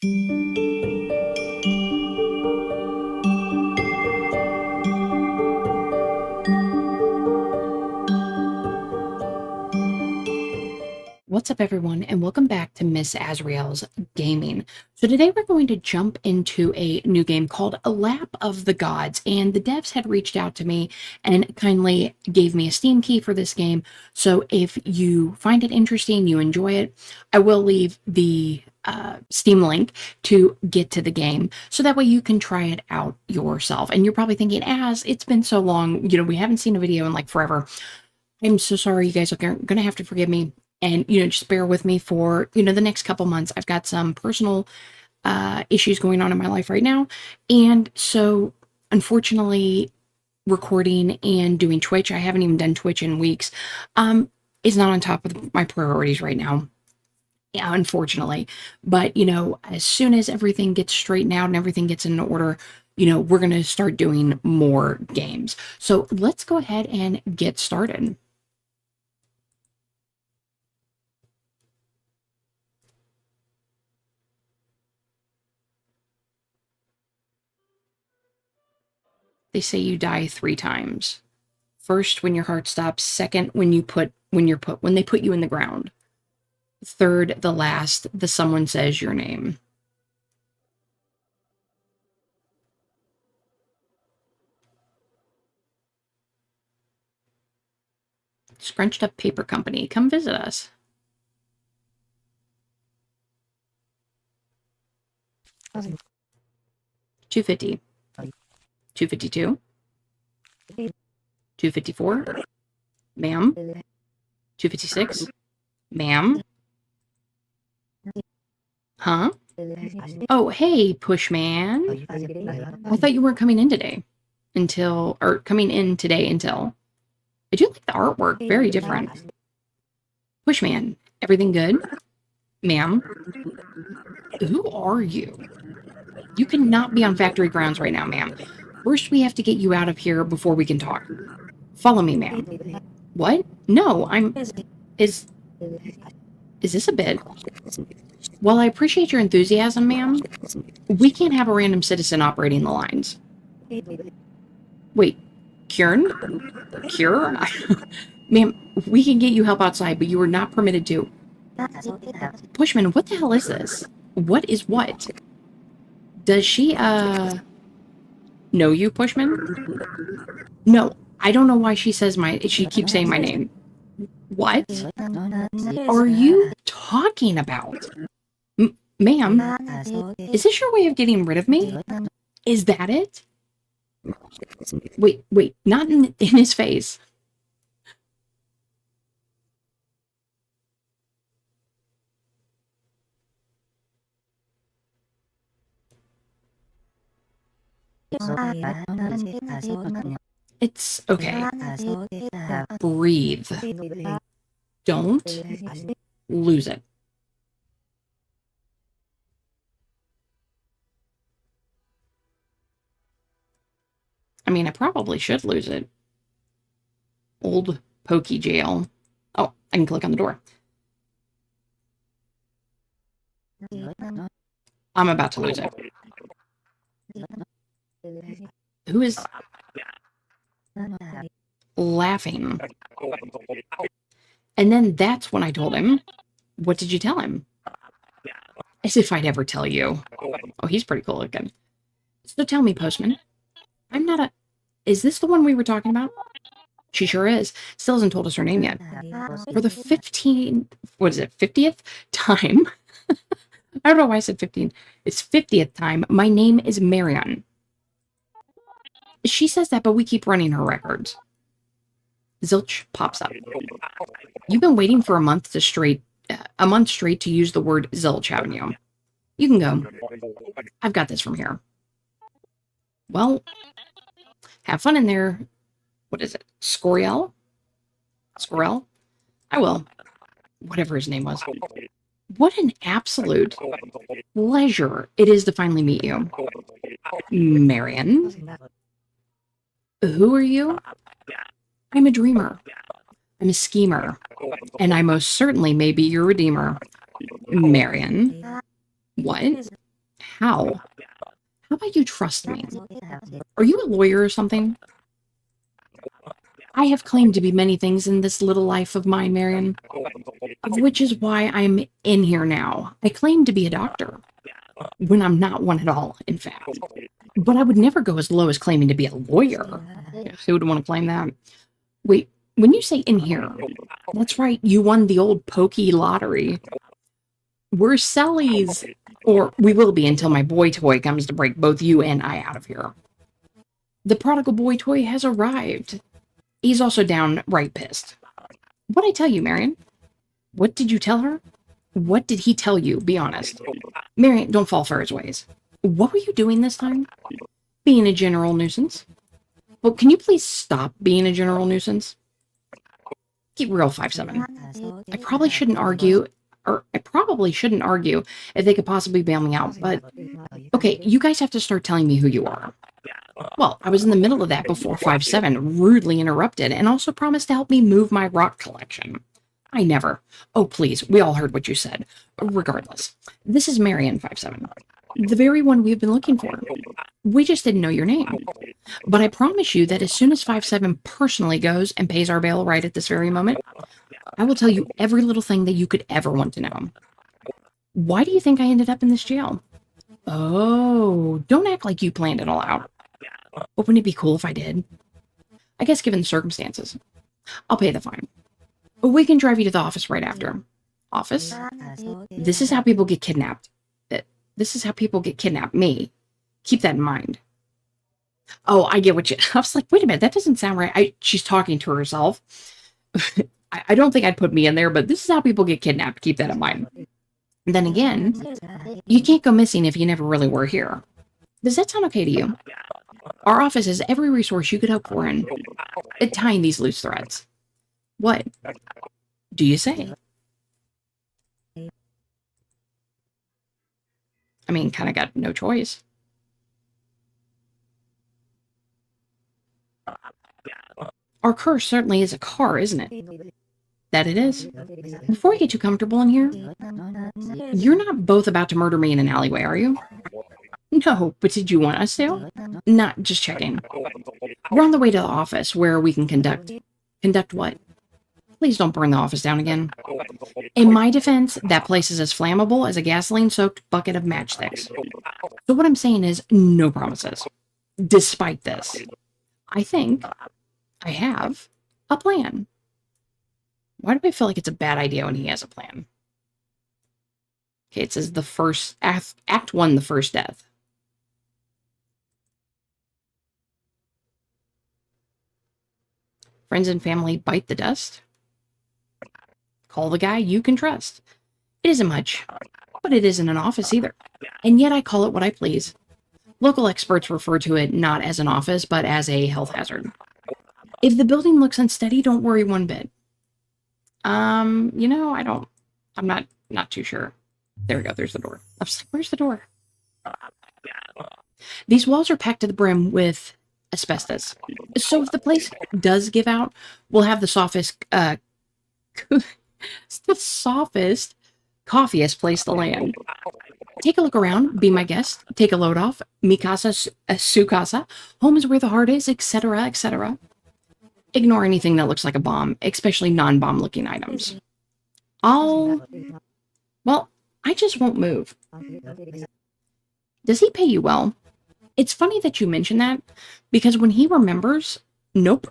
What's up, everyone, and welcome back to Miss Azriel's Gaming. So today we're going to jump into a new game called A Lap of the Gods, and the devs had reached out to me and kindly gave me a Steam key for this game. So if you find it interesting, you enjoy it, I will leave the Steam link to get to the game, so that way you can try it out yourself. And you're probably thinking, it's been so long, we haven't seen a video in like forever. I'm so sorry, you guys are going to have to forgive me. And, just bear with me for, the next couple months. I've got some personal issues going on in my life right now. And so, unfortunately, recording and doing Twitch, I haven't even done Twitch in weeks, is not on top of my priorities right now. Yeah, unfortunately. But, as soon as everything gets straightened out and everything gets in order, we're going to start doing more games. So let's go ahead and get started. They say you die 3 times. First, when your heart stops. Second, when they put you in the ground. Third, the last, someone says your name. Scrunched Up Paper Company, come visit us. $2.50. $2.52. $2.54. Ma'am. $2.56. Ma'am. Huh? Oh, hey, Pushman. I thought you weren't coming in today. Coming in today until. I do like the artwork. Very different. Pushman, everything good? Ma'am? Who are you? You cannot be on factory grounds right now, ma'am. First, we have to get you out of here before we can talk. Follow me, ma'am. What? No, Is this a bit? While I appreciate your enthusiasm, ma'am, we can't have a random citizen operating the lines. Wait, Kieran? Cure? Ma'am, we can get you help outside, but you are not permitted to. Pushman, what the hell is this? What is what? Does she, know you, Pushman? No, I don't know why she keeps saying my name. What are you talking about? Ma'am, is this your way of getting rid of me? Is that it? Wait, not in his face. It's okay. Breathe. Don't lose it. I mean, I probably should lose it. Old pokey jail. Oh, I can click on the door. I'm about to lose it. Who is laughing? And then that's when I told him. What did you tell him? As if I'd ever tell you. Oh, he's pretty cool looking. So tell me, Postman. I'm not a... Is this the one we were talking about? She sure is. Still hasn't told us her name yet. For the 50th time? I don't know why I said 15. It's 50th time. My name is Marion. She says that, but we keep running her records. Zilch pops up. You've been waiting for a month straight to use the word zilch, haven't you? You can go. I've got this from here. Well, have fun in there. What is it? Scorial? Scorial? I will. Whatever his name was. What an absolute pleasure it is to finally meet you. Marion? Who are you? I'm a dreamer. I'm a schemer. And I most certainly may be your redeemer. Marion? What? How? How about you trust me? Are you a lawyer or something? I have claimed to be many things in this little life of mine, Marion, which is why I'm in here now. I claim to be a doctor, when I'm not one at all, in fact. But I would never go as low as claiming to be a lawyer. Who would want to claim that? Wait, when you say in here, that's right, you won the old pokey lottery. We're Sellies, or we will be until my boy toy comes to break both you and I out of here. The prodigal boy toy has arrived. He's also downright pissed. What'd I tell you, Marion? What did you tell her? What did he tell you? Be honest. Marion, don't fall for his ways. What were you doing this time? Being a general nuisance. Well, can you please stop being a general nuisance? Keep real, 5'7". I probably shouldn't argue if they could possibly bail me out, but okay, you guys have to start telling me who you are. Well, I was in the middle of that before 5'7" rudely interrupted and also promised to help me move my rock collection. I never. Oh, please, we all heard what you said. Regardless, this is Marion, 5'7", the very one we've been looking for. We just didn't know your name. But I promise you that as soon as 5'7" personally goes and pays our bail right at this very moment, I will tell you every little thing that you could ever want to know. Why do you think I ended up in this jail? Oh, don't act like you planned it all out. Wouldn't it be cool if I did? I guess given the circumstances. I'll pay the fine. We can drive you to the office right after. Office? This is how people get kidnapped. This is how people get kidnapped. Me. Keep that in mind. Oh, I get what you... I was like, wait a minute, that doesn't sound right. She's talking to herself. I don't think I'd put me in there, but this is how people get kidnapped. Keep that in mind. And then again, you can't go missing if you never really were here. Does that sound okay to you? Our office has every resource you could hope for in tying these loose threads. What do you say? I mean, kind of got no choice. Our car certainly is a car, isn't it? That it is. Before we get too comfortable in here, you're not both about to murder me in an alleyway, are you? No, but did you want us to? Not just checking. We're on the way to the office where we can conduct. Conduct what? Please don't burn the office down again. In my defense, that place is as flammable as a gasoline-soaked bucket of matchsticks. So what I'm saying is, no promises. Despite this, I think I have a plan. Why do I feel like it's a bad idea when he has a plan? Okay, it says the first act 1, the first death. Friends and family bite the dust. Call the guy you can trust. It isn't much, but it isn't an office either. And yet I call it what I please. Local experts refer to it not as an office, but as a health hazard. If the building looks unsteady, don't worry one bit. You know, I'm not too sure. There we go, there's the door. I was like, where's the door? These walls are packed to the brim with asbestos. So if the place does give out, we'll have the softest, coffeeiest place to land. Take a look around, be my guest, take a load off, mi casa, su casa, home is where the heart is, etc., etc. Ignore anything that looks like a bomb, especially non-bomb looking items. Well, I just won't move. Does he pay you well? It's funny that you mention that, because when he remembers, nope.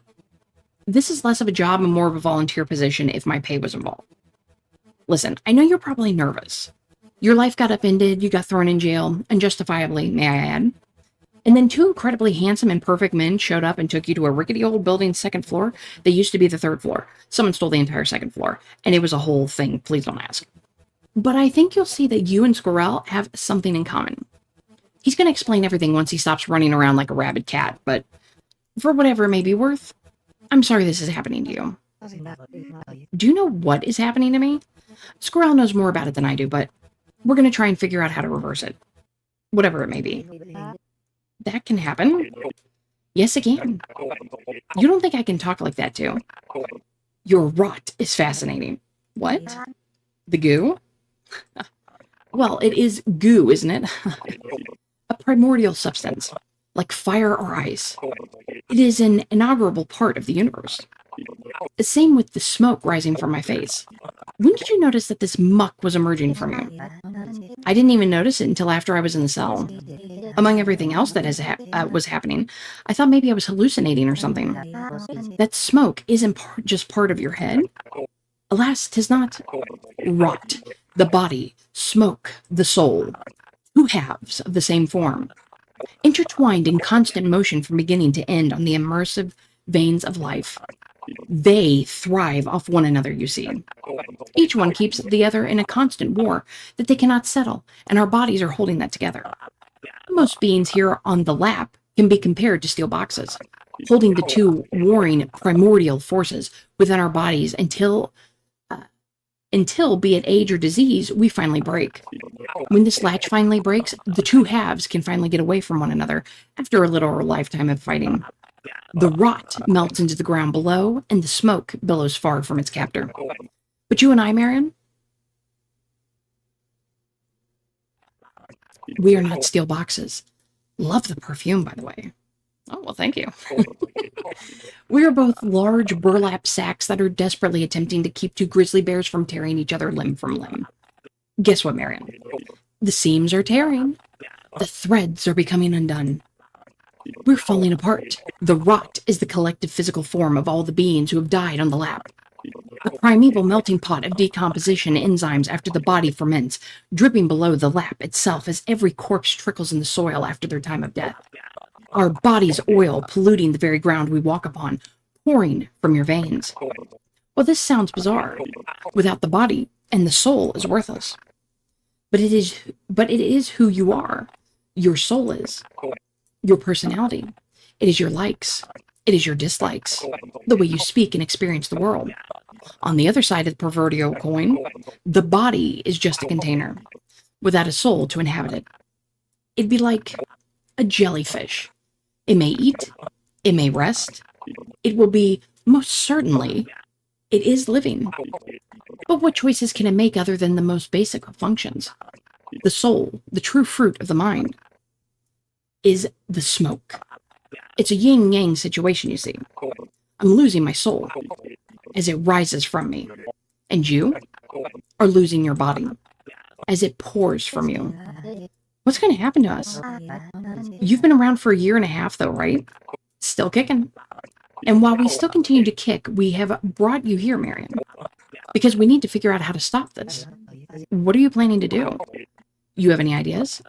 This is less of a job and more of a volunteer position if my pay was involved. Listen, I know you're probably nervous. Your life got upended, you got thrown in jail, unjustifiably, may I add. And then 2 incredibly handsome and perfect men showed up and took you to a rickety old building's 2nd floor that used to be the 3rd floor. Someone stole the entire 2nd floor, and it was a whole thing, please don't ask. But I think you'll see that you and Scorial have something in common. He's going to explain everything once he stops running around like a rabid cat, but for whatever it may be worth, I'm sorry this is happening to you. Do you know what is happening to me? Scorial knows more about it than I do, but we're going to try and figure out how to reverse it. Whatever it may be. That can happen? Yes, it can. You don't think I can talk like that, too? Your rot is fascinating. What? The goo? Well, it is goo, isn't it? A primordial substance, like fire or ice. It is an inaugural part of the universe. The same with the smoke rising from my face. When did you notice that this muck was emerging from you? I didn't even notice it until after I was in the cell. Among everything else that was happening, I thought maybe I was hallucinating or something. That smoke isn't just part of your head. Alas, 'tis not. Rot, the body, smoke, the soul. Two halves of the same form, intertwined in constant motion from beginning to end on the immersive veins of life. They thrive off one another, you see. Each one keeps the other in a constant war that they cannot settle, and our bodies are holding that together. Most beings here on the lap can be compared to steel boxes, holding the two warring primordial forces within our bodies until, be it age or disease, we finally break. When this latch finally breaks, the two halves can finally get away from one another after a little lifetime of fighting. The rot melts into the ground below, and the smoke billows far from its captor. But you and I, Marion, we are not steel boxes. Love the perfume, by the way. Oh, well, thank you. We are both large burlap sacks that are desperately attempting to keep two grizzly bears from tearing each other limb from limb. Guess what, Marion? The seams are tearing. The threads are becoming undone. We're falling apart. The rot is the collective physical form of all the beings who have died on the lap. A primeval melting pot of decomposition enzymes after the body ferments, dripping below the lap itself as every corpse trickles in the soil after their time of death. Our body's oil polluting the very ground we walk upon, pouring from your veins. Well, this sounds bizarre. Without the body, and the soul is worthless. But it is who you are. Your soul is. Your personality. It is your likes. It is your dislikes. The way you speak and experience the world. On the other side of the proverbial coin, the body is just a container, without a soul to inhabit it. It'd be like a jellyfish. It may eat. It may rest. It will be, most certainly, it is living. But what choices can it make other than the most basic of functions? The soul, the true fruit of the mind, is the smoke. It's a yin-yang situation, you see. I'm losing my soul as it rises from me. And you are losing your body as it pours from you. What's going to happen to us? You've been around for 1.5 years, though, right? Still kicking. And while we still continue to kick, we have brought you here, Marion, because we need to figure out how to stop this. What are you planning to do? You have any ideas?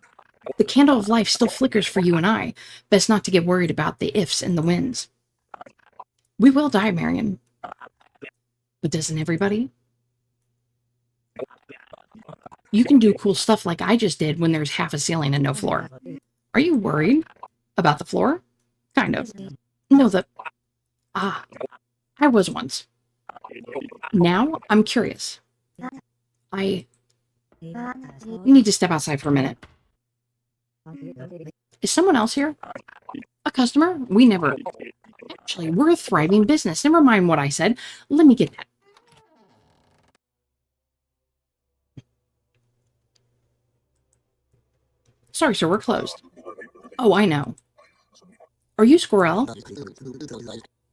The candle of life still flickers for you and I. Best not to get worried about the ifs and the whens. We will die, Marion. But doesn't everybody? You can do cool stuff like I just did when there's half a ceiling and no floor. Are you worried about the floor? Kind of. No, I was once. Now I'm curious. I need to step outside for a minute. Is someone else here? A customer? We never... Actually, we're a thriving business. Never mind what I said. Let me get that. Sorry, sir, we're closed. Oh, I know. Are you Scorial?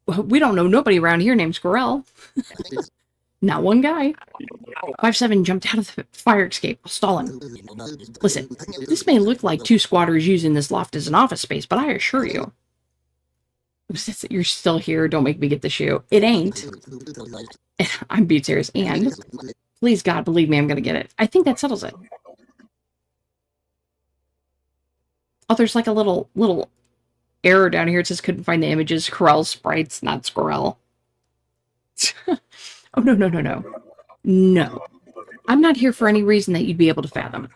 Well, we don't know nobody around here named Scorial. Not one guy. 5'7" jumped out of the fire escape. I'll stall him. Listen, this may look like two squatters using this loft as an office space, but I assure you, you're still here. Don't make me get the shoe. It ain't. I'm being serious. And please, God, believe me, I'm going to get it. I think that settles it. Oh, there's like a little error down here. It says couldn't find the images. Corel sprites, not Scorel. Oh, no. No. I'm not here for any reason that you'd be able to fathom.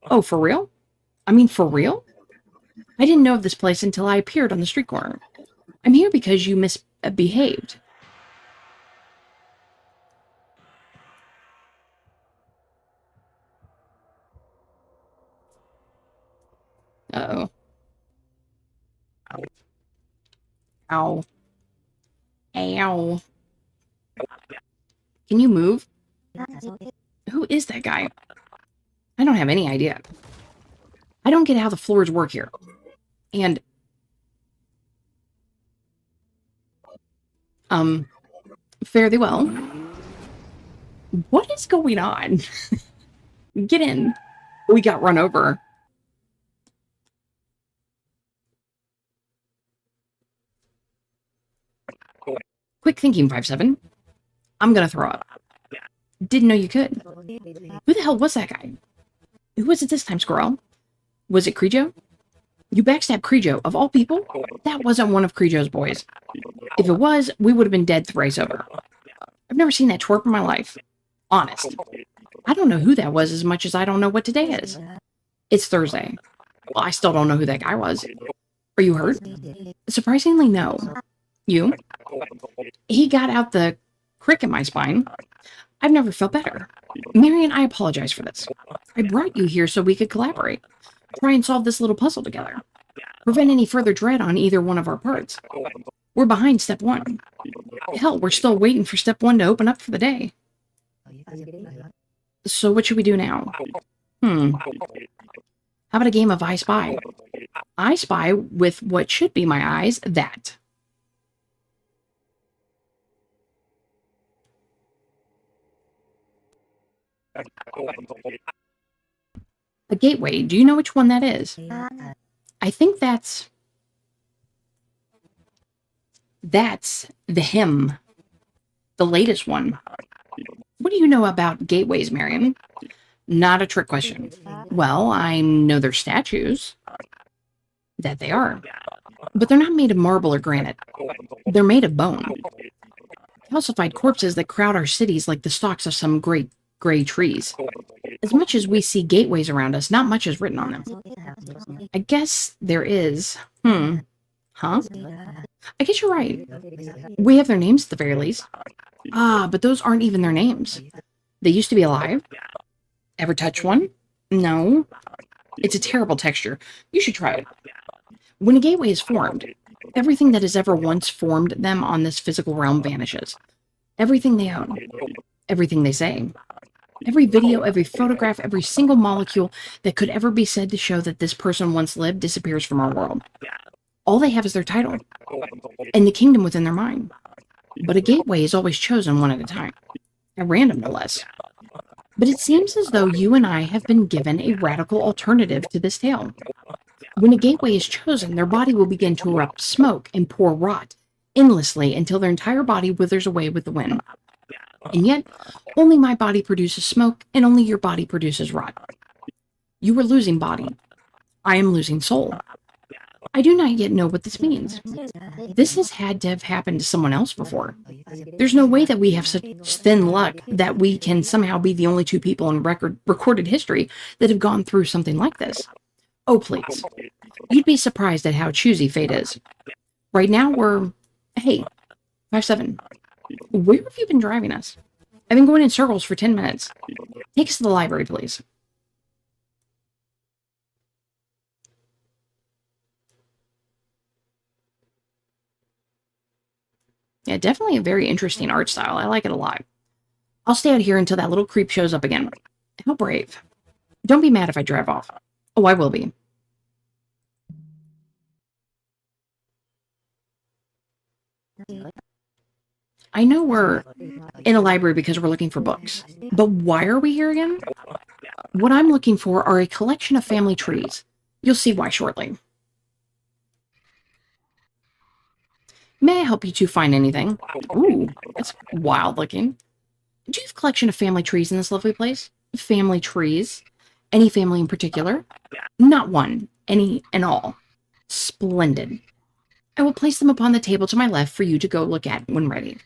Oh, for real? I mean, for real? I didn't know of this place until I appeared on the street corner. I'm here because you misbehaved. Uh-oh. Ow. Ow. Can you move? Who is that guy? I don't have any idea. I don't get how the floors work here. And, fare thee well. What is going on? Get in. We got run over. Quick thinking, 5-7. I'm gonna throw up. Didn't know you could. Who the hell was that guy? Who was it this time, Scorial? Was it Crejo? You backstabbed Crejo, of all people? That wasn't one of Crejo's boys. If it was, we would have been dead thrice over. I've never seen that twerp in my life. Honest. I don't know who that was as much as I don't know what today is. It's Thursday. Well, I still don't know who that guy was. Are you hurt? Surprisingly, no. You? He got out the crick in my spine. I've never felt better. Marion, I apologize for this. I brought you here so we could collaborate. Try and solve this little puzzle together. Prevent any further dread on either one of our parts. We're behind step 1. Hell, we're still waiting for step 1 to open up for the day. So what should we do now? How about a game of I Spy? I spy with what should be my eyes, that. A gateway. Do you know which one that is? I think that's the hymn. The latest one. What do you know about gateways, Marion? Not a trick question. Well, I know they're statues. That they are. But they're not made of marble or granite. They're made of bone. Calcified corpses that crowd our cities like the stalks of some great gray trees. As much as we see gateways around us, not much is written on them. I guess there is. Huh? I guess you're right. We have their names at the very least. Ah, but those aren't even their names. They used to be alive. Ever touch one? No. It's a terrible texture. You should try it. When a gateway is formed, everything that has ever once formed them on this physical realm vanishes. Everything they own. Everything they say. Every video, every photograph, every single molecule that could ever be said to show that this person once lived disappears from our world. All they have is their title, and the kingdom within their mind. But a gateway is always chosen one at a time. At random, no less. But it seems as though you and I have been given a radical alternative to this tale. When a gateway is chosen, their body will begin to erupt smoke and pour rot endlessly until their entire body withers away with the wind. And yet, only my body produces smoke, and only your body produces rot. You are losing body. I am losing soul. I do not yet know what this means. This has had to have happened to someone else before. There's no way that we have such thin luck that we can somehow be the only two people in recorded history that have gone through something like this. Oh, please. You'd be surprised at how choosy fate is. Right now, we're... Hey, 5-7. Where have you been driving us? I've been going in circles for 10 minutes. Take us to the library, please. Yeah, definitely a very interesting art style. I like it a lot. I'll stay out here until that little creep shows up again. How brave. Don't be mad if I drive off. Oh, I will be. I know we're in a library because we're looking for books. But why are we here again? What I'm looking for are a collection of family trees. You'll see why shortly. May I help you to find anything? Ooh, that's wild looking. Do you have a collection of family trees in this lovely place? Family trees? Any family in particular? Not one. Any and all. Splendid. I will place them upon the table to my left for you to go look at when ready.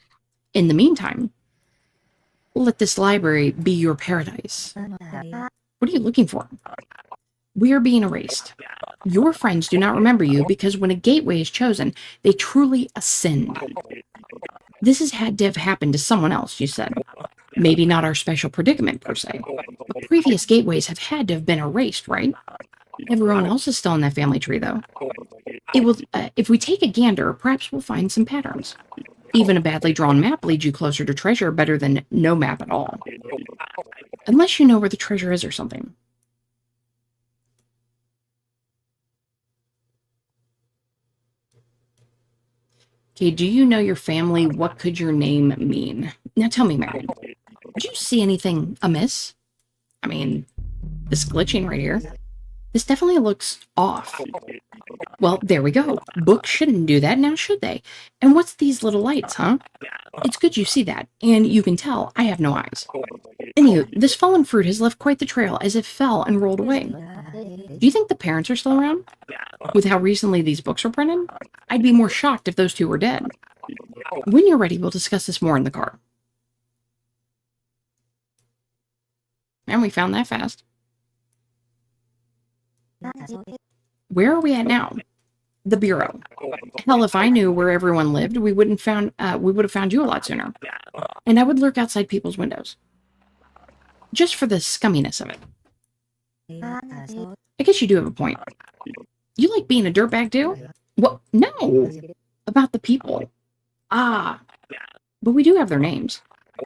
In the meantime, let this library be your paradise. What are you looking for? We are being erased. Your friends do not remember you because when a gateway is chosen, they truly ascend. This has had to have happened to someone else, you said. Maybe not our special predicament, per se. But previous gateways have had to have been erased, right? Everyone else is still in that family tree, though. It will, if we take a gander, perhaps we'll find some patterns. Even a badly drawn map leads you closer to treasure better than no map at all. Unless you know where the treasure is or something. Okay, do you know your family? What could your name mean? Now tell me, Marion, did you see anything amiss? I mean, this glitching right here. This definitely looks off. Well, there we go. Books shouldn't do that, now should they? And what's these little lights, huh? It's good you see that, and you can tell I have no eyes. Anywho, this fallen fruit has left quite the trail as it fell and rolled away. Do you think the parents are still around? With how recently these books were printed? I'd be more shocked if those two were dead. When you're ready, we'll discuss this more in the car. And we found that fast. Where are we at now? The Bureau. Hell, if I knew where everyone lived, we would have found you a lot sooner. And I would lurk outside people's windows. Just for the scumminess of it. I guess you do have a point. You like being a dirtbag too? What? No! About the people. Ah. But we do have their names.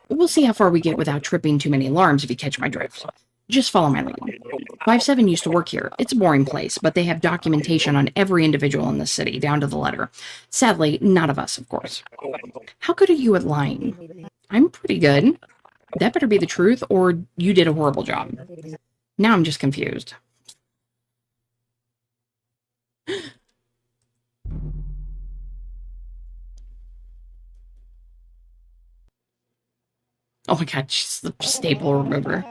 We'll see how far we get without tripping too many alarms if you catch my drift. Just follow my lead. 5-7 used to work here. It's a boring place, but they have documentation on every individual in the city, down to the letter. Sadly, none of us, of course. How good are you at lying? I'm pretty good. That better be the truth, or you did a horrible job. Now I'm just confused. Oh my god, she's the staple remover.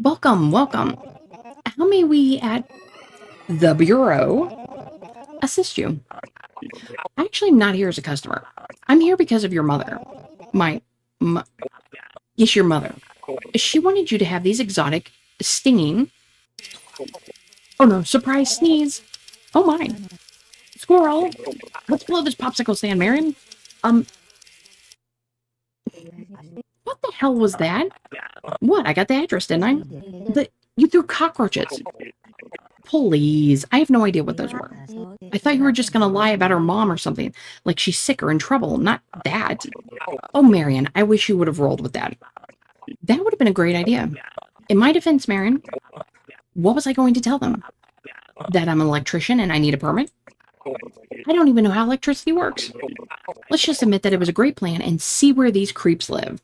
Welcome, welcome. How may we at the Bureau assist you? Actually, I'm not here as a customer. I'm here because of your mother. Yes, your mother. She wanted you to have these exotic, stinging... Oh no, surprise sneeze. Oh my. Squirrel. Let's blow this popsicle stand, Marion. What the hell was that? What? I got the address, didn't I? You threw cockroaches. Please. I have no idea what those were. I thought you were just going to lie about her mom or something. Like she's sick or in trouble. Not that. Oh, Marion, I wish you would have rolled with that. That would have been a great idea. In my defense, Marion, what was I going to tell them? That I'm an electrician and I need a permit? I don't even know how electricity works. Let's just admit that it was a great plan and see where these creeps live.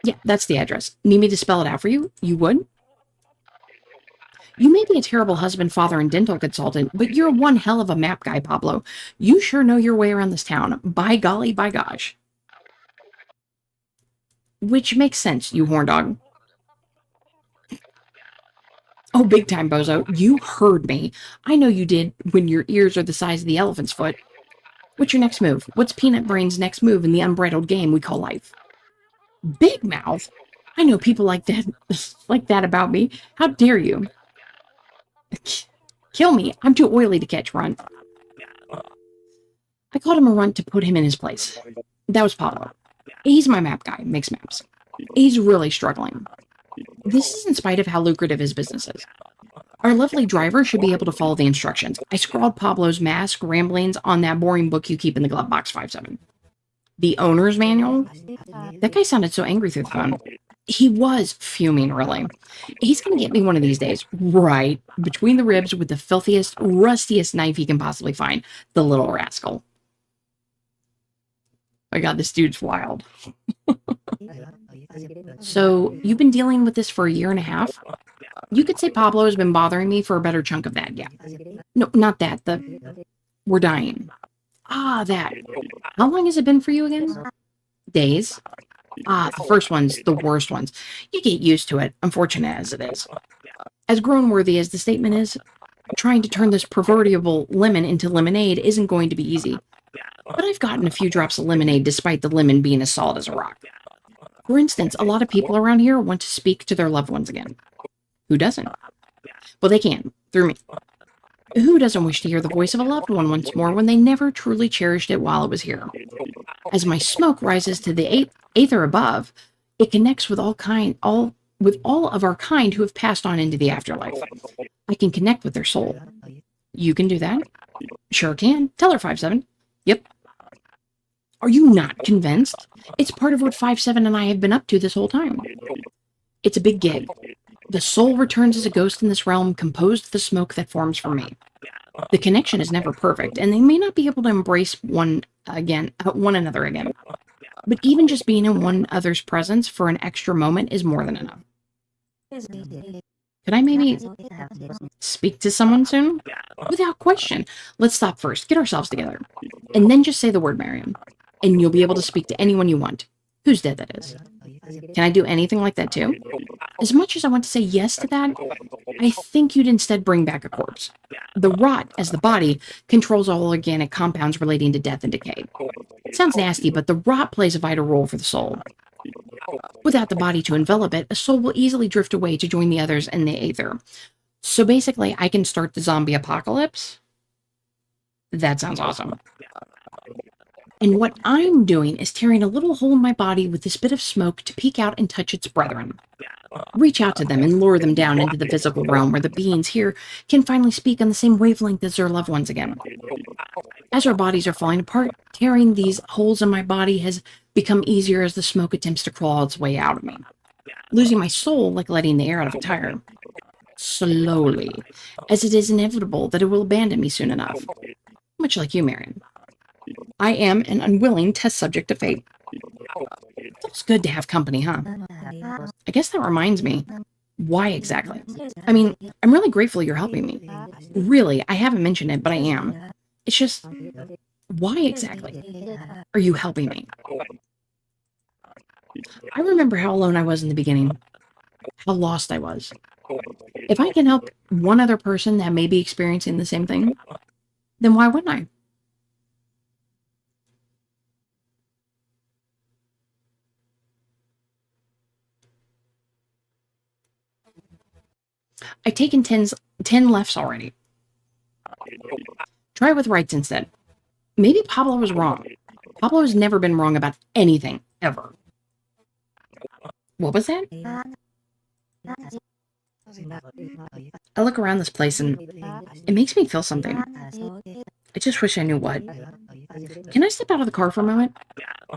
Yeah, that's the address. Need me to spell it out for you? You would? You may be a terrible husband, father, and dental consultant, but you're one hell of a map guy, Pablo. You sure know your way around this town. By golly, by gosh. Which makes sense, you horn dog. Oh, big time, bozo. You heard me. I know you did when your ears are the size of the elephant's foot. What's your next move? What's Peanut Brain's next move in the unbridled game we call life? Big mouth? I know people like that about me. How dare you? Kill me. I'm too oily to catch Runt. I called him a runt to put him in his place. That was Pablo. He's my map guy, makes maps. He's really struggling. This is in spite of how lucrative his business is. Our lovely driver should be able to follow the instructions. I scrawled Pablo's mask ramblings on that boring book you keep in the glove box 5-7. The owner's manual? That guy sounded so angry through the phone. He was fuming, really. He's going to get me one of these days, right between the ribs with the filthiest, rustiest knife he can possibly find. The little rascal. Oh my god, this dude's wild. So, you've been dealing with this for 1.5 years? You could say Pablo has been bothering me for a better chunk of that, yeah. No, not that. We're dying. Ah, that. How long has it been for you again? Days. Ah, the first ones, the worst ones. You get used to it, unfortunate as it is. As grown-worthy as the statement is, trying to turn this proverbial lemon into lemonade isn't going to be easy. But I've gotten a few drops of lemonade despite the lemon being as solid as a rock. For instance, a lot of people around here want to speak to their loved ones again. Who doesn't? Well, they can, through me. Who doesn't wish to hear the voice of a loved one once more when they never truly cherished it while it was here? As my smoke rises to the aether above, it connects with all of our kind who have passed on into the afterlife. I can connect with their soul. You can do that? Sure can. Tell her, 5-7. Yep. Are you not convinced? It's part of what 5-7 and I have been up to this whole time. It's a big gig. The soul returns as a ghost in this realm, composed of the smoke that forms from me. The connection is never perfect, and they may not be able to embrace one another again. But even just being in one other's presence for an extra moment is more than enough. Could I maybe speak to someone soon? Without question. Let's stop first, get ourselves together, and then just say the word, Marion, and you'll be able to speak to anyone you want. Who's dead, that is. Can I do anything like that too? As much as I want to say yes to that, I think you'd instead bring back a corpse. The rot, as the body, controls all organic compounds relating to death and decay. It sounds nasty, but the rot plays a vital role for the soul. Without the body to envelop it, a soul will easily drift away to join the others in the aether. So basically, I can start the zombie apocalypse? That sounds awesome. And what I'm doing is tearing a little hole in my body with this bit of smoke to peek out and touch its brethren. Reach out to them and lure them down into the physical realm where the beings here can finally speak on the same wavelength as their loved ones again. As our bodies are falling apart, tearing these holes in my body has become easier as the smoke attempts to crawl its way out of me. Losing my soul like letting the air out of a tire. Slowly, as it is inevitable that it will abandon me soon enough. Much like you, Marion. I am an unwilling test subject of fate. Feels good to have company, huh? I guess that reminds me. Why exactly? I mean, I'm really grateful you're helping me. Really, I haven't mentioned it, but I am. It's just, why exactly are you helping me? I remember how alone I was in the beginning. How lost I was. If I can help one other person that may be experiencing the same thing, then why wouldn't I? I've taken 10 lefts already. Try with rights instead. Maybe Pablo was wrong. Pablo has never been wrong about anything, ever. What was that? I look around this place and it makes me feel something. I just wish I knew what. Can I step out of the car for a moment?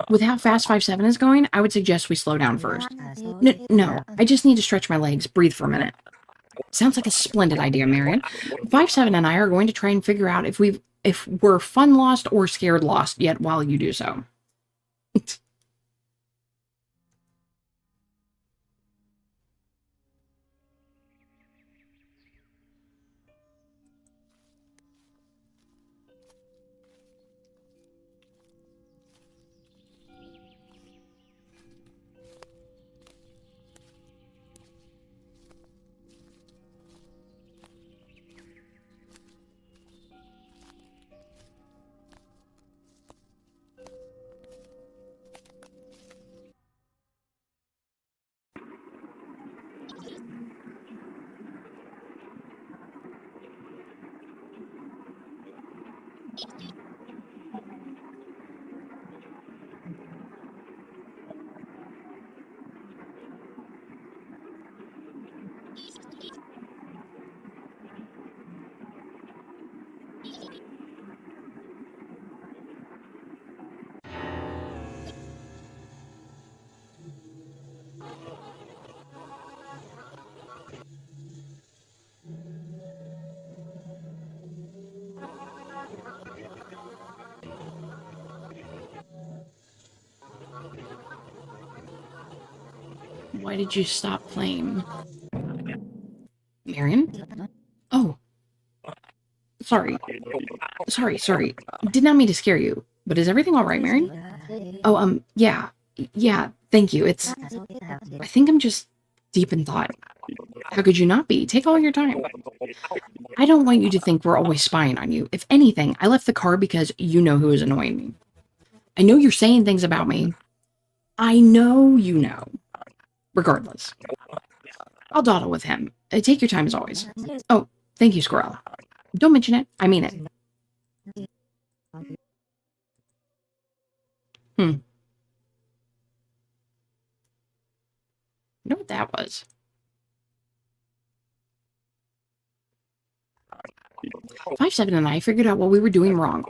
With how fast 5-7 is going, I would suggest we slow down first. No, I just need to stretch my legs, breathe for a minute. Sounds like a splendid idea, Marion. 5-7 and I are going to try and figure out if we're fun lost or scared lost yet while you do so. Why did you stop playing? Marion? Oh. Sorry. Did not mean to scare you. But is everything alright, Marion? Oh, yeah. Yeah, thank you. I think I'm just deep in thought. How could you not be? Take all your time. I don't want you to think we're always spying on you. If anything, I left the car because you know who is annoying me. I know you're saying things about me. I know you know. Regardless. I'll dawdle with him. Take your time as always. Oh, thank you, Scorial. Don't mention it. I mean it. You know what that was? 5-7 and I figured out what we were doing wrong.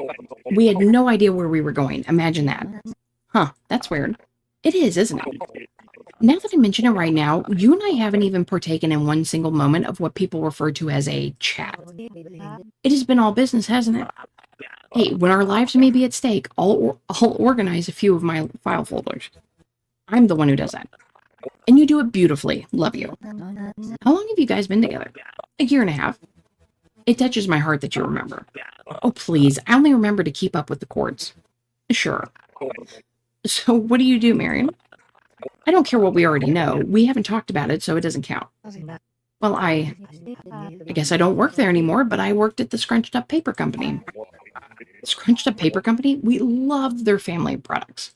We had no idea where we were going. Imagine that. Huh, that's weird. It is, isn't it? Now that I mention it right now, you and I haven't even partaken in one single moment of what people refer to as a chat. It has been all business, hasn't it? Hey, when our lives may be at stake, I'll organize a few of my file folders. I'm the one who does that. And you do it beautifully. Love you. How long have you guys been together? A year and a half. It touches my heart that you remember. Oh, please. I only remember to keep up with the chords. Sure. So what do you do, Marion? I don't care what we already know. We haven't talked about it, so it doesn't count. Well, I guess I don't work there anymore, but I worked at the Scrunched Up Paper Company. Scrunched Up Paper Company? We love their family products.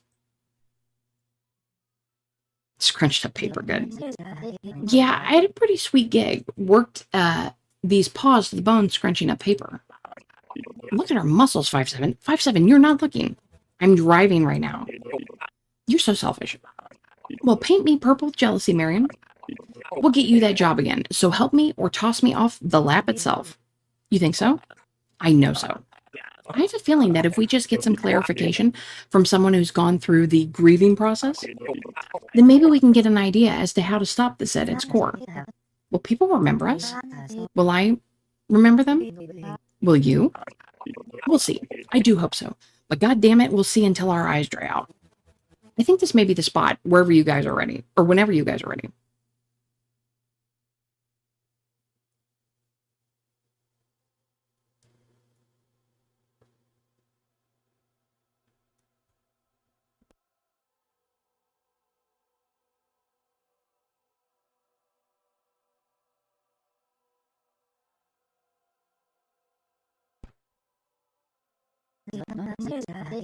Scrunched Up Paper, good. Yeah, I had a pretty sweet gig. Worked these paws to the bone scrunching up paper. Look at our muscles, 5'7". 5'7", you're not looking. I'm driving right now. You're so selfish. Well, paint me purple with jealousy, Marion. We'll get you that job again, so help me or toss me off the lap itself. You think so? I know so. I have a feeling that if we just get some clarification from someone who's gone through the grieving process, then maybe we can get an idea as to how to stop this at its core. Will people remember us? Will I remember them? Will you? We'll see. I do hope so. But God damn it, we'll see until our eyes dry out. I think this may be the spot, wherever you guys are ready, or whenever you guys are ready.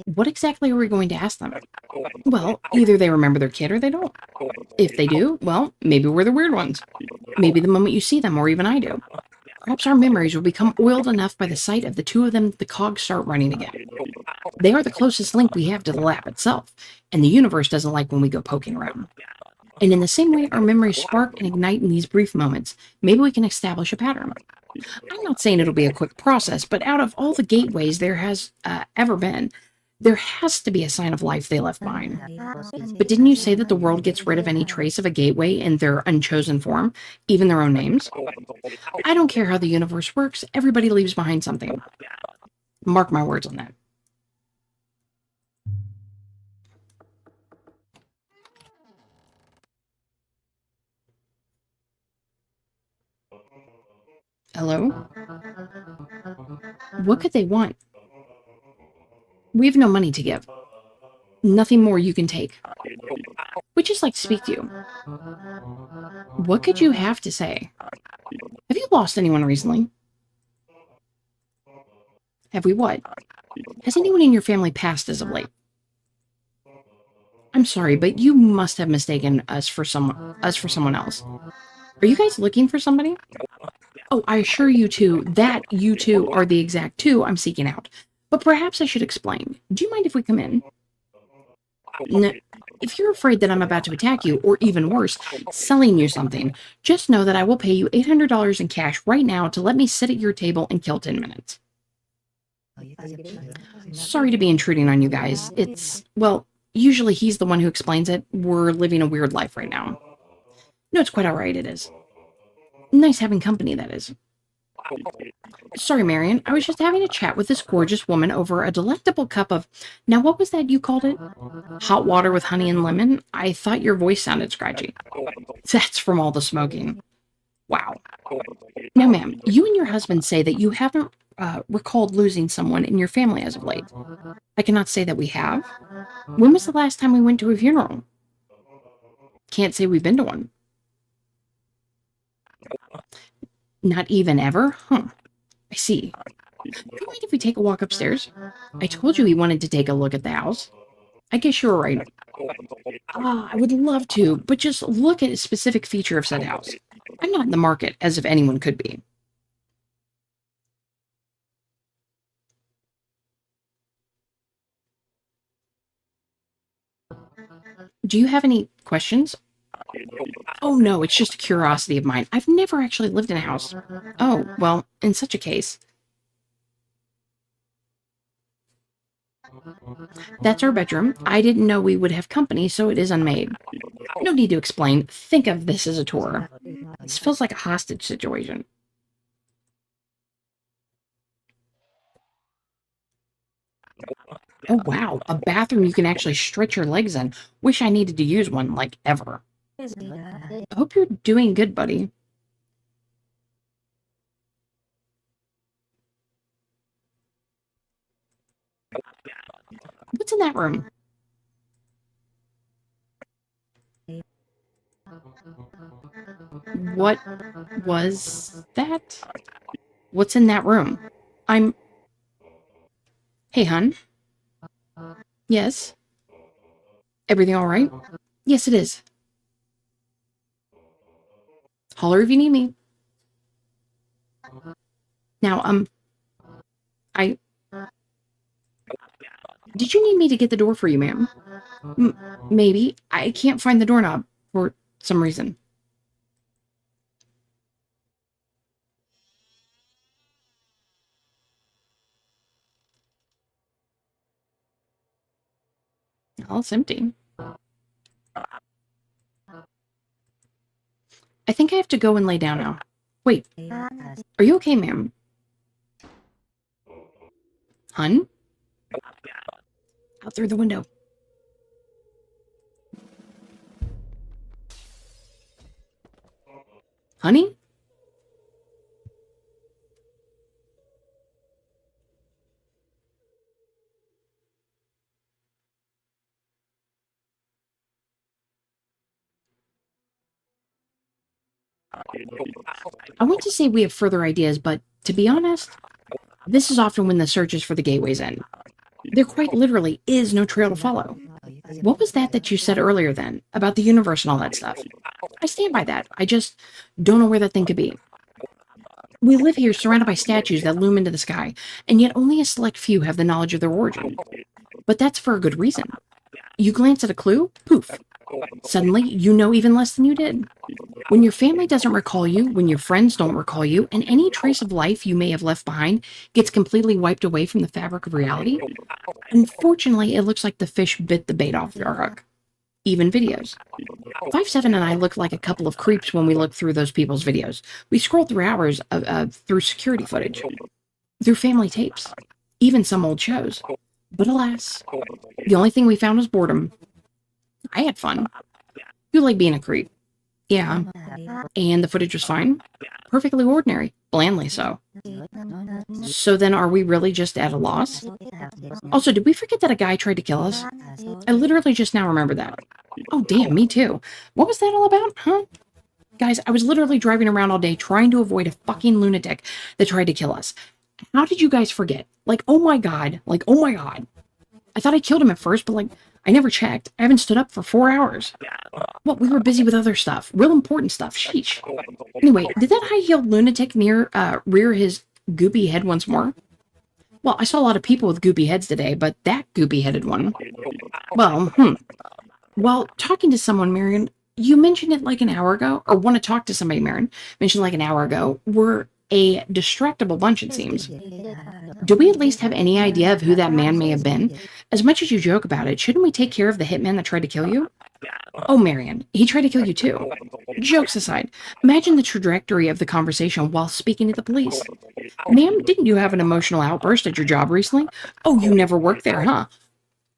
What exactly are we going to ask them? Well, either they remember their kid or they don't. If they do, well, maybe we're the weird ones. Maybe the moment you see them, or even I do. Perhaps our memories will become oiled enough by the sight of the two of them that the cogs start running again. They are the closest link we have to the lab itself, and the universe doesn't like when we go poking around. And in the same way our memories spark and ignite in these brief moments, maybe we can establish a pattern. I'm not saying it'll be a quick process, but out of all the gateways there has ever been, there has to be a sign of life they left behind. But didn't you say that the world gets rid of any trace of a gateway in their unchosen form, even their own names? I don't care how the universe works, everybody leaves behind something. Mark my words on that. Hello? What could they want? We have no money to give. Nothing more you can take. We'd just like to speak to you. What could you have to say? Have you lost anyone recently? Have we what? Has anyone in your family passed as of late? I'm sorry, but you must have mistaken us for someone else. Are you guys looking for somebody? Oh, I assure you two that you two are the exact two I'm seeking out. But perhaps I should explain. Do you mind if we come in? No. If you're afraid that I'm about to attack you, or even worse, selling you something, just know that I will pay you $800 in cash right now to let me sit at your table and kill 10 minutes. Sorry to be intruding on you guys. Well, usually he's the one who explains it. We're living a weird life right now. No, it's quite all right, it is. Nice having company, that is. Sorry, Marion. I was just having a chat with this gorgeous woman over a delectable cup of... Now, what was that you called it? Hot water with honey and lemon? I thought your voice sounded scratchy. That's from all the smoking. Wow. Now, ma'am, you and your husband say that you haven't recalled losing someone in your family as of late. I cannot say that we have. When was the last time we went to a funeral? Can't say we've been to one. Not even ever? Huh. I see. Do you mind if we take a walk upstairs? I told you he wanted to take a look at the house. I guess you were right. I would love to, but just look at a specific feature of said house. I'm not in the market, as if anyone could be. Do you have any questions? Oh no, it's just a curiosity of mine. I've never actually lived in a house. Oh, well, in such a case. That's our bedroom. I didn't know we would have company, so it is unmade. No need to explain. Think of this as a tour. This feels like a hostage situation. Oh, wow. A bathroom you can actually stretch your legs in. Wish I needed to use one, like, ever. I hope you're doing good, buddy. What's in that room? What was that? What's in that room? Hey, hun. Yes? Everything all right? Yes, it is. Holler if you need me. Now, I... Did you need me to get the door for you, ma'am? Maybe. I can't find the doorknob for some reason. Oh, it's empty. I think I have to go and lay down now. Wait. Are you okay, ma'am? Hun? Out through the window. Honey? I want to say we have further ideas, but to be honest, this is often when the searches for the gateways end. There quite literally is no trail to follow. What was that you said earlier then, about the universe and all that stuff? I stand by that. I just don't know where that thing could be. We live here surrounded by statues that loom into the sky, and yet only a select few have the knowledge of their origin. But that's for a good reason. You glance at a clue, poof. Suddenly, you know even less than you did. When your family doesn't recall you, when your friends don't recall you, and any trace of life you may have left behind gets completely wiped away from the fabric of reality, unfortunately, it looks like the fish bit the bait off our hook. Even videos. 5-7 and I look like a couple of creeps when we look through those people's videos. We scroll through hours through security footage, through family tapes, even some old shows. But alas, the only thing we found was boredom. I had fun. You like being a creep. Yeah. And the footage was fine? Perfectly ordinary. Blandly so. So then are we really just at a loss? Also, did we forget that a guy tried to kill us? I literally just now remember that. Oh, damn, me too. What was that all about, huh? Guys, I was literally driving around all day trying to avoid a fucking lunatic that tried to kill us. How did you guys forget? Like, oh my god. Like, oh my god. I thought I killed him at first, but like, I never checked. I haven't stood up for 4 hours. Well, we were busy with other stuff. Real important stuff. Sheesh. Anyway, did that high-heeled lunatic rear his goopy head once more? Well, I saw a lot of people with goopy heads today, but that goopy-headed one... Well, While talking to someone, Marion, you mentioned it like an hour ago, or want to talk to somebody, Marion, mentioned like an hour ago, we're a distractible bunch, it seems. Do we at least have any idea of who that man may have been? As much as you joke about it, shouldn't we take care of the hitman that tried to kill you? Oh, Marion, he tried to kill you too. Jokes aside, imagine the trajectory of the conversation while speaking to the police. Ma'am, didn't you have an emotional outburst at your job recently? Oh, you never worked there, huh?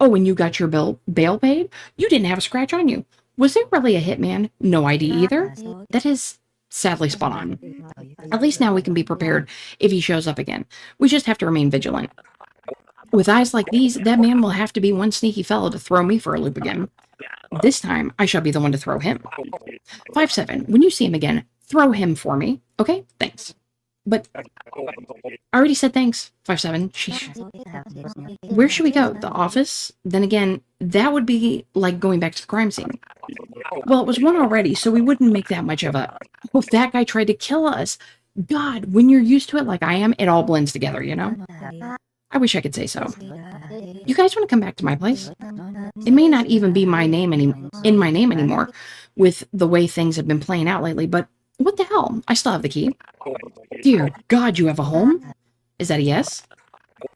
Oh, and you got your bail paid? You didn't have a scratch on you. Was there really a hitman? No ID either? That is sadly spot on. At least now we can be prepared if he shows up again. We just have to remain vigilant. With eyes like these, that man will have to be one sneaky fellow to throw me for a loop again. This time, I shall be the one to throw him. 5-7, when you see him again, throw him for me. Okay? Thanks. But I already said thanks, 5-7. Sheesh. Where should we go? The office? Then again, that would be like going back to the crime scene. Well, it was one already, so we wouldn't make that much of a... Oh, that guy tried to kill us. God, when you're used to it like I am, it all blends together, you know? I wish I could say so. You guys want to come back to my place? It may not even be in my name anymore, with the way things have been playing out lately, but what the hell? I still have the key. Dear God, you have a home? Is that a yes?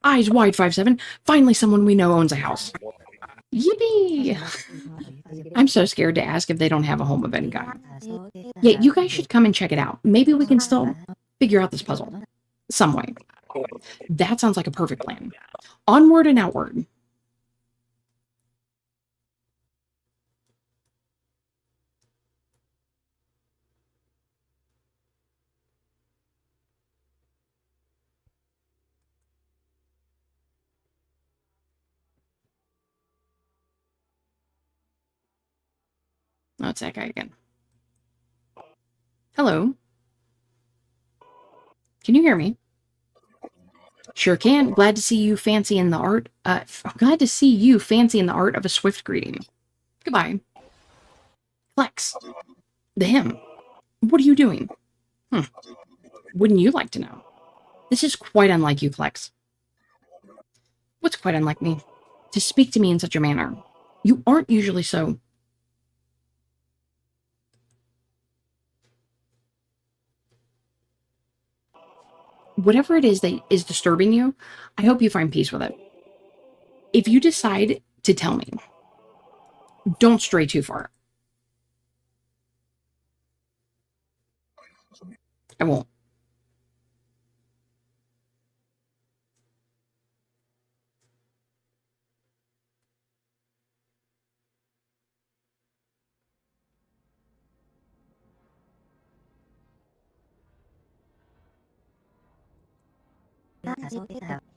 Eyes wide, 5-7. Finally someone we know owns a house. Yippee! I'm so scared to ask if they don't have a home of any kind. Yeah, you guys should come and check it out. Maybe we can still figure out this puzzle. Some way. That sounds like a perfect plan. Onward and outward. Oh, it's that guy again. Hello. Can you hear me? Sure can. Glad to see you fancy in the art. Glad to see you fancy in the art of a swift greeting. Goodbye. Flex. The him. What are you doing? Wouldn't you like to know? This is quite unlike you, Flex. What's quite unlike me? To speak to me in such a manner. You aren't usually so. Whatever it is that is disturbing you, I hope you find peace with it. If you decide to tell me, don't stray too far. I won't.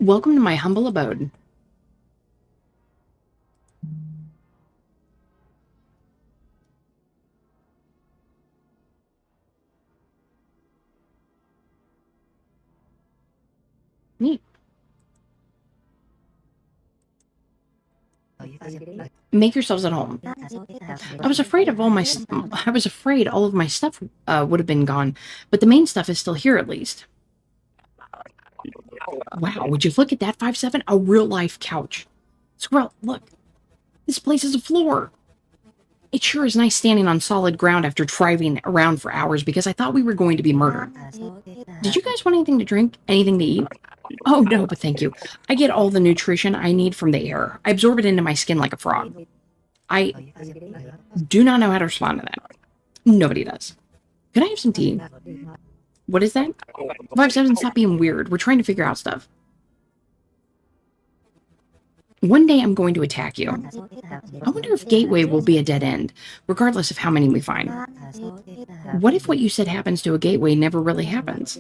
Welcome to my humble abode. Neat. Make yourselves at home. I was afraid all of my stuff would have been gone, but the main stuff is still here at least. Wow, would you look at that 5'7"? A real-life couch. Squirrel, look. This place is a floor. It sure is nice standing on solid ground after driving around for hours because I thought we were going to be murdered. Did you guys want anything to drink? Anything to eat? Oh, no, but thank you. I get all the nutrition I need from the air. I absorb it into my skin like a frog. I do not know how to respond to that. Nobody does. Can I have some tea? What is that? 5'7", stop being weird. We're trying to figure out stuff. One day I'm going to attack you. I wonder if Gateway will be a dead end, regardless of how many we find. What if what you said happens to a gateway never really happens?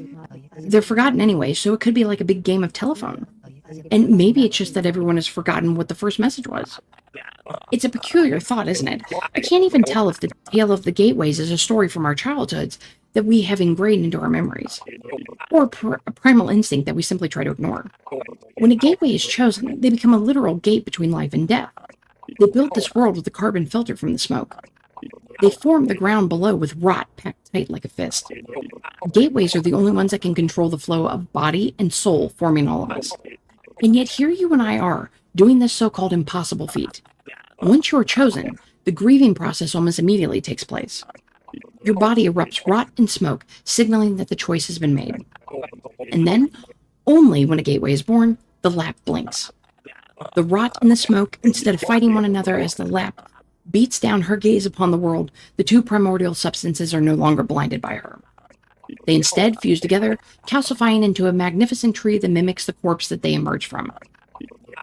They're forgotten anyway, so it could be like a big game of telephone. And maybe it's just that everyone has forgotten what the first message was. It's a peculiar thought, isn't it? I can't even tell if the tale of the gateways is a story from our childhoods that we have ingrained into our memories, or a primal instinct that we simply try to ignore. When a gateway is chosen, they become a literal gate between life and death. They built this world with a carbon filter from the smoke. They form the ground below with rot packed tight like a fist. Gateways are the only ones that can control the flow of body and soul forming all of us. And yet here you and I are, doing this so-called impossible feat. Once you are chosen, the grieving process almost immediately takes place. Your body erupts rot and smoke, signaling that the choice has been made. And then, only when a gateway is born, the lap blinks. The rot and the smoke, instead of fighting one another as the lap beats down her gaze upon the world, the two primordial substances are no longer blinded by her. They instead fuse together, calcifying into a magnificent tree that mimics the corpse that they emerge from.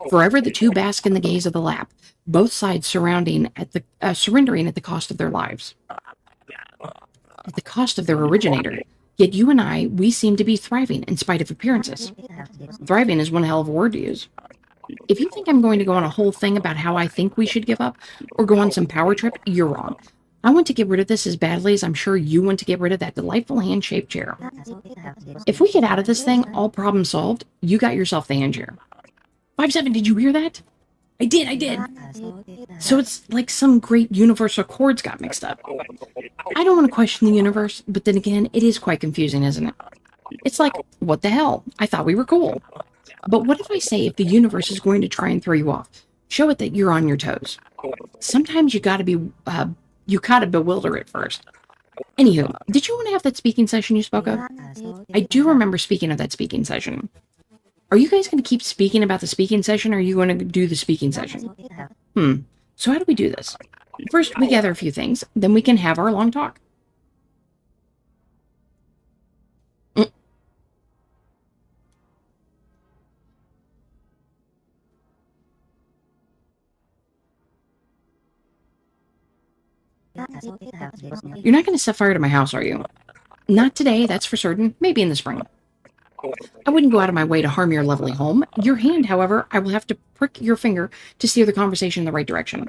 Forever the two bask in the gaze of the lap, both sides surrendering at the cost of their lives. At the cost of their originator. Yet you and I, we seem to be thriving in spite of appearances. Thriving is one hell of a word to use. If you think I'm going to go on a whole thing about how I think we should give up, or go on some power trip, you're wrong. I want to get rid of this as badly as I'm sure you want to get rid of that delightful hand-shaped chair. If we get out of this thing, all problems solved, you got yourself the hand chair. 5'7", did you hear that? I did. So it's like some great universal chords got mixed up. I don't want to question the universe, but then again, it is quite confusing, isn't it? It's like, what the hell? I thought we were cool. But what if I say if the universe is going to try and throw you off, show it that you're on your toes? Sometimes you gotta bewilder it first. Anywho, did you want to have that speaking session you spoke of? I do remember speaking of that speaking session. Are you guys going to keep speaking about the speaking session, or are you going to do the speaking session? So how do we do this? First, we gather a few things, then we can have our long talk. You're not going to set fire to my house, are you? Not today, that's for certain. Maybe in the spring. I wouldn't go out of my way to harm your lovely home. Your hand, however, I will have to prick your finger to steer the conversation in the right direction.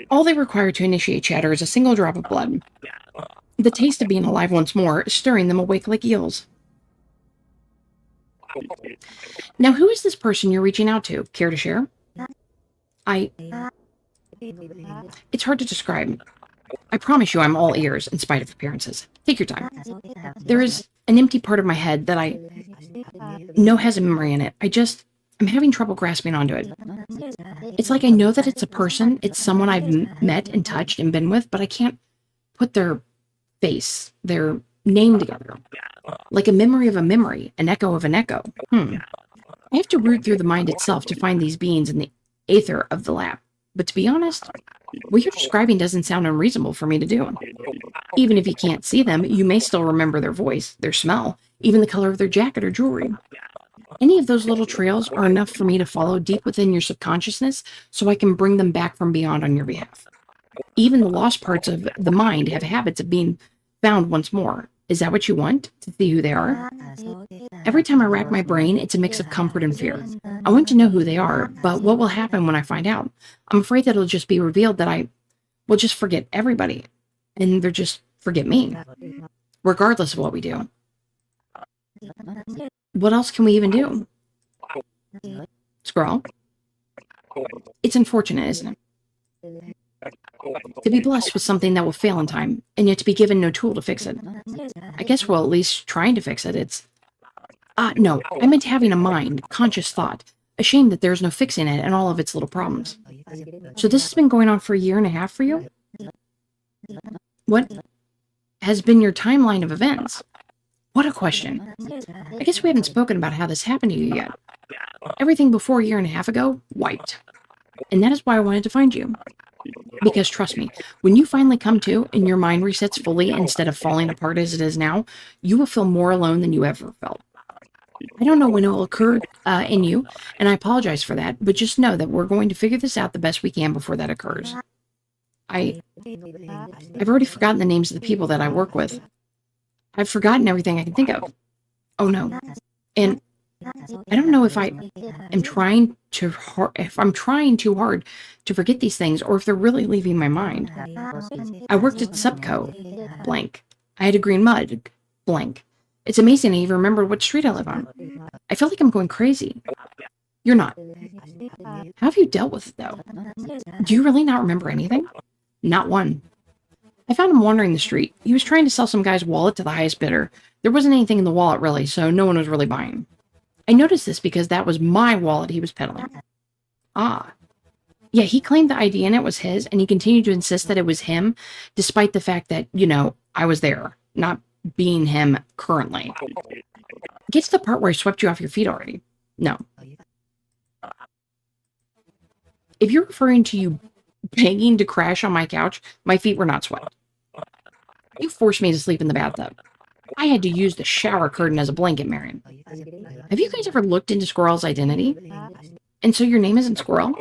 All they require to initiate chatter is a single drop of blood. The taste of being alive once more, stirring them awake like eels. Now, who is this person you're reaching out to? Care to share? It's hard to describe. I promise you I'm all ears, in spite of appearances. Take your time. There is an empty part of my head that I know has a memory in it. I'm having trouble grasping onto it. It's like I know that it's a person, it's someone I've met and touched and been with, but I can't put their face, their name together. Like a memory of a memory, an echo of an echo. I have to root through the mind itself to find these beings in the aether of the lab. But to be honest, what you're describing doesn't sound unreasonable for me to do. Even if you can't see them, you may still remember their voice, their smell, even the color of their jacket or jewelry. Any of those little trails are enough for me to follow deep within your subconsciousness so I can bring them back from beyond on your behalf. Even the lost parts of the mind have habits of being found once more. Is that what you want? To see who they are? Every time I rack my brain, it's a mix of comfort and fear. I want to know who they are, but what will happen when I find out? I'm afraid that it'll just be revealed that I will just forget everybody, and they'll just forget me, regardless of what we do. What else can we even do? Scroll. It's unfortunate, isn't it? To be blessed with something that will fail in time, and yet to be given no tool to fix it. I guess we're at least trying to fix it. No, I meant having a mind, conscious thought. A shame that there's no fixing it and all of its little problems. So this has been going on for a year and a half for you? What has been your timeline of events? What a question. I guess we haven't spoken about how this happened to you yet. Everything before a year and a half ago, wiped. And that is why I wanted to find you. Because trust me, when you finally come to and your mind resets fully instead of falling apart as it is now, you will feel more alone than you ever felt. I don't know when it will occur in you, and I apologize for that, but just know that we're going to figure this out the best we can before that occurs. I've already forgotten the names of the people that I work with. I've forgotten everything I can think of. Oh no. And I don't know if I'm trying too hard to forget these things or if they're really leaving my mind. I worked at Subco, blank. I had a green mud, blank. It's amazing I even remember what street I live on. I feel like I'm going crazy. You're not. How have you dealt with it, though? Do you really not remember anything? Not one. I found him wandering the street. He was trying to sell some guy's wallet to the highest bidder. There wasn't anything in the wallet, really, so no one was really buying. I noticed this because that was my wallet he was peddling. Ah. Yeah, he claimed the ID in it was his, and he continued to insist that it was him, despite the fact that, I was there, not being him currently. Get to the part where I swept you off your feet already. No. If you're referring to you begging to crash on my couch, my feet were not swept. You forced me to sleep in the bathtub. I had to use the shower curtain as a blanket, Marion. Have you guys ever looked into Scorial's identity? And so your name isn't Scorial?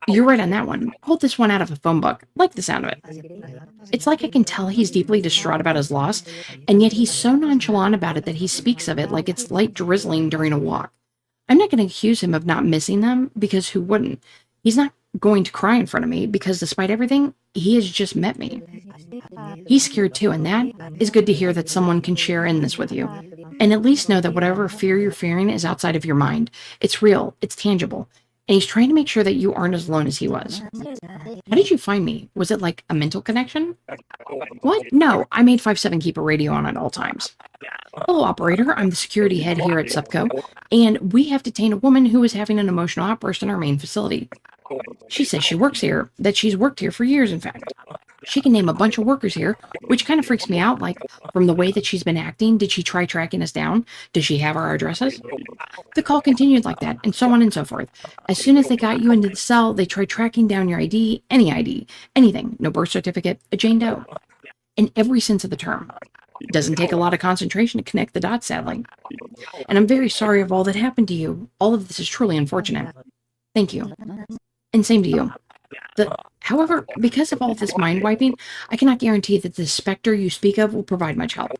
You're right on that one. Pulled this one out of a phone book. Like the sound of it. It's like I can tell he's deeply distraught about his loss, and yet he's so nonchalant about it that he speaks of it like it's light drizzling during a walk. I'm not going to accuse him of not missing them, because who wouldn't? He's not going to cry in front of me, because despite everything, he has just met me. He's scared too, and that is good to hear that someone can share in this with you. And at least know that whatever fear you're fearing is outside of your mind. It's real, it's tangible, and he's trying to make sure that you aren't as alone as he was. How did you find me? Was it like a mental connection? What? No, I made 5-7 keep a radio on at all times. Hello, operator. I'm the security head here at Subco, and we have detained a woman who is having an emotional outburst in our main facility. She says she works here, that she's worked here for years, in fact. She can name a bunch of workers here, which kind of freaks me out. Like, from the way that she's been acting, did she try tracking us down? Does she have our addresses? The call continued like that, and so on and so forth. As soon as they got you into the cell, they tried tracking down your ID, anything. No birth certificate, a Jane Doe. In every sense of the term. It doesn't take a lot of concentration to connect the dots, sadly. And I'm very sorry of all that happened to you. All of this is truly unfortunate. Thank you. And same to you. However, because of all this mind wiping, I cannot guarantee that the specter you speak of will provide much help.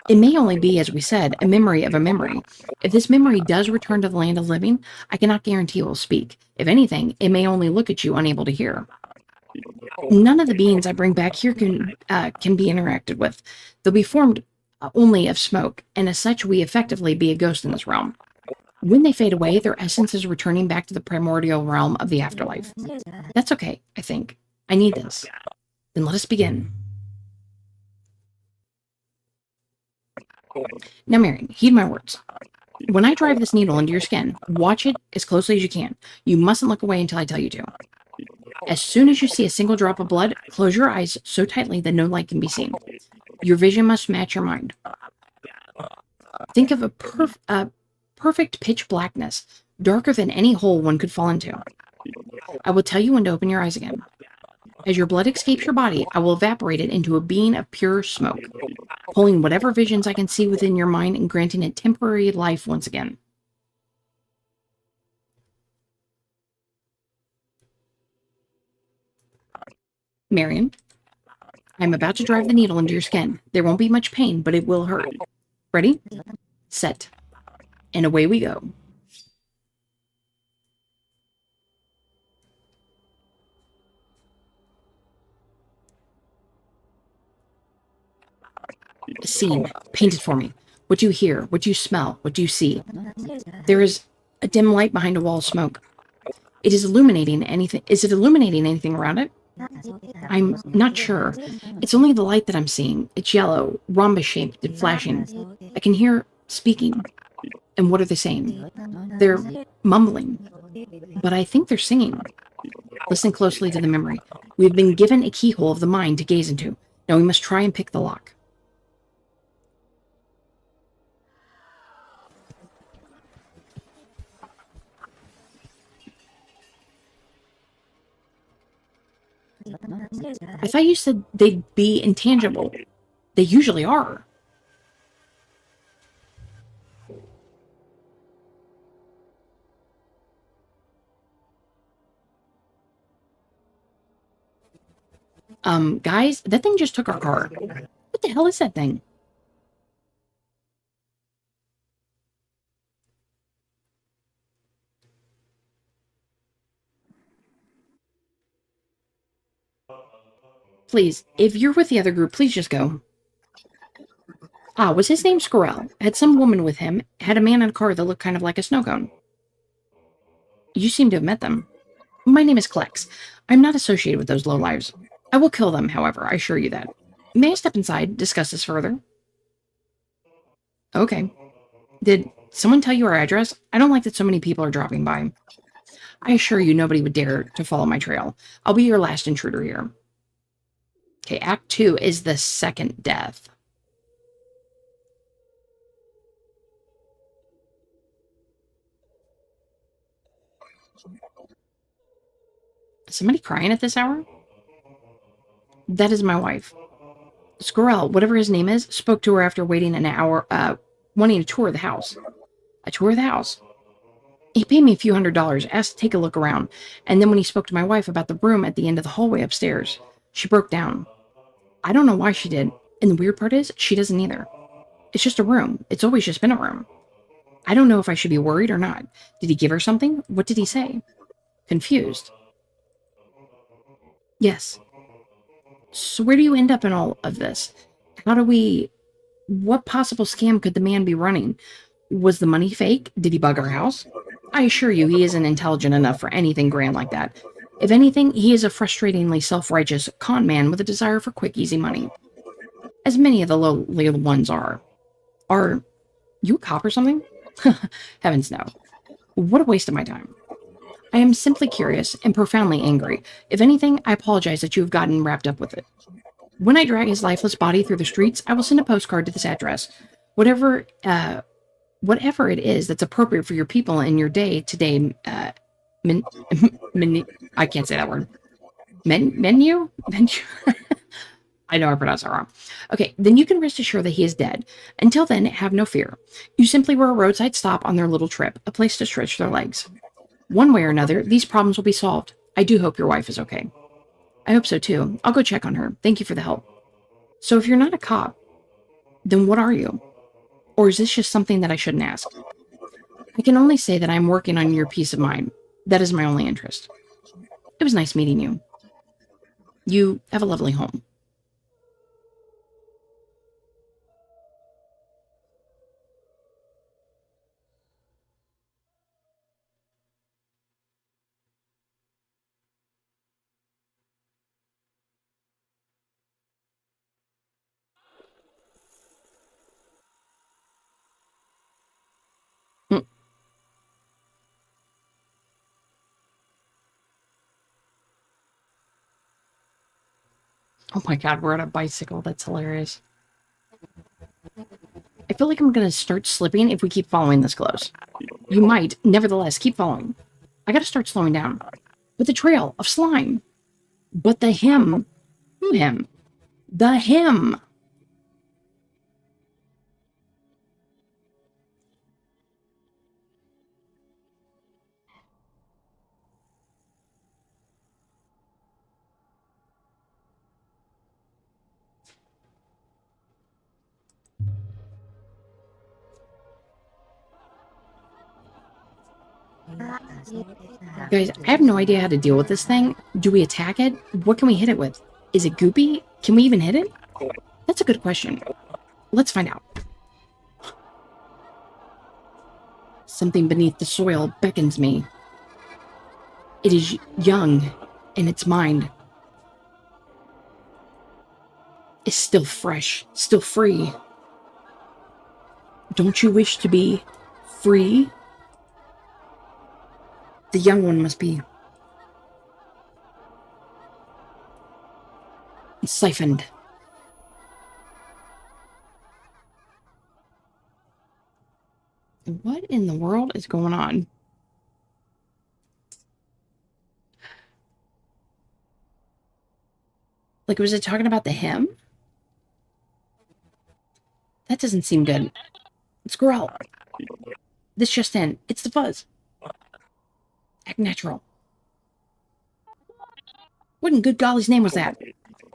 It may only be, as we said, a memory of a memory. If this memory does return to the land of living, I cannot guarantee it will speak. If anything, it may only look at you, unable to hear. None of the beings I bring back here can be interacted with. They'll be formed only of smoke, and as such, we effectively be a ghost in this realm. When they fade away, their essence is returning back to the primordial realm of the afterlife. That's okay, I think. I need this. Then let us begin. Now, Marion, heed my words. When I drive this needle into your skin, watch it as closely as you can. You mustn't look away until I tell you to. As soon as you see a single drop of blood, close your eyes so tightly that no light can be seen. Your vision must match your mind. Think of a perfect pitch blackness, darker than any hole one could fall into. I will tell you when to open your eyes again. As your blood escapes your body, I will evaporate it into a being of pure smoke, pulling whatever visions I can see within your mind and granting it temporary life once again. Marion, I'm about to drive the needle into your skin. There won't be much pain, but it will hurt. Ready? Set. And away we go. A scene. Paint it for me. What do you hear? What do you smell? What do you see? There is a dim light behind a wall of smoke. It is illuminating anything. Is it illuminating anything around it? I'm not sure. It's only the light that I'm seeing. It's yellow, rhombus-shaped and flashing. I can hear speaking. And what are they saying? They're mumbling. But I think they're singing. Listen closely to the memory. We have been given a keyhole of the mind to gaze into. Now we must try and pick the lock. I thought you said they'd be intangible. They usually are. Guys, that thing just took our car. What the hell is that thing? Please, if you're with the other group, please just go. Ah, was his name Scorial? Had some woman with him, had a man in a car that looked kind of like a snow cone. You seem to have met them. My name is Klex. I'm not associated with those lowlives. I will kill them, however, I assure you that. May I step inside, discuss this further? Okay. Did someone tell you our address? I don't like that so many people are dropping by. I assure you nobody would dare to follow my trail. I'll be your last intruder here. Okay, Act 2 is the second death. Is somebody crying at this hour? That is my wife. Scorial, whatever his name is, spoke to her after waiting an hour, wanting a tour of the house. A tour of the house? He paid me a few $100s, asked to take a look around, and then when he spoke to my wife about the room at the end of the hallway upstairs, she broke down. I don't know why she did, and the weird part is, she doesn't either. It's just a room. It's always just been a room. I don't know if I should be worried or not. Did he give her something? What did he say? Confused. Yes. So where do you end up in all of this? What possible scam could the man be running? Was the money fake? Did he bug our house? I assure you he isn't intelligent enough for anything grand like that. If anything, he is a frustratingly self-righteous con man with a desire for quick, easy money. As many of the lowly ones are. Are you a cop or something? Heavens no. What a waste of my time. I am simply curious and profoundly angry. If anything, I apologize that you have gotten wrapped up with it. When I drag his lifeless body through the streets, I will send a postcard to this address. Whatever, whatever it is that's appropriate for your people in your day-to-day, men, I can't say that word. Menu? I know I pronounced that wrong. Okay, then you can rest assured that he is dead. Until then, have no fear. You simply were a roadside stop on their little trip, a place to stretch their legs. One way or another, these problems will be solved. I do hope your wife is okay. I hope so too. I'll go check on her. Thank you for the help. So if you're not a cop, then what are you? Or is this just something that I shouldn't ask? I can only say that I'm working on your peace of mind. That is my only interest. It was nice meeting you. You have a lovely home. Mm. Oh my god, we're on a bicycle. That's hilarious. I feel like I'm going to start slipping if we keep following this close. You might, nevertheless, keep following. I gotta start slowing down. But the trail of slime. But the him. Who him? The him. Guys, I have no idea how to deal with this thing. Do we attack it? What can we hit it with? Is it goopy? Can we even hit it? That's a good question. Let's find out. Something beneath the soil beckons me. It is young, and its mind is still fresh, still free. Don't you wish to be free? The young one must be siphoned. What in the world is going on? Like, was it talking about the him? That doesn't seem good. Scroll. This just in. It's the fuzz. Act natural. What in good golly's name was that?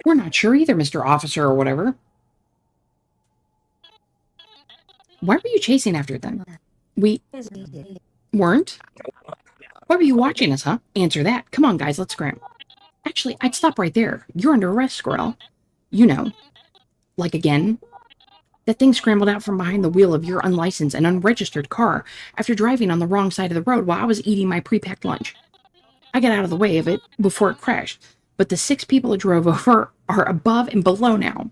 We're not sure either, Mr. Officer or whatever. Why were you chasing after it then? We weren't? Why were you watching us, huh? Answer that. Come on, guys, let's scram. Actually, I'd stop right there. You're under arrest, Squirrel. You know. Like again? That thing scrambled out from behind the wheel of your unlicensed and unregistered car after driving on the wrong side of the road while I was eating my pre-packed lunch. I got out of the way of it before it crashed, but the 6 people it drove over are above and below now.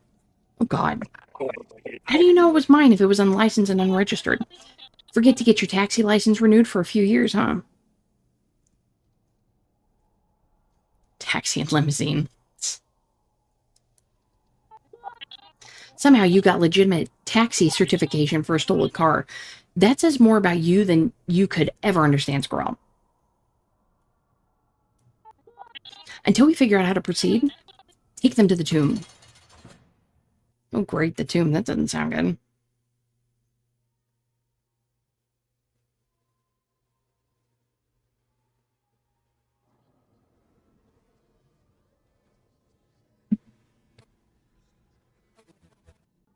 Oh, God. How do you know it was mine if it was unlicensed and unregistered? Forget to get your taxi license renewed for a few years, huh? Taxi and limousine. Somehow you got legitimate taxi certification for a stolen car. That says more about you than you could ever understand, Squirrel. Until we figure out how to proceed, take them to the tomb. Oh, great, the tomb. That doesn't sound good.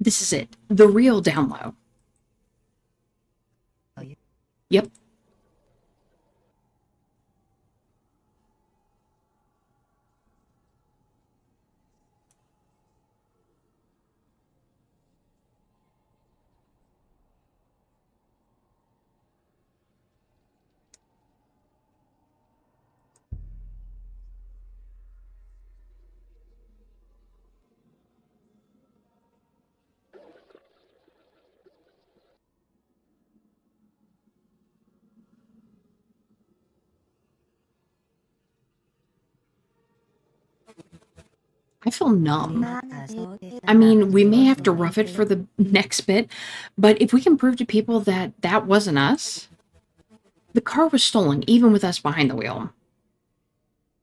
This is it. The real down low. Yep. I feel numb. I mean, we may have to rough it for the next bit, but if we can prove to people that that wasn't us, the car was stolen, even with us behind the wheel.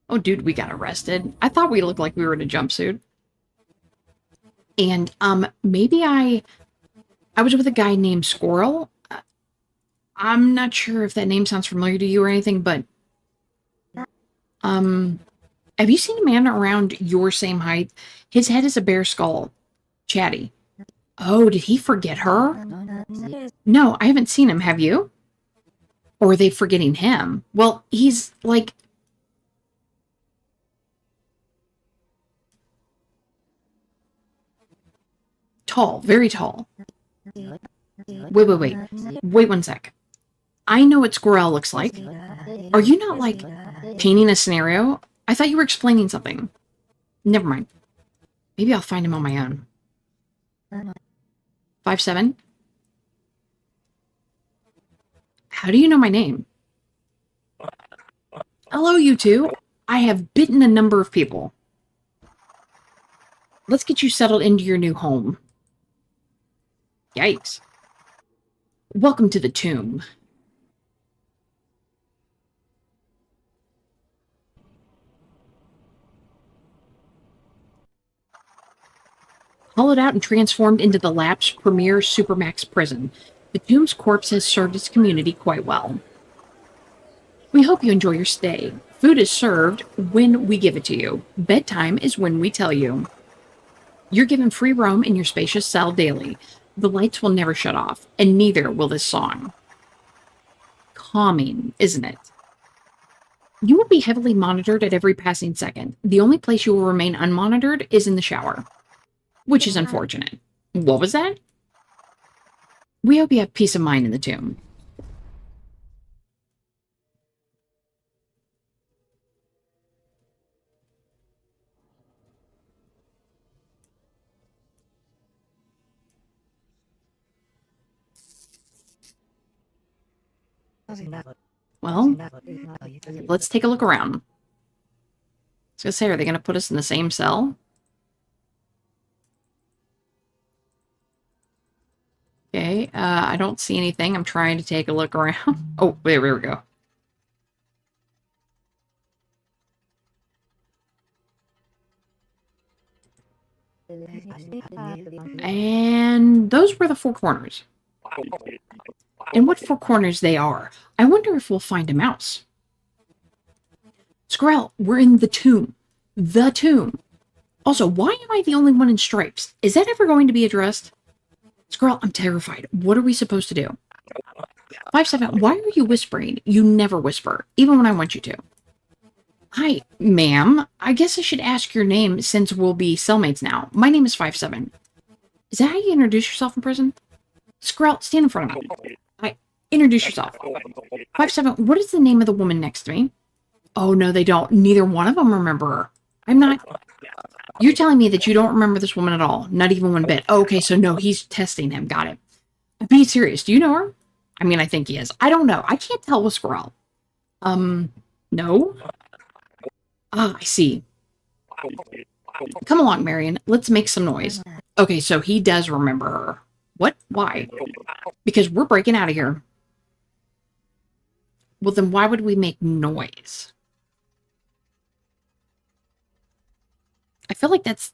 Oh, dude, we got arrested. I thought we looked like we were in a jumpsuit. And, maybe I was with a guy named Scorial. I'm not sure if that name sounds familiar to you or anything, but, have you seen a man around your same height? His head is a bear skull. Chatty. Oh, did he forget her? No, I haven't seen him. Have you? Or are they forgetting him? Well, he's like... tall. Very tall. Wait. Wait one sec. I know what Scorial looks like. Are you not, like, painting a scenario? I thought you were explaining something. Never mind. Maybe I'll find him on my own. 5'7"? How do you know my name? Hello, you two. I have bitten a number of people. Let's get you settled into your new home. Yikes. Welcome to the tomb. Hollowed out and transformed into the Lap's premier Supermax prison, the tomb's corpse has served its community quite well. We hope you enjoy your stay. Food is served when we give it to you. Bedtime is when we tell you. You're given free roam in your spacious cell daily. The lights will never shut off, and neither will this song. Calming, isn't it? You will be heavily monitored at every passing second. The only place you will remain unmonitored is in the shower. Which is unfortunate. What was that? We hope you have peace of mind in the tomb. Well, let's take a look around. I was gonna say, are they gonna put us in the same cell? Okay, I don't see anything. I'm trying to take a look around. Oh, there we go. And those were the four corners. And what four corners they are. I wonder if we'll find a mouse. Scorial, we're in the tomb. The tomb. Also, why am I the only one in stripes? Is that ever going to be addressed? Scorial, I'm terrified. What are we supposed to do? 5'7", why are you whispering? You never whisper, even when I want you to. Hi, ma'am. I guess I should ask your name since we'll be cellmates now. My name is 5'7". Is that how you introduce yourself in prison? Scorial, stand in front of me. Introduce yourself. 5'7", what is the name of the woman next to me? Oh, no, they don't. Neither one of them remember her. I'm not... You're telling me that you don't remember this woman at all? Not even one bit. Oh, okay, so no, he's testing him. Got it. Be serious. Do you know her? I mean, I think he is. I don't know. I can't tell with Scorial. No? Ah, I see. Come along, Marion. Let's make some noise. Okay, so he does remember her. What? Why? Because we're breaking out of here. Well, then why would we make noise? I feel like that's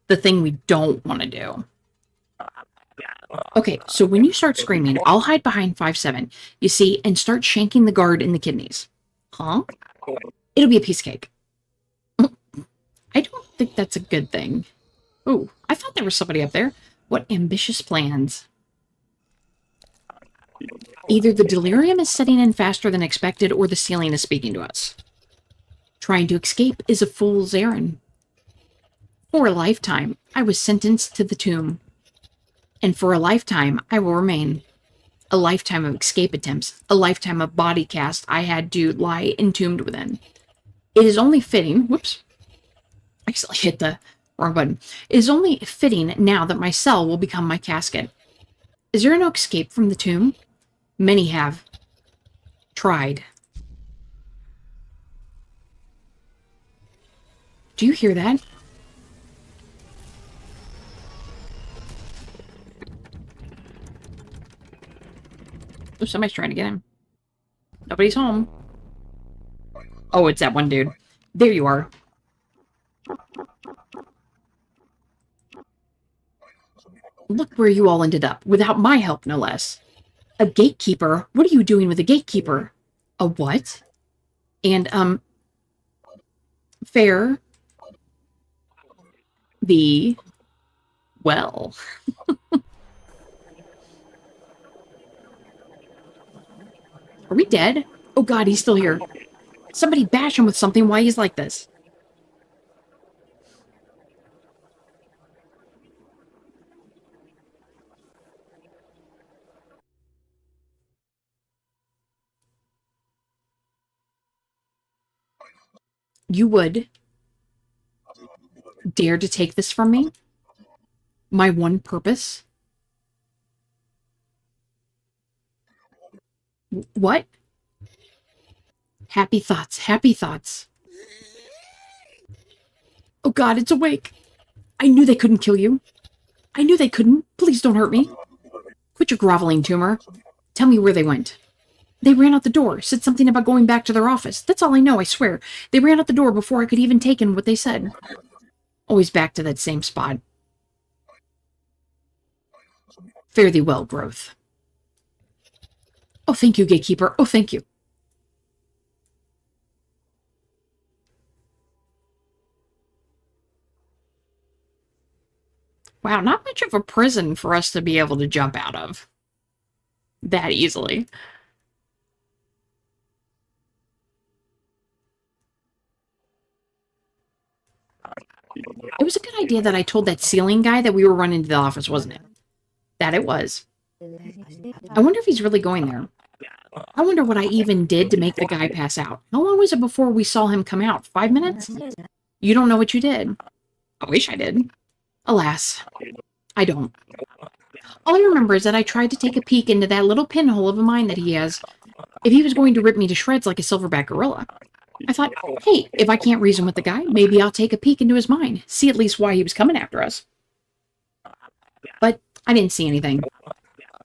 the thing we don't want to do. Okay, so when you start screaming, I'll hide behind 5'7", you see, and start shanking the guard in the kidneys. Huh? It'll be a piece of cake. I don't think that's a good thing. Oh, I thought there was somebody up there. What ambitious plans. Either the delirium is setting in faster than expected, or the ceiling is speaking to us. Trying to escape is a fool's errand. For a lifetime, I was sentenced to the tomb. And for a lifetime, I will remain. A lifetime of escape attempts, a lifetime of body cast I had to lie entombed within. It is only fitting, whoops, I actually hit the wrong button. It is only fitting now that my cell will become my casket. Is there no escape from the tomb? Many have tried. Do you hear that? Oh, somebody's trying to get him. Nobody's home. Oh, it's that one dude. There you are. Look where you all ended up, without my help, no less. A gatekeeper? What are you doing with a gatekeeper? A what? And, fare thee well. Are we dead? Oh god, he's still here. Somebody bash him with something while he's like this. You would dare to take this from me? My one purpose? What? Happy thoughts, happy thoughts. Oh god, it's awake. I knew they couldn't kill you. I knew they couldn't. Please don't hurt me. Quit your groveling, tumor. Tell me where they went. They ran out the door, said something about going back to their office. That's all I know, I swear. They ran out the door before I could even take in what they said. Always back to that same spot. Fare thee well, Growth. Oh, thank you, Gatekeeper. Oh, thank you. Wow, not much of a prison for us to be able to jump out of that easily. It was a good idea that I told that ceiling guy that we were running to the office, wasn't it? That it was. I wonder if he's really going there. I wonder what I even did to make the guy pass out. How long was it before we saw him come out? 5 minutes? You don't know what you did. I wish I did. Alas, I don't. All I remember is that I tried to take a peek into that little pinhole of a mind that he has. If he was going to rip me to shreds like a silverback gorilla. I thought, hey, if I can't reason with the guy, maybe I'll take a peek into his mind. See at least why he was coming after us. But I didn't see anything.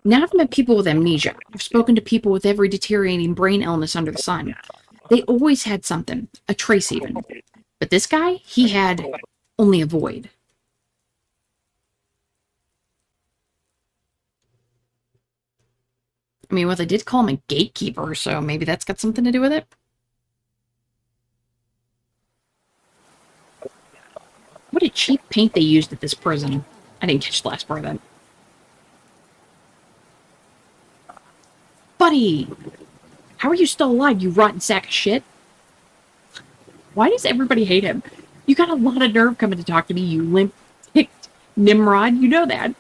Now I've met people with amnesia. I've spoken to people with every deteriorating brain illness under the sun. They always had something, a trace even. But this guy, he had only a void. I mean, well, they did call him a gatekeeper, so maybe that's got something to do with it. What a cheap paint they used at this prison. I didn't catch the last part of that. Buddy! How are you still alive, you rotten sack of shit? Why does everybody hate him? You got a lot of nerve coming to talk to me, you limp-ticked Nimrod. You know that.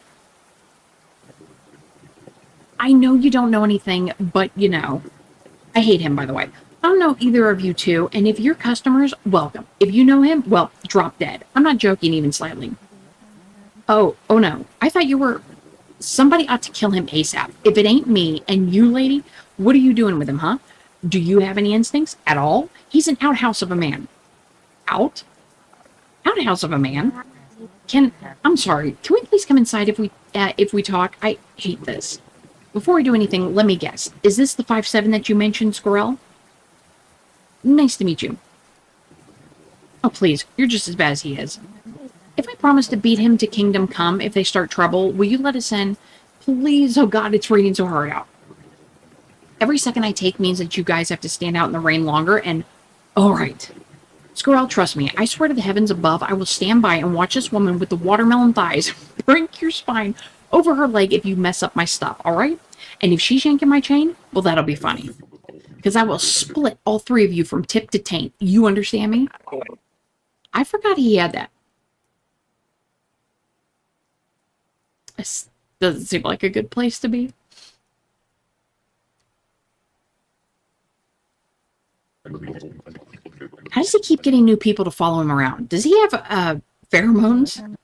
I know you don't know anything, but, you know. I hate him, by the way. I don't know either of you two, and if you're customers, welcome. If you know him, well, drop dead. I'm not joking even slightly. Oh no. I thought you were... Somebody ought to kill him ASAP. If it ain't me, and you, lady, what are you doing with him, huh? Do you have any instincts at all? He's an outhouse of a man. Out? Outhouse of a man? I'm sorry. Can we please come inside if we talk? I hate this. Before we do anything, let me guess. Is this the 5'7" that you mentioned, Scorial? Nice to meet you. Oh, please. You're just as bad as he is. If I promise to beat him to Kingdom Come if they start trouble, will you let us in? Please, oh god, it's raining so hard out. Every second I take means that you guys have to stand out in the rain longer, and... Alright. Scorial, trust me, I swear to the heavens above, I will stand by and watch this woman with the watermelon thighs break your spine over her leg if you mess up my stuff, alright? And if she's yanking my chain, well, that'll be funny. Because I will split all three of you from tip to taint. You understand me? I forgot he had that. This doesn't seem like a good place to be. How does he keep getting new people to follow him around? Does he have pheromones?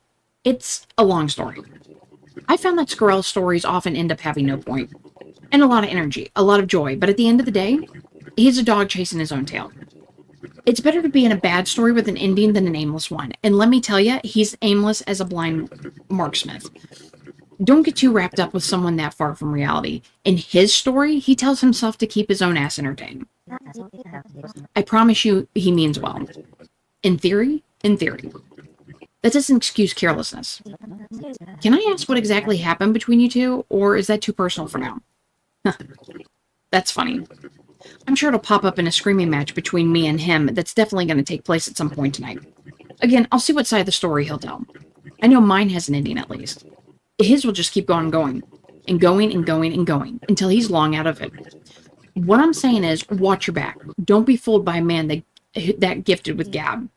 It's a long story. I found that Scorial's stories often end up having no point. And a lot of energy, a lot of joy, but at the end of the day, he's a dog chasing his own tail. It's better to be in a bad story with an ending than an aimless one. And let me tell you, he's aimless as a blind marksmith. Don't get too wrapped up with someone that far from reality. In his story, he tells himself to keep his own ass entertained. I promise you, he means well. In theory, in theory. That doesn't excuse carelessness. Can I ask what exactly happened between you two, or is that too personal for now? That's funny. I'm sure it'll pop up in a screaming match between me and him that's definitely going to take place at some point tonight. Again, I'll see what side of the story he'll tell. I know mine has an ending at least. His will just keep on going, and going, and going, and going, until he's long out of it. What I'm saying is, watch your back. Don't be fooled by a man that gifted with gab.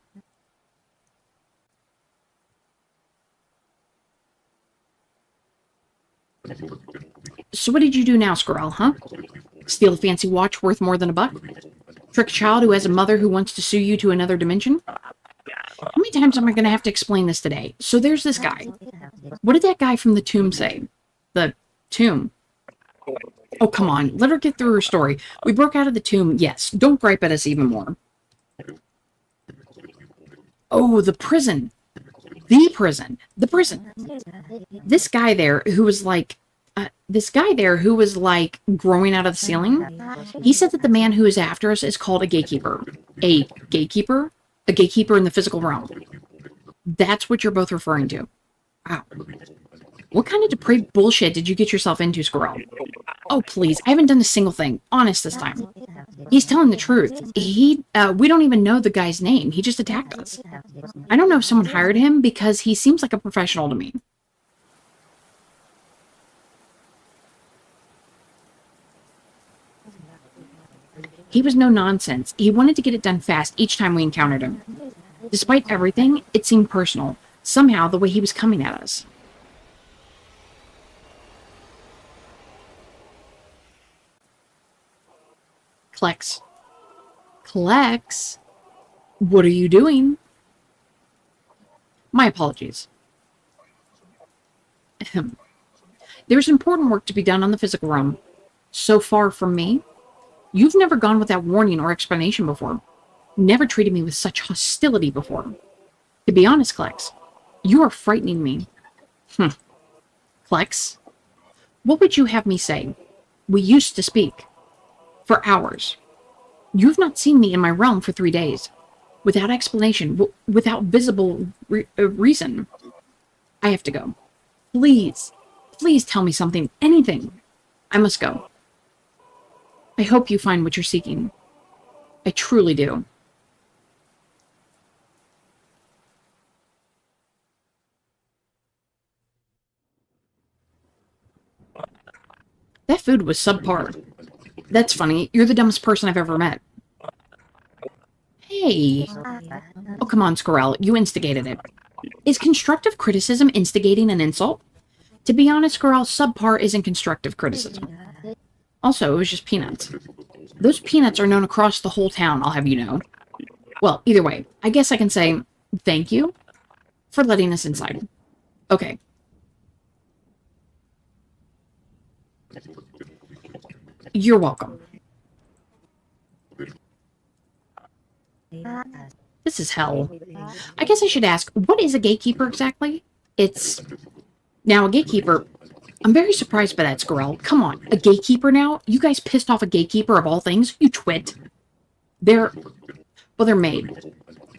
So what did you do now, Scorial, huh? Steal a fancy watch worth more than $1? Trick a child who has a mother who wants to sue you to another dimension? How many times am I going to have to explain this today? So there's this guy. What did that guy from the tomb say? The tomb? Oh, come on. Let her get through her story. We broke out of the tomb. Yes. Don't gripe at us even more. Oh, the prison. The prison. The prison. This guy there who was like growing out of the ceiling, he said that the man who is after us is called a gatekeeper. A gatekeeper? A gatekeeper in the physical realm. That's what you're both referring to. Wow. What kind of depraved bullshit did you get yourself into, Scorial? Oh, please. I haven't done a single thing. Honest this time. He's telling the truth. We don't even know the guy's name. He just attacked us. I don't know if someone hired him because he seems like a professional to me. He was no nonsense. He wanted to get it done fast each time we encountered him. Despite everything, it seemed personal. Somehow, the way he was coming at us. Klex. Klex? What are you doing? My apologies. There's important work to be done on the physical realm. So far from me, you've never gone without warning or explanation before. Never treated me with such hostility before. To be honest, Klex, you are frightening me. Klex, what would you have me say? We used to speak. For hours. You've not seen me in my realm for 3 days. Without explanation, without visible reason. I have to go. Please, please tell me something, anything. I must go. I hope you find what you're seeking. I truly do. That food was subpar. That's funny. You're the dumbest person I've ever met. Hey. Oh, come on, Scorial. You instigated it. Is constructive criticism instigating an insult? To be honest, Scorial, subpar isn't constructive criticism. Also, it was just peanuts. Those peanuts are known across the whole town, I'll have you know. Well, either way, I guess I can say thank you for letting us inside. Okay. You're welcome. This is hell. I guess I should ask, what is a gatekeeper exactly? Now, a gatekeeper... I'm very surprised by that, Scorial. Come on, a gatekeeper now? You guys pissed off a gatekeeper of all things? You twit. They're made.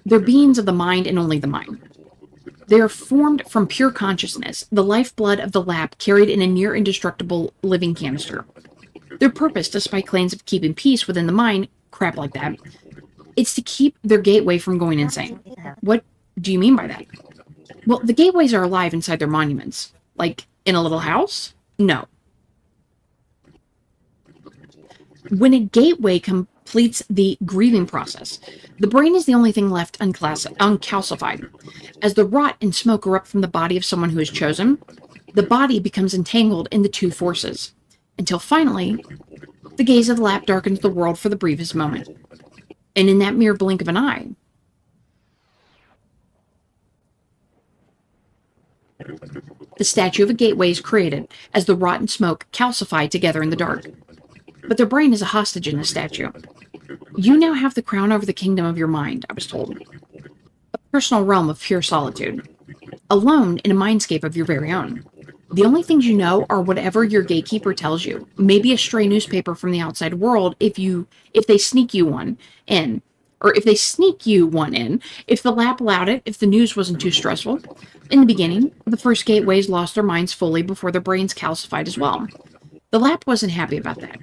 They're beings of the mind and only the mind. They are formed from pure consciousness, the lifeblood of the lab carried in a near indestructible living canister. Their purpose, despite claims of keeping peace within the mind, crap like that, it's to keep their gateway from going insane. What do you mean by that? Well, the gateways are alive inside their monuments. Like, in a little house? No. When a gateway completes the grieving process, the brain is the only thing left uncalcified. As the rot and smoke erupt from the body of someone who is chosen, the body becomes entangled in the two forces, until finally, the gaze of the lap darkens the world for the briefest moment. And in that mere blink of an eye, the statue of a gateway is created as the rot and smoke calcify together in the dark. But their brain is a hostage in the statue. You now have the crown over the kingdom of your mind, I was told. A personal realm of pure solitude. Alone in a mindscape of your very own. The only things you know are whatever your gatekeeper tells you. Maybe a stray newspaper from the outside world if they sneak you one in. Or if they sneak you one in, if the lap allowed it, if the news wasn't too stressful. In the beginning, the first gateways lost their minds fully before their brains calcified as well. The lap wasn't happy about that.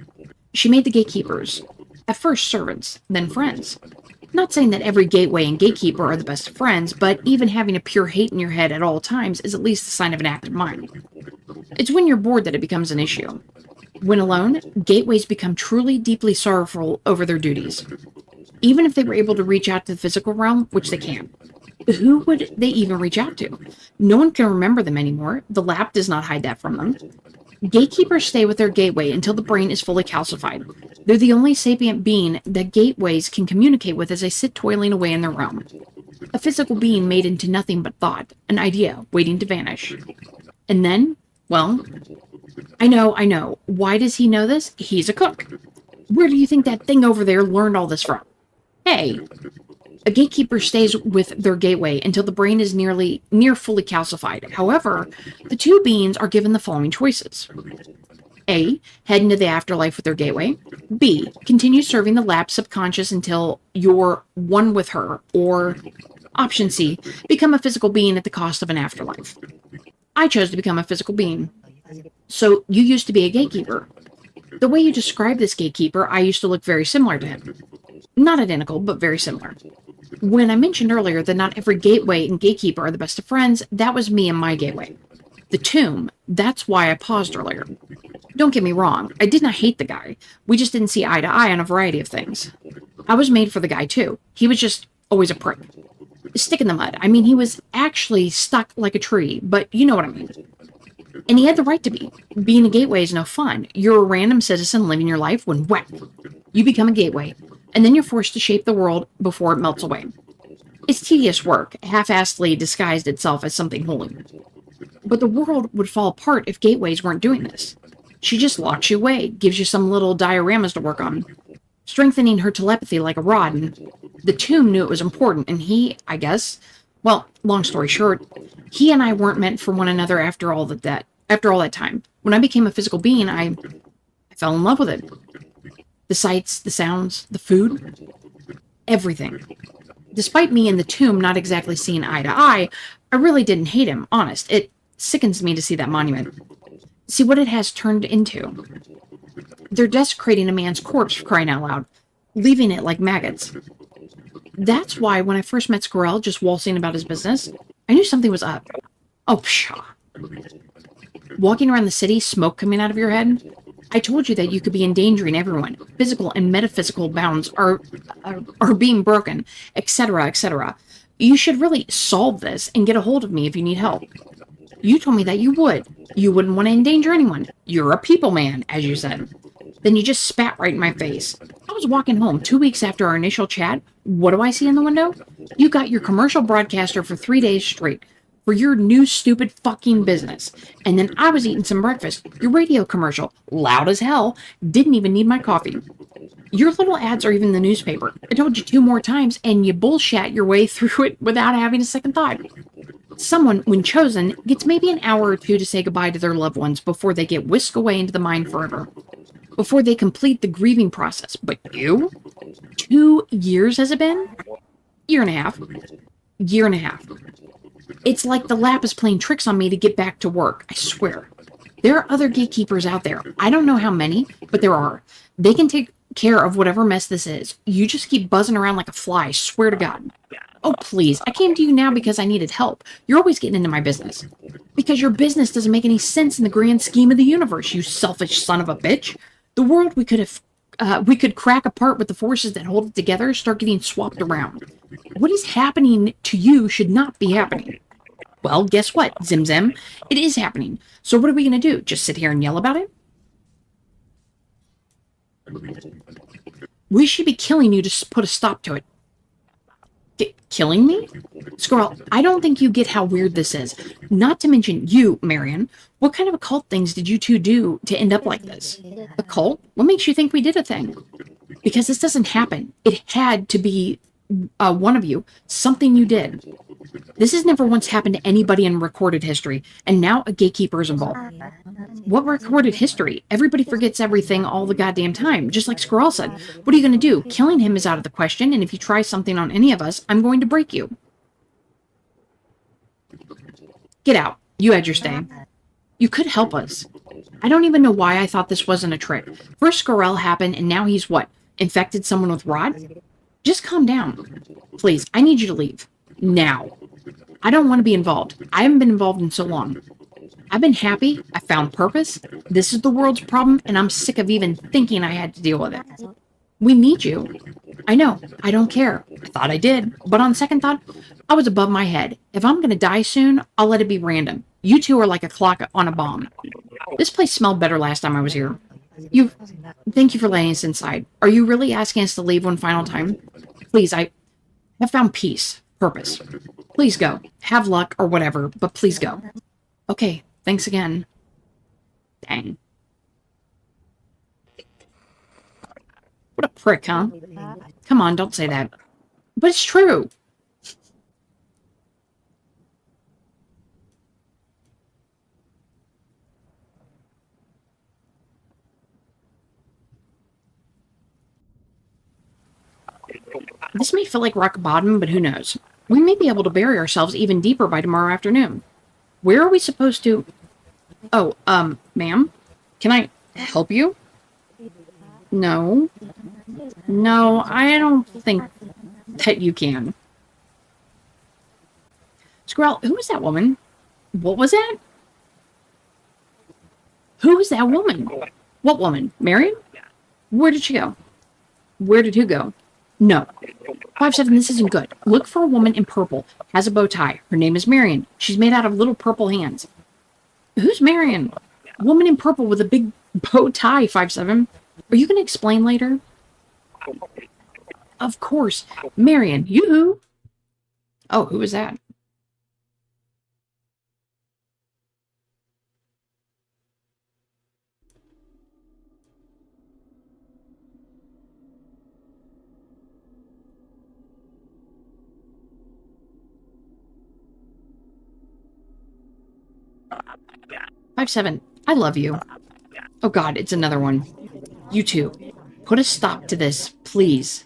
She made the gatekeepers, at first servants, then friends. Not saying that every gateway and gatekeeper are the best of friends, but even having a pure hate in your head at all times is at least a sign of an active mind. It's when you're bored that it becomes an issue. When alone, gateways become truly, deeply sorrowful over their duties. Even if they were able to reach out to the physical realm, which they can't. Who would they even reach out to? No one can remember them anymore. The lap does not hide that from them. Gatekeepers stay with their gateway until the brain is fully calcified. They're the only sapient being that gateways can communicate with as they sit toiling away in their realm. A physical being made into nothing but thought, an idea waiting to vanish. And then, well, I know. Why does he know this? He's a cook. Where do you think that thing over there learned all this from? Hey, a gatekeeper stays with their gateway until the brain is near fully calcified. However, the two beings are given the following choices. A. Head into the afterlife with their gateway. B. Continue serving the lab subconscious until you're one with her. Or option C. Become a physical being at the cost of an afterlife. I chose to become a physical being. So you used to be a gatekeeper. The way you describe this gatekeeper, I used to look very similar to him. Not identical, but very similar. When I mentioned earlier that not every gateway and gatekeeper are the best of friends, that was me and my gateway. The tomb, that's why I paused earlier. Don't get me wrong, I did not hate the guy. We just didn't see eye to eye on a variety of things. I was made for the guy too. He was just always a prick. A stick in the mud. I mean, he was actually stuck like a tree, but you know what I mean. And he had the right to be. Being a gateway is no fun. You're a random citizen living your life when whack, you become a gateway. And then you're forced to shape the world before it melts away. It's tedious work, half-assedly disguised itself as something holy. But the world would fall apart if gateways weren't doing this. She just locks you away, gives you some little dioramas to work on, strengthening her telepathy like a rod, and the tomb knew it was important, and he, I guess, well, long story short, he and I weren't meant for one another after all that time. When I became a physical being, I fell in love with it. The sights, the sounds, the food, everything. Despite me in the tomb not exactly seeing eye to eye, I really didn't hate him, honest. It sickens me to see that monument. See what it has turned into. They're desecrating a man's corpse, for crying out loud, leaving it like maggots. That's why when I first met Scorial just waltzing about his business, I knew something was up. Oh, pshaw. Walking around the city, smoke coming out of your head? I told you that you could be endangering everyone. Physical and metaphysical bounds are being broken, etc., etc. You should really solve this and get a hold of me if you need help. You told me that you would. You wouldn't want to endanger anyone. You're a people man, as you said. Then you just spat right in my face. I was walking home 2 weeks after our initial chat. What do I see in the window? You got your commercial broadcaster for 3 days straight for your new stupid fucking business. And then I was eating some breakfast. Your radio commercial, loud as hell, didn't even need my coffee. Your little ads are even in the newspaper. I told you 2 more times, and you bullshat your way through it without having a second thought. Someone, when chosen, gets maybe an hour or 2 to say goodbye to their loved ones before they get whisked away into the mind forever. Before they complete the grieving process. But you? 2 years has it been? Year and a half. Year and a half. It's like the lap is playing tricks on me to get back to work, I swear. There are other gatekeepers out there. I don't know how many, but there are. They can take care of whatever mess this is. You just keep buzzing around like a fly, swear to God. Oh, please. I came to you now because I needed help. You're always getting into my business. Because your business doesn't make any sense in the grand scheme of the universe, you selfish son of a bitch. The world we could crack apart with the forces that hold it together start getting swapped around. What is happening to you should not be happening. Well, guess what, Zim Zim? It is happening. So what are we going to do? Just sit here and yell about it? We should be killing you to put a stop to it. Killing me? Scorial, I don't think you get how weird this is. Not to mention you, Marion. What kind of occult things did you two do to end up like this? A cult? What makes you think we did a thing? Because this doesn't happen. It had to be one of you. Something you did. This has never once happened to anybody in recorded history, and now a gatekeeper is involved. What recorded history? Everybody forgets everything all the goddamn time, just like Scorial said. What are you going to do? Killing him is out of the question, and if you try something on any of us, I'm going to break you. Get out. You had your stay. You could help us. I don't even know why I thought this wasn't a trick. First Scorial happened, and now he's what? Infected someone with rot? Just calm down. Please, I need you to leave. Now. I don't want to be involved. I haven't been involved in so long. I've been happy. I found purpose. This is the world's problem, and I'm sick of even thinking I had to deal with it. We need you. I know. I don't care. I thought I did. But on second thought, I was above my head. If I'm going to die soon, I'll let it be random. You two are like a clock on a bomb. This place smelled better last time I was here. Thank you for letting us inside. Are you really asking us to leave one final time? Please, I have found peace, purpose. Please go. Have luck or whatever, but please go. Okay, thanks again. Dang. What a prick, huh? Come on, don't say that. But it's true. This may feel like rock bottom, but who knows? We may be able to bury ourselves even deeper by tomorrow afternoon. Where are we supposed to... Oh, ma'am? Can I help you? No. No, I don't think that you can. Scorial, who was that woman? What was that? Who was that woman? What woman? Marion? Where did she go? Where did who go? No. 5-7, this isn't good. Look for a woman in purple. Has a bow tie. Her name is Marion. She's made out of little purple hands. Who's Marion? Woman in purple with a big bow tie, 5-7. Are you going to explain later? Of course. Marion, you. Oh, who was that? Five seven, I love you. Oh God, it's another one. You two, put a stop to this, please.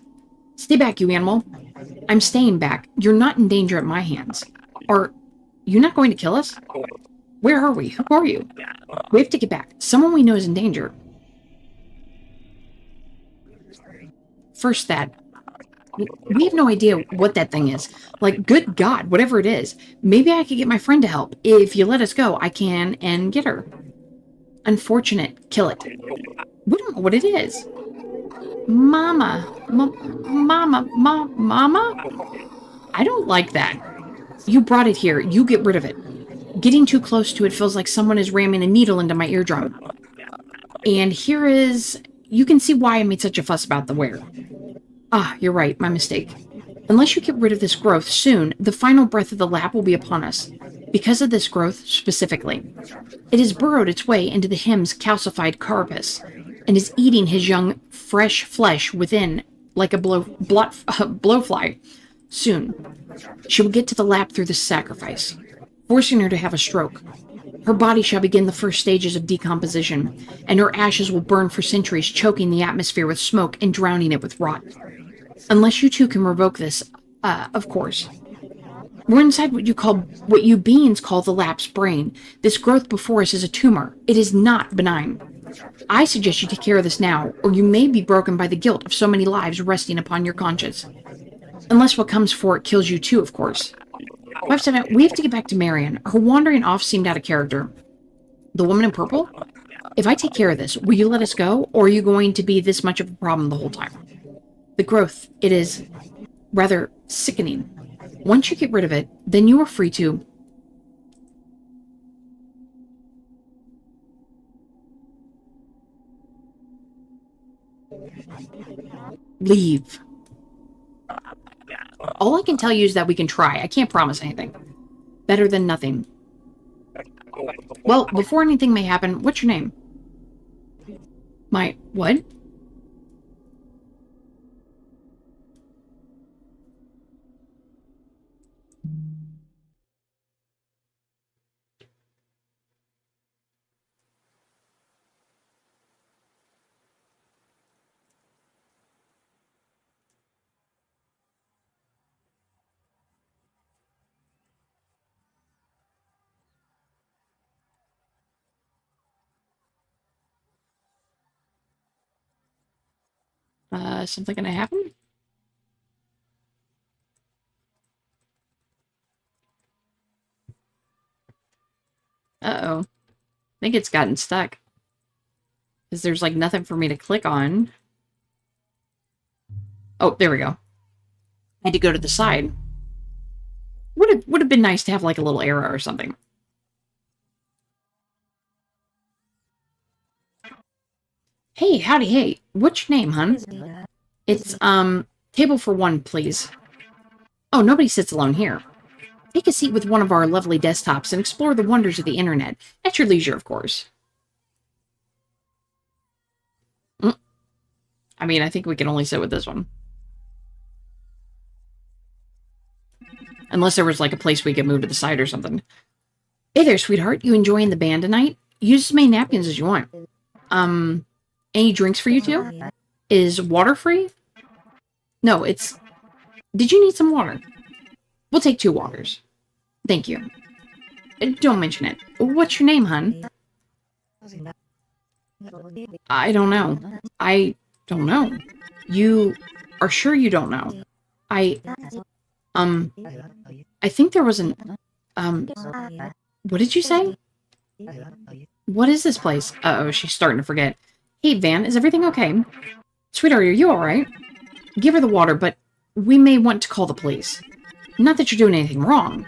Stay back, you animal. I'm staying back. You're not in danger at my hands. Are you not going to kill us? Where are we? Who are you? We have to get back. Someone we know is in danger. First that. We have no idea what that thing is. Like, good God, whatever it is. Maybe I could get my friend to help. If you let us go, I can and get her. Unfortunate. Kill it. We don't know what it is. Mama. Mama? I don't like that. You brought it here. You get rid of it. Getting too close to it feels like someone is ramming a needle into my eardrum. And here is... You can see why I made such a fuss about the where. Ah, you're right. My mistake. Unless you get rid of this growth soon, the final breath of the lab will be upon us. Because of this growth, specifically. It has burrowed its way into the hymn's calcified carapace, and is eating his young, fresh flesh within like a blowfly. Soon, she will get to the lab through this sacrifice, forcing her to have a stroke. Her body shall begin the first stages of decomposition, and her ashes will burn for centuries, choking the atmosphere with smoke and drowning it with rot. Unless you two can revoke this, of course. We're inside what you beings call the lap's brain. This growth before us is a tumor. It is not benign. I suggest you take care of this now, or you may be broken by the guilt of so many lives resting upon your conscience. Unless what comes for it kills you too, of course. 5-7, we have to get back to Marion. Her wandering off seemed out of character. The woman in purple? If I take care of this, will you let us go, or are you going to be this much of a problem the whole time? The growth, it is rather sickening. Once you get rid of it, then you are free to... leave. All I can tell you is that we can try. I can't promise anything. Better than nothing. Well, before anything may happen, what's your name? My... what? Something gonna happen? Uh-oh. I think it's gotten stuck. Because there's, like, nothing for me to click on. Oh, there we go. I had to go to the side. Would have been nice to have, like, a little arrow or something. Hey, howdy, hey. What's your name, hun? It's, table for one, please. Oh, nobody sits alone here. Take a seat with one of our lovely desktops and explore the wonders of the internet. At your leisure, of course. I mean, I think we can only sit with this one. Unless there was, like, a place we could move to the side or something. Hey there, sweetheart. You enjoying the band tonight? Use as many napkins as you want. Any drinks for you two? Is water free? No, it's... Did you need some water? We'll take 2 waters. Thank you. Don't mention it. What's your name, hun? I don't know. I don't know. You are sure you don't know? I think there was an... What did you say? What is this place? Uh-oh, she's starting to forget. Hey, Van, is everything okay? Sweetheart, are you alright? Give her the water, but we may want to call the police. Not that you're doing anything wrong,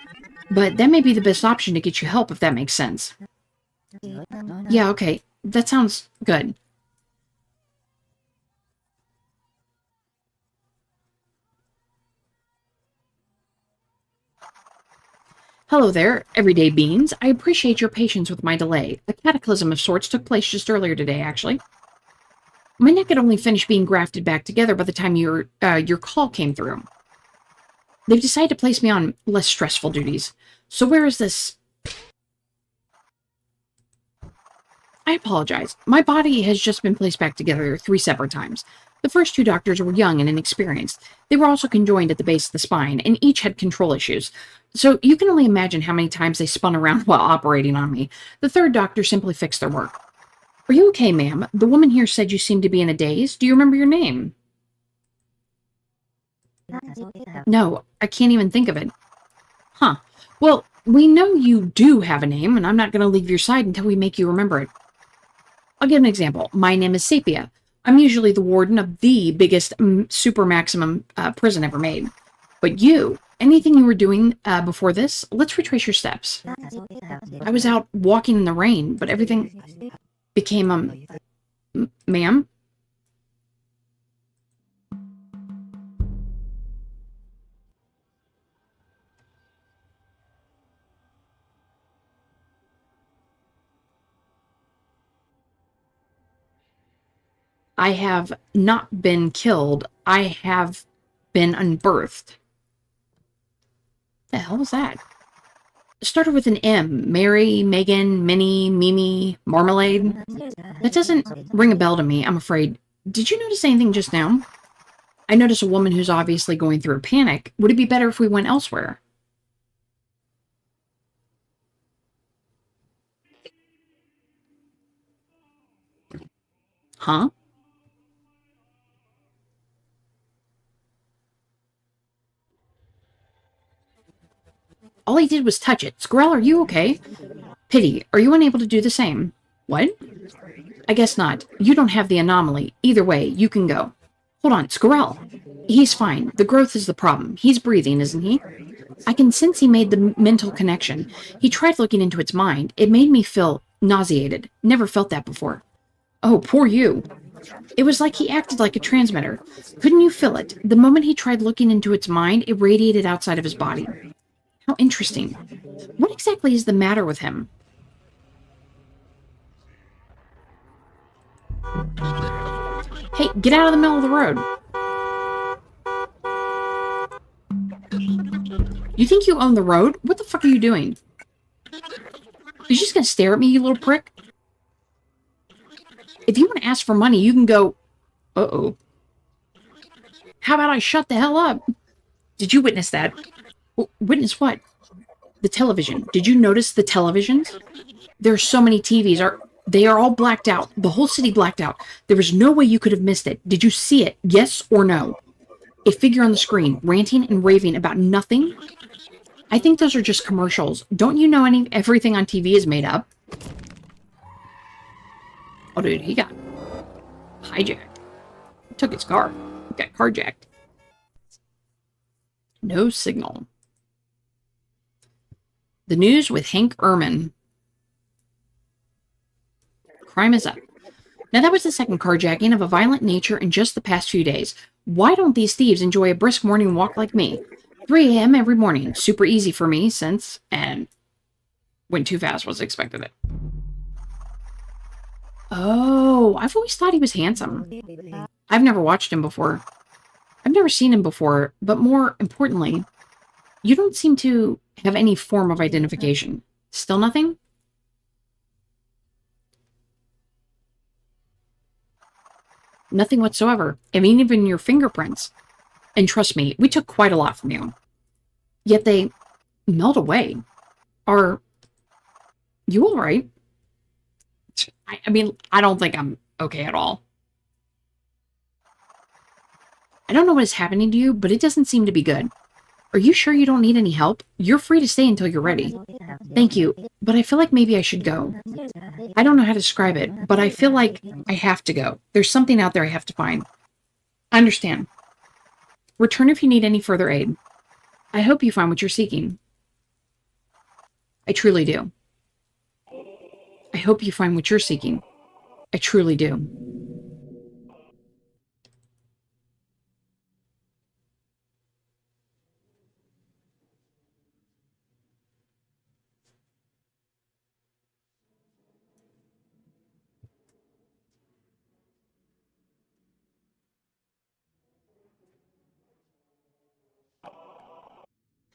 but that may be the best option to get you help, if that makes sense. Yeah, okay. That sounds good. Hello there, everyday beings. I appreciate your patience with my delay. A cataclysm of sorts took place just earlier today, actually. My neck had only finished being grafted back together by the time your call came through. They've decided to place me on less stressful duties. So where is this? I apologize. My body has just been placed back together 3 separate times. The first 2 doctors were young and inexperienced. They were also conjoined at the base of the spine, and each had control issues. So you can only imagine how many times they spun around while operating on me. The third doctor simply fixed their work. Are you okay, ma'am? The woman here said you seemed to be in a daze. Do you remember your name? No, I can't even think of it. Huh. Well, we know you do have a name, and I'm not going to leave your side until we make you remember it. I'll give an example. My name is Sapia. I'm usually the warden of the biggest super maximum prison ever made. But you, anything you were doing before this, let's retrace your steps. I was out walking in the rain, but everything became, ma'am? I have not been killed. I have been unbirthed. The hell was that? It started with an M. Mary, Megan, Minnie, Mimi, Marmalade. That doesn't ring a bell to me, I'm afraid. Did you notice anything just now? I noticed a woman who's obviously going through a panic. Would it be better if we went elsewhere? Huh? All he did was touch it. Scorial, are you okay? Pity, are you unable to do the same? What? I guess not. You don't have the anomaly. Either way, you can go. Hold on, Scorial. He's fine. The growth is the problem. He's breathing, isn't he? I can sense he made the mental connection. He tried looking into its mind. It made me feel nauseated. Never felt that before. Oh, poor you. It was like he acted like a transmitter. Couldn't you feel it? The moment he tried looking into its mind, it radiated outside of his body. How interesting. What exactly is the matter with him? Hey, get out of the middle of the road. You think you own the road? What the fuck are you doing? You're just gonna stare at me, you little prick? If you want to ask for money, you can go... Uh-oh. How about I shut the hell up? Did you witness that? Witness what? The television. Did you notice the televisions? There are so many TVs. They are all blacked out. The whole city blacked out. There was no way you could have missed it. Did you see it? Yes or no? A figure on the screen, ranting and raving about nothing? I think those are just commercials. Don't you know everything on TV is made up? Oh, dude, he got hijacked. He took his car. He got carjacked. No signal. The news with Hank Ehrman. Crime is up. Now, that was the second carjacking of a violent nature in just the past few days. Why don't these thieves enjoy a brisk morning walk like me? 3 a.m. every morning. Super easy for me since, and went too fast, was expected it. Oh, I've always thought he was handsome. I've never watched him before. I've never seen him before, but more importantly, you don't seem to have any form of identification. Still nothing? Nothing whatsoever. I mean, even your fingerprints. And trust me, we took quite a lot from you. Yet they melt away. Are you all right? I mean, I don't think I'm okay at all. I don't know what is happening to you, but it doesn't seem to be good. Are you sure you don't need any help? You're free to stay until you're ready. Thank you, but I feel like maybe I should go. I don't know how to describe it, but I feel like I have to go. There's something out there I have to find. I understand. Return if you need any further aid. I hope you find what you're seeking. I truly do. I hope you find what you're seeking. I truly do.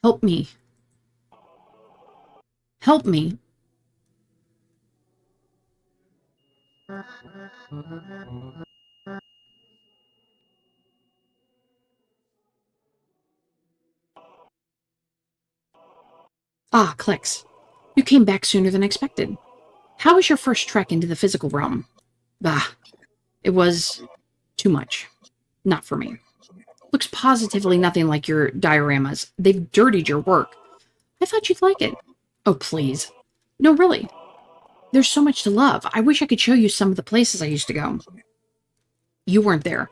Help me. Help me. Ah, Klex. You came back sooner than expected. How was your first trek into the physical realm? Bah. It was too much. Not for me. Looks positively nothing like your dioramas. They've dirtied your work. I thought you'd like it. Oh, please. No, really. There's so much to love. I wish I could show you some of the places I used to go. You weren't there.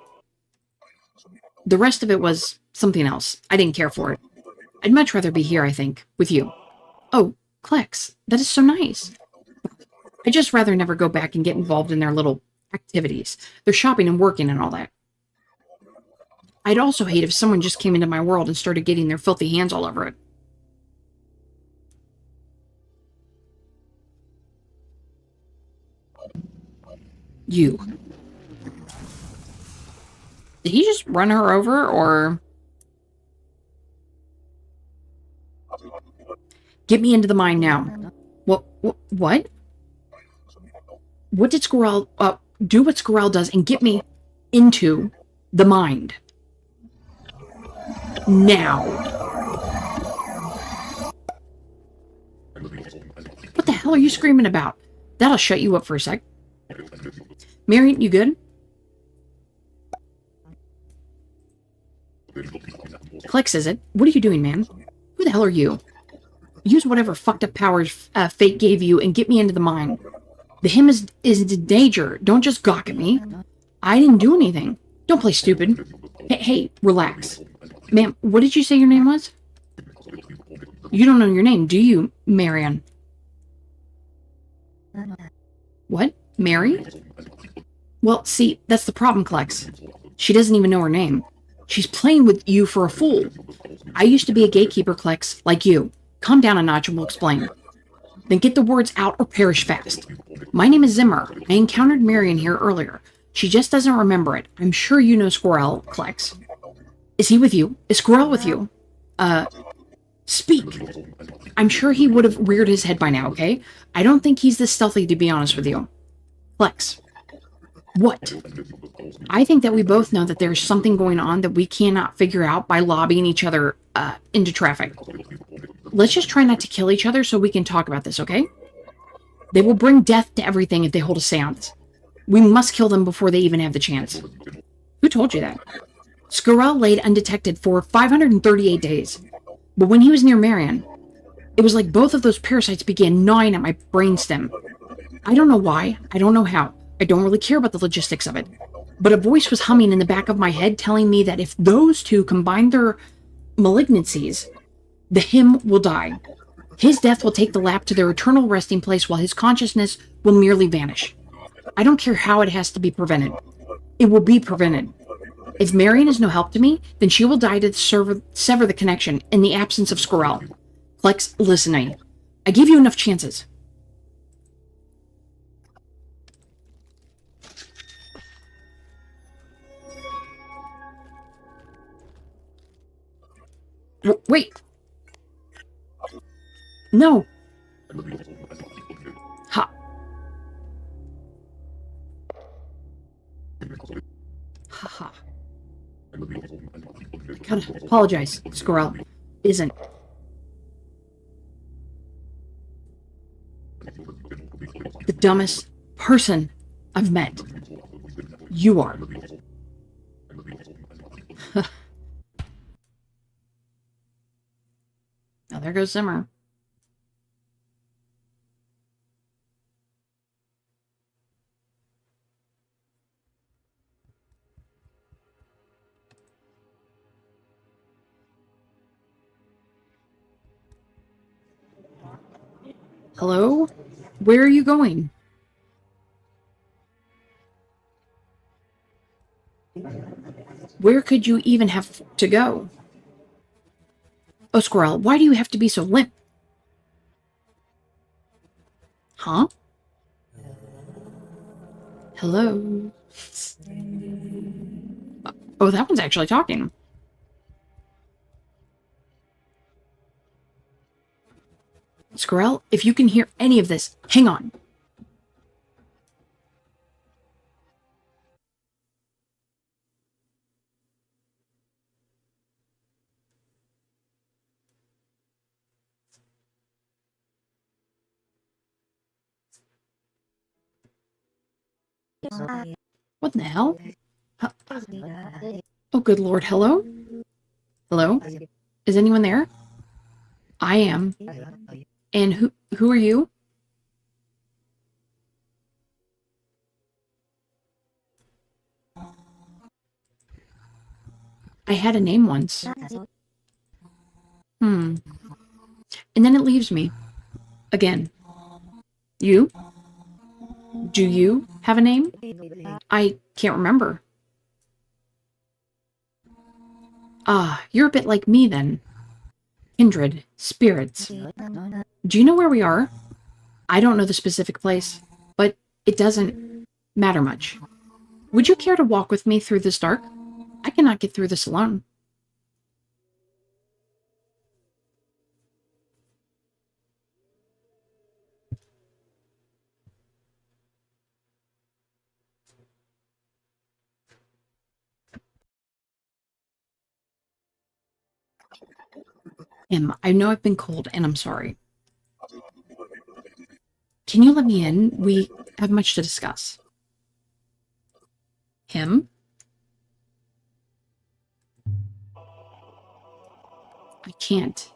The rest of it was something else. I didn't care for it. I'd much rather be here, I think, with you. Oh, Klex, that is so nice. I'd just rather never go back and get involved in their little activities. Their shopping and working and all that. I'd also hate if someone just came into my world and started getting their filthy hands all over it. You. Did he just run her over, or... Get me into the mine now. What? What did Scorial... do what Scorial does and get me into the mind. Now. What the hell are you screaming about? That'll shut you up for a sec. Marion, you good? Klex, is it? What are you doing, man? Who the hell are you? Use whatever fucked up powers fate gave you and get me into the mine. The him is in danger. Don't just gawk at me. I didn't do anything. Don't play stupid. Hey, relax. Ma'am, what did you say your name was? You don't know your name, do you, Marion? What? Mary? Well, see, that's the problem, Klex. She doesn't even know her name. She's playing with you for a fool. I used to be a gatekeeper, Klex, like you. Calm down a notch and we'll explain. Then get the words out or perish fast. My name is Zimmer. I encountered Marion here earlier. She just doesn't remember it. I'm sure you know Scorial, Klex. Is he with you? Is Scorial with you? Speak. I'm sure he would have reared his head by now, okay? I don't think he's this stealthy, to be honest with you. Klex. What? I think that we both know that there's something going on that we cannot figure out by lobbying each other into traffic. Let's just try not to kill each other so we can talk about this, okay? They will bring death to everything if they hold a seance. We must kill them before they even have the chance. Who told you that? Scorial laid undetected for 538 days. But when he was near Marion, it was like both of those parasites began gnawing at my brainstem. I don't know why. I don't know how. I don't really care about the logistics of it. But a voice was humming in the back of my head telling me that if those two combined their malignancies, the him will die. His death will take the lap to their eternal resting place while his consciousness will merely vanish. I don't care how it has to be prevented. It will be prevented. If Marion is no help to me, then she will die to sever the connection in the absence of Scorial. Flex, listen, I gave you enough chances. Wait. No. Ha. Ha. Gotta apologize, Scorial. Isn't. The dumbest person I've met. You are. Now there goes Zimmer. Hello? Where are you going? Where could you even have to go? Oh, Scorial, why do you have to be so limp? Huh? Hello? Oh, that one's actually talking. Scorial, if you can hear any of this, hang on. What the hell? Huh? Oh, good Lord. Hello? Hello? Is anyone there? I am. And who are you? I had a name once. And then it leaves me. Again. You? Do you have a name? I can't remember. Ah, you're a bit like me then. Kindred, spirits. Do you know where we are? I don't know the specific place, but it doesn't matter much. Would you care to walk with me through this dark? I cannot get through this alone. I know I've been cold, and I'm sorry. Can you let me in? We have much to discuss. Him? I can't.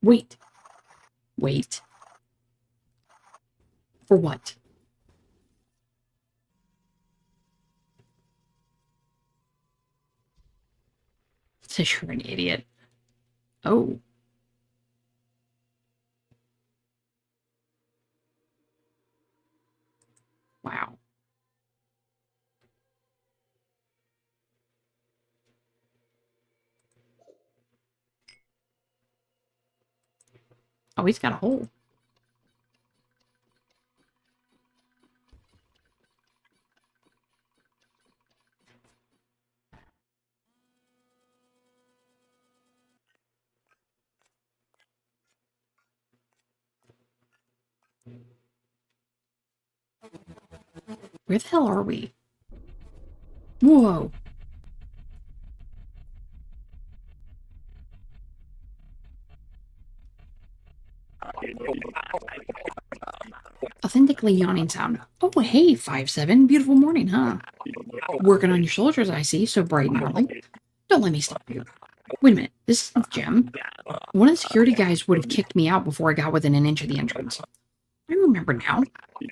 Wait. Wait. For what? Says you're an idiot. Oh. Wow. Oh, he's got a hole. Where the hell are we? Whoa. Authentically yawning sound. Oh, hey, 5-7. Beautiful morning, huh? Working on your shoulders, I see, so bright and early. Don't let me stop you. Wait a minute, this isn't Jim. One of the security guys would have kicked me out before I got within an inch of the entrance. I remember now.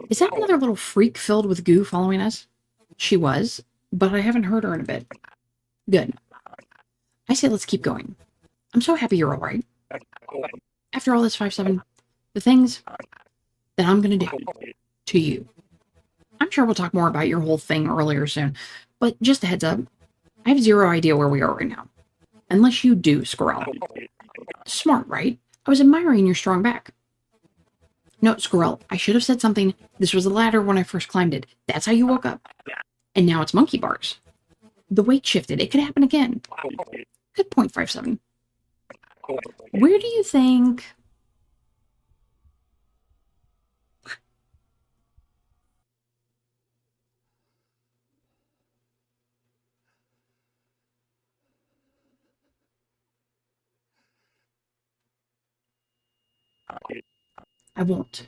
Is that another little freak filled with goo following us? She was, but I haven't heard her in a bit. Good. I say let's keep going. I'm so happy you're all right. After all this, 5-7, the things that I'm going to do to you. I'm sure we'll talk more about your whole thing earlier soon, but just a heads up, I have zero idea where we are right now. Unless you do, Scorial. Smart, right? I was admiring your strong back. No, Scorial, I should have said something. This was a ladder when I first climbed it. That's how you woke up. And now it's monkey bars. The weight shifted. It could happen again. Good point, 5-7. Where do you think... I won't.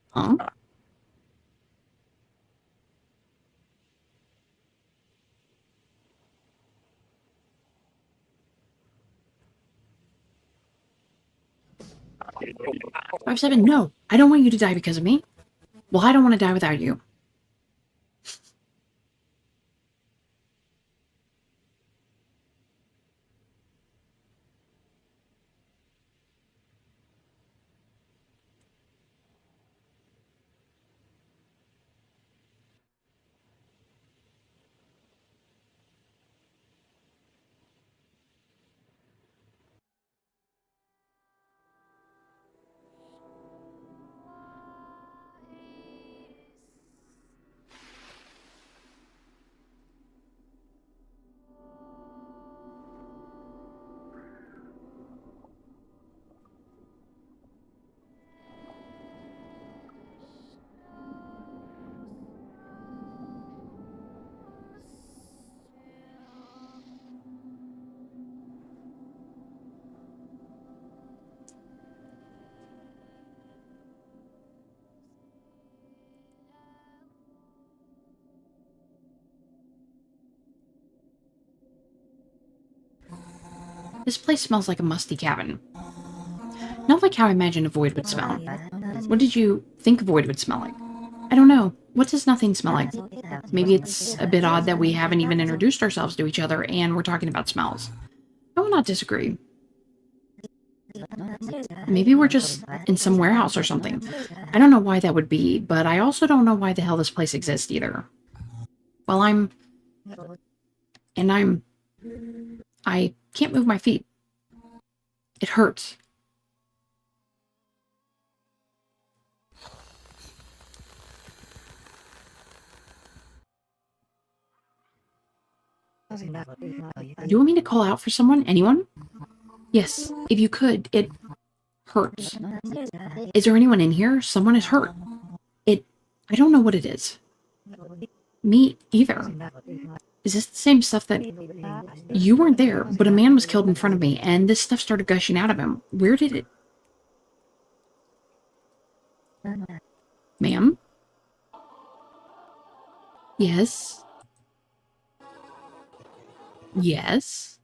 Huh? I've said no. I don't want you to die because of me. Well, I don't want to die without you. This place smells like a musty cabin. Not like how I imagined a void would smell. What did you think a void would smell like? I don't know. What does nothing smell like? Maybe it's a bit odd that we haven't even introduced ourselves to each other and we're talking about smells. I will not disagree. Maybe we're just in some warehouse or something. I don't know why that would be, but I also don't know why the hell this place exists either. Well, I can't move my feet. It hurts. Do you want me to call out for someone? Anyone? Yes, if you could. It hurts. Is there anyone in here? Someone is hurt. I don't know what it is. Me either. Is this the same stuff that... You weren't there, but a man was killed in front of me, and this stuff started gushing out of him. Where did it... Ma'am? Yes? Yes?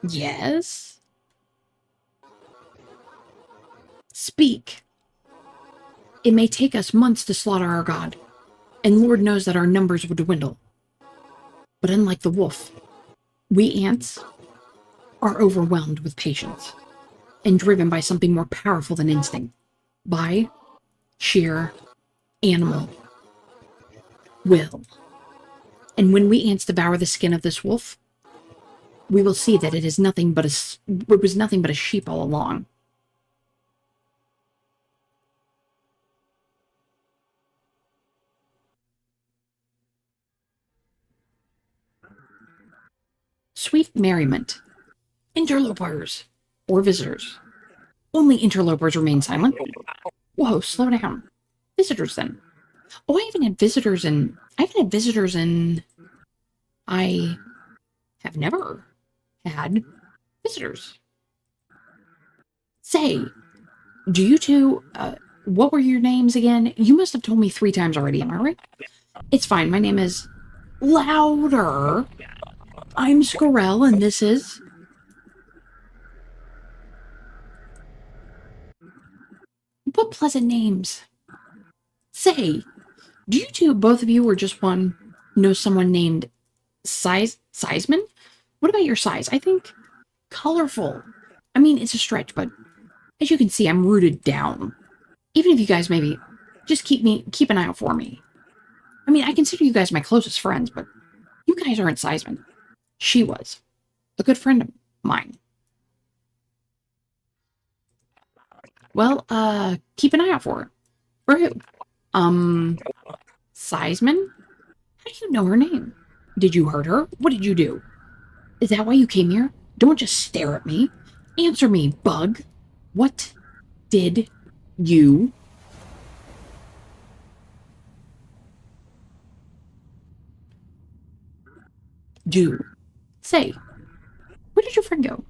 Yes? Speak. It may take us months to slaughter our god, and Lord knows that our numbers would dwindle. But unlike the wolf, we ants are overwhelmed with patience and driven by something more powerful than instinct, by sheer animal will. And when we ants devour the skin of this wolf, we will see that it was nothing but a sheep all along. Sweet merriment. Interlopers. Or visitors. Only interlopers remain silent. Whoa, slow down. Visitors, then. Oh, I have never had visitors. Say, do you two, what were your names again? You must have told me 3 times already, am I right? It's fine. My name is louder. I'm Scorial, and this is... What pleasant names. Say, do you two, both of you, or just one, know someone named Seisman? What about your size? I think colorful. I mean, it's a stretch, but as you can see, I'm rooted down. Even if you guys maybe just keep an eye out for me. I mean, I consider you guys my closest friends, but you guys aren't Seisman. She was. A good friend of mine. Well, keep an eye out for her. For who? Um, Seisman? How do you know her name? Did you hurt her? What did you do? Is that why you came here? Don't just stare at me. Answer me, bug. What did you do? Say, where did your friend go?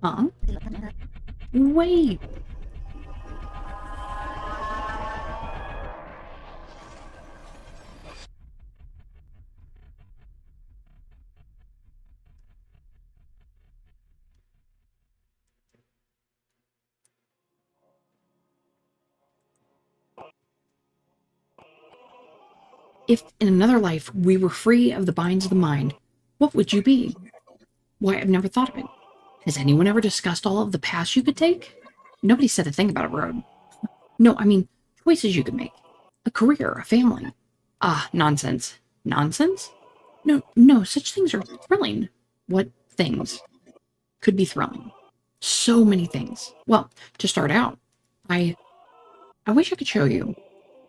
Huh? Wait. If in another life we were free of the binds of the mind, what would you be? Why, I've never thought of it. Has anyone ever discussed all of the paths you could take? Nobody said a thing about a road. No, I mean, choices you could make. A career, a family. Ah, nonsense. Nonsense? No, no, such things are thrilling. What things could be thrilling? So many things. Well, to start out, I I wish I could show you.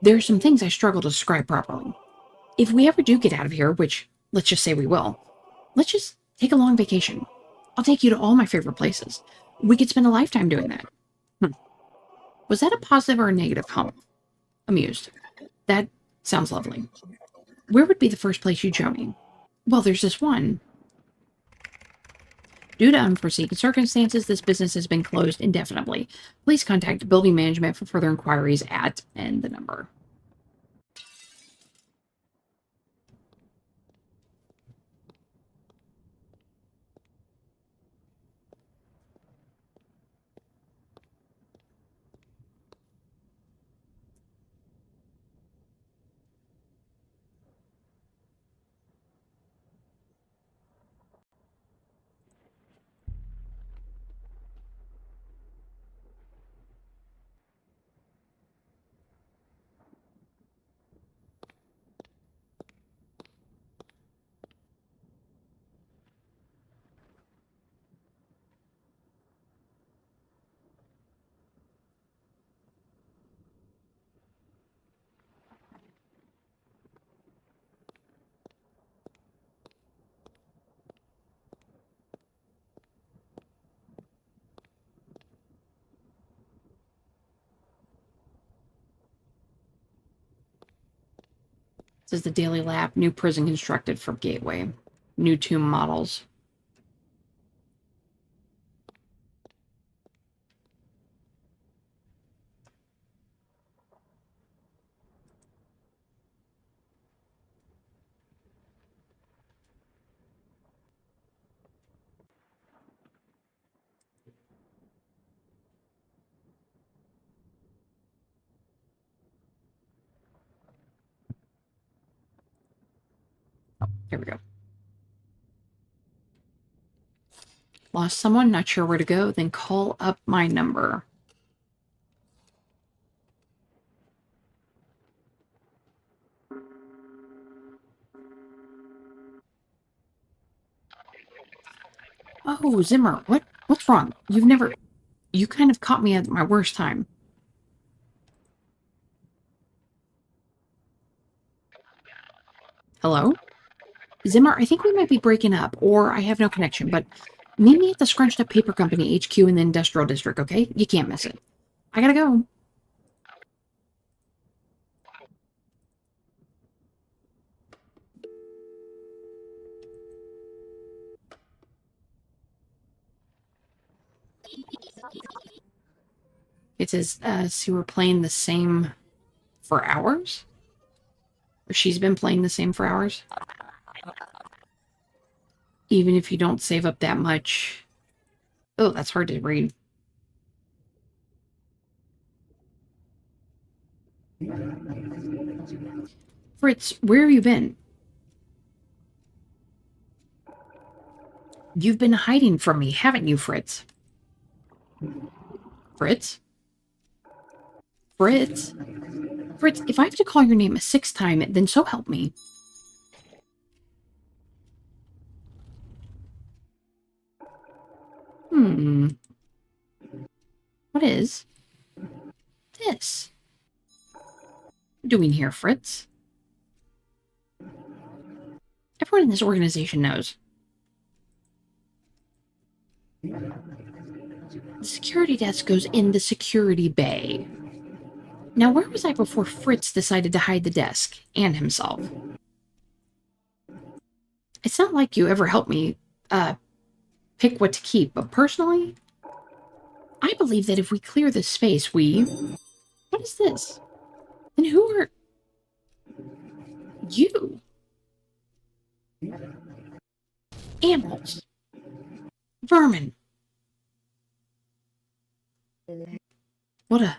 There are some things I struggle to describe properly. If we ever do get out of here, which let's just say we will, let's just take a long vacation. I'll take you to all my favorite places. We could spend a lifetime doing that. Was that a positive or a negative hump? Amused. That sounds lovely. Where would be the first place you'd show me? Well, there's this one. Due to unforeseen circumstances, this business has been closed indefinitely. Please contact building management for further inquiries at and the number. This is the Daily Lab. New prison constructed for Gateway. New tomb models. Here we go. Lost someone, not sure where to go, then call up my number. Oh, Zimmer, what's wrong? You kind of caught me at my worst time. Hello? Zimmer, I think we might be breaking up, or I have no connection, but meet me at the Scrunched Up Paper Company HQ in the Industrial District, okay? You can't miss it. I gotta go. It says, so we're playing the same for hours? Or she's been playing the same for hours? Even if you don't save up that much. Oh, that's hard to read. Fritz, where have you been? You've been hiding from me, haven't you, Fritz? Fritz? Fritz? Fritz, if I have to call your name a sixth time, then so help me. What is this? What are you doing here, Fritz? Everyone in this organization knows. The security desk goes in the security bay. Now, where was I before Fritz decided to hide the desk and himself? It's not like you ever helped me, pick what to keep, but personally, I believe that if we clear this space, What is this? Then who are you? Animals. Vermin. What a...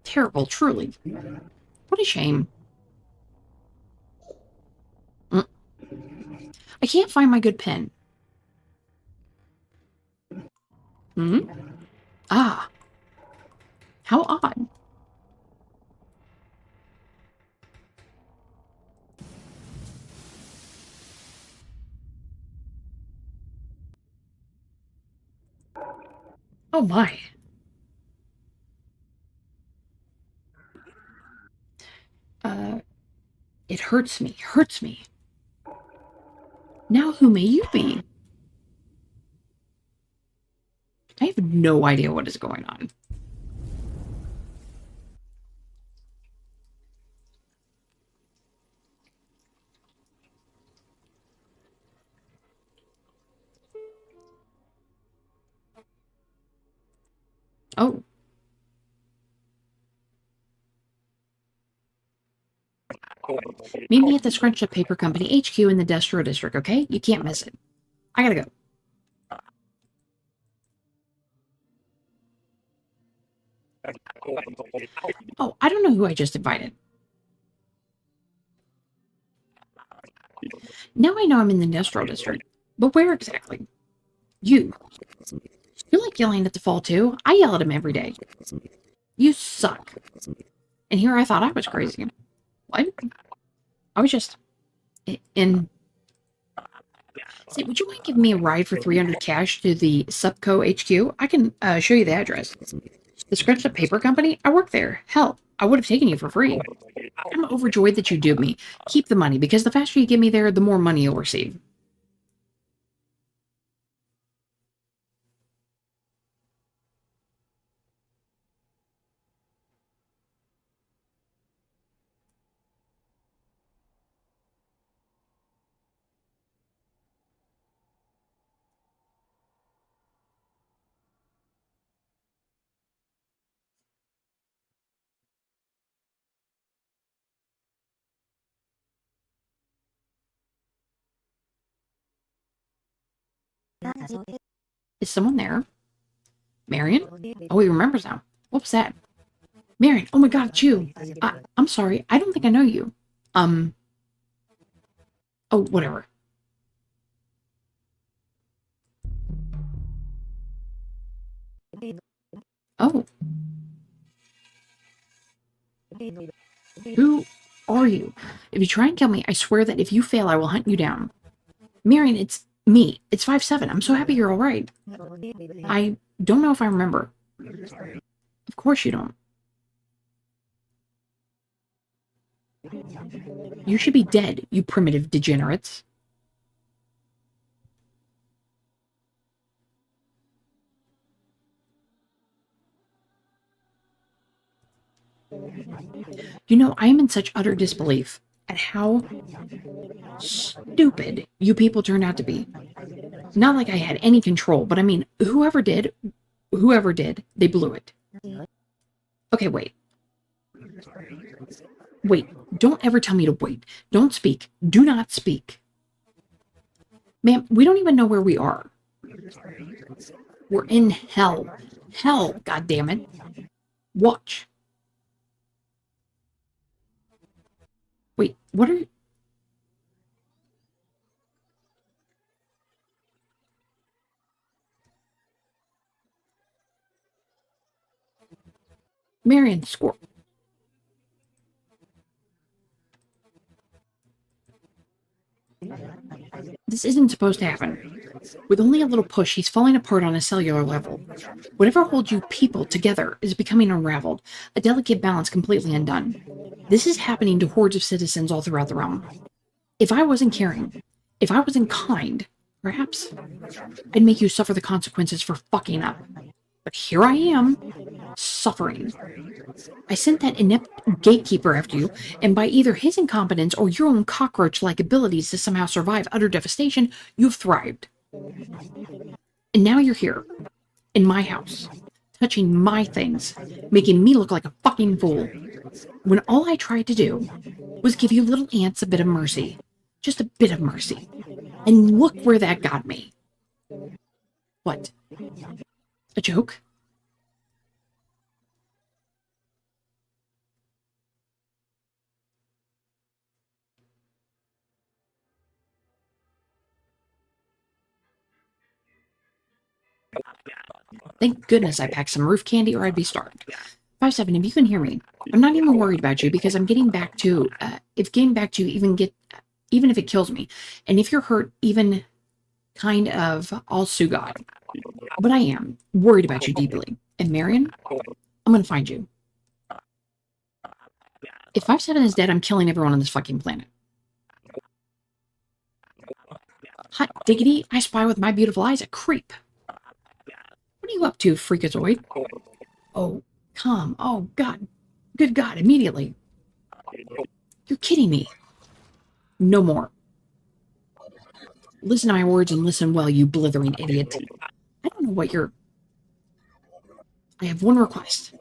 terrible, truly. What a shame. I can't find my good pen. Ah, how odd. Oh my. It hurts me. Now who may you be? I have no idea what is going on. Oh. Meet me at the Scrunched Up Paper Company HQ in the Industrial District, okay? You can't miss it. I gotta go. Oh, I don't know who I just invited. Now I know I'm in the Industrial District, but where exactly? You. You like yelling at the fall too? I yell at him every day. You suck. And here I thought I was crazy. What? I was just in. Say, would you mind giving me a ride for 300 cash to the Supco HQ? I can show you the address. The Scrunched Up Paper Company? I work there. Hell, I would have taken you for free. I'm overjoyed that you duped me. Keep the money, because the faster you get me there, the more money you'll receive. Is someone there? Marion? Oh, he remembers now. What was that? Marion, oh my god, it's you. I'm sorry, I don't think I know you. Oh, whatever. Oh, who are you? If you try and kill me, I swear that if you fail, I will hunt you down. Marion, it's me. It's 5-7. I'm so happy you're all right. I don't know if I remember. Of course you don't. You should be dead, you primitive degenerates. You know, I am in such utter disbelief at how stupid you people turned out to be. Not like I had any control, but I mean, whoever did, they blew it. Okay, wait. Wait, don't ever tell me to wait. Don't speak. Do not speak. Ma'am, we don't even know where we are. We're in hell. Hell, goddammit. Watch. Wait, what are you? Marion, Scorial. This isn't supposed to happen. With only a little push, he's falling apart on a cellular level. Whatever holds you people together is becoming unraveled, a delicate balance completely undone. This is happening to hordes of citizens all throughout the realm. If I wasn't caring, if I wasn't kind, perhaps I'd make you suffer the consequences for fucking up. But here I am, suffering. I sent that inept gatekeeper after you, and by either his incompetence or your own cockroach-like abilities to somehow survive utter devastation, you've thrived. And now you're here, in my house, touching my things, making me look like a fucking fool, when all I tried to do was give you little ants a bit of mercy. Just a bit of mercy. And look where that got me. What? A joke? Thank goodness I packed some roof candy or I'd be starved. 5-7, if you can hear me, I'm not even worried about you because I'm getting back to, even if it kills me, and if you're hurt, even kind of, I'll sue God. But I am worried about you deeply. And Marion, I'm gonna find you. If 5-7 is dead, I'm killing everyone on this fucking planet. Hot diggity, I spy with my beautiful eyes a creep. What are you up to, freakazoid? Oh, come. Oh, God. Good God, immediately. You're kidding me. No more. Listen to my words and listen well, you blithering idiot. I don't know what you're... I have one request.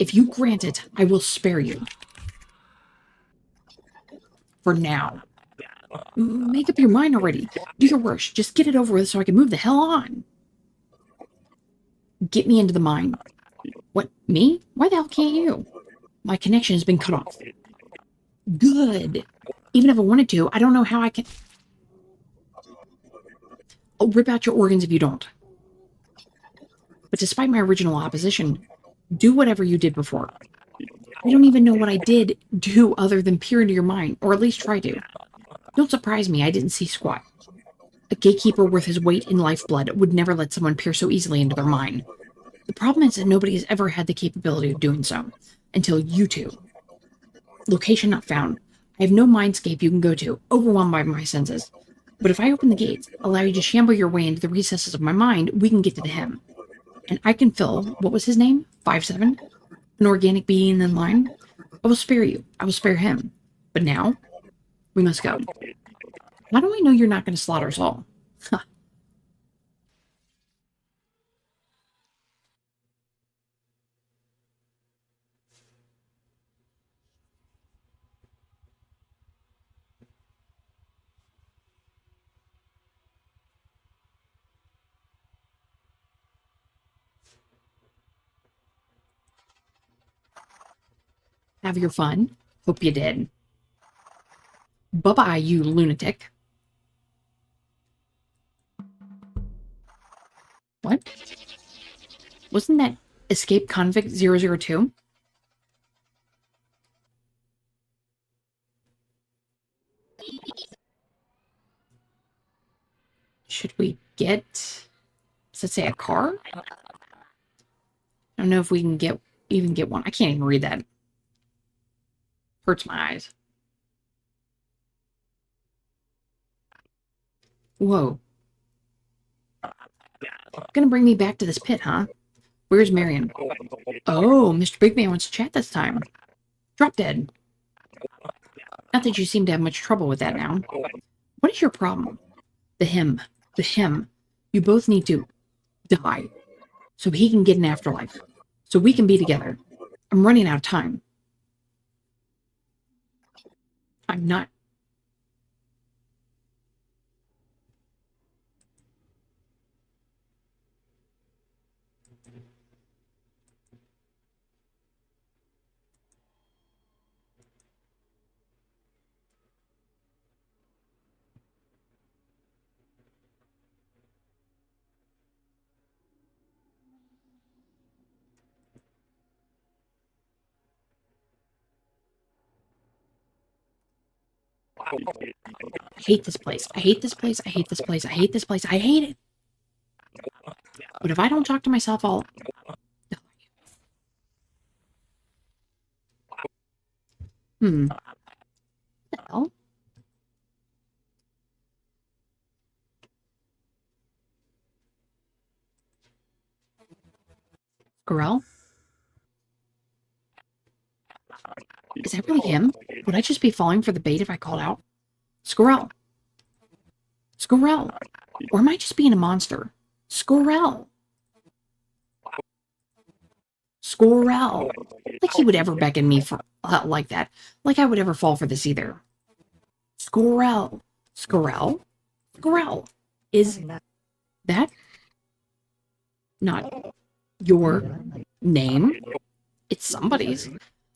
If you grant it, I will spare you. For now. Make up your mind already. Do your worst. Just get it over with so I can move the hell on. Get me into the mine. What, me? Why the hell can't you? My connection has been cut off. Good. Even if I wanted to, I don't know how I can... I'll rip out your organs if you don't. But despite my original opposition, do whatever you did before. I don't even know what I did do other than peer into your mind, or at least try to. Don't surprise me, I didn't see squat. A gatekeeper worth his weight in lifeblood would never let someone peer so easily into their mind. The problem is that nobody has ever had the capability of doing so. Until you two. Location not found. I have no mindscape you can go to, overwhelmed by my senses. But if I open the gates, allow you to shamble your way into the recesses of my mind, we can get to him. And I can fill, what was his name? 5-7? An organic being in line? I will spare you. I will spare him. But now, we must go. How do I know you're not going to slaughter us all? Have your fun. Hope you did. Bye-bye, you lunatic. What? Wasn't that Escape Convict 002? Should we get, does it say a car? I don't know if we can even get one. I can't even read that. Hurts my eyes. Whoa. Gonna bring me back to this pit, huh? Where's Marion? Oh, Mr. Big Man wants to chat this time. Drop dead. Not that you seem to have much trouble with that now. What is your problem? The him. The him. You both need to die so he can get an afterlife. So we can be together. I'm running out of time. I'm not. I hate this place. I hate this place. I hate this place. I hate this place. I hate it. But if I don't talk to myself, I'll die. What the hell? Scorial? Is that really him? Would I just be falling for the bait if I called out? Scorial! Scorial! Or am I just being a monster? Scorial! Scorial! Like he would ever beckon me for like that. Like I would ever fall for this either. Scorial! Scorial? Scorial! Is that not your name? It's somebody's.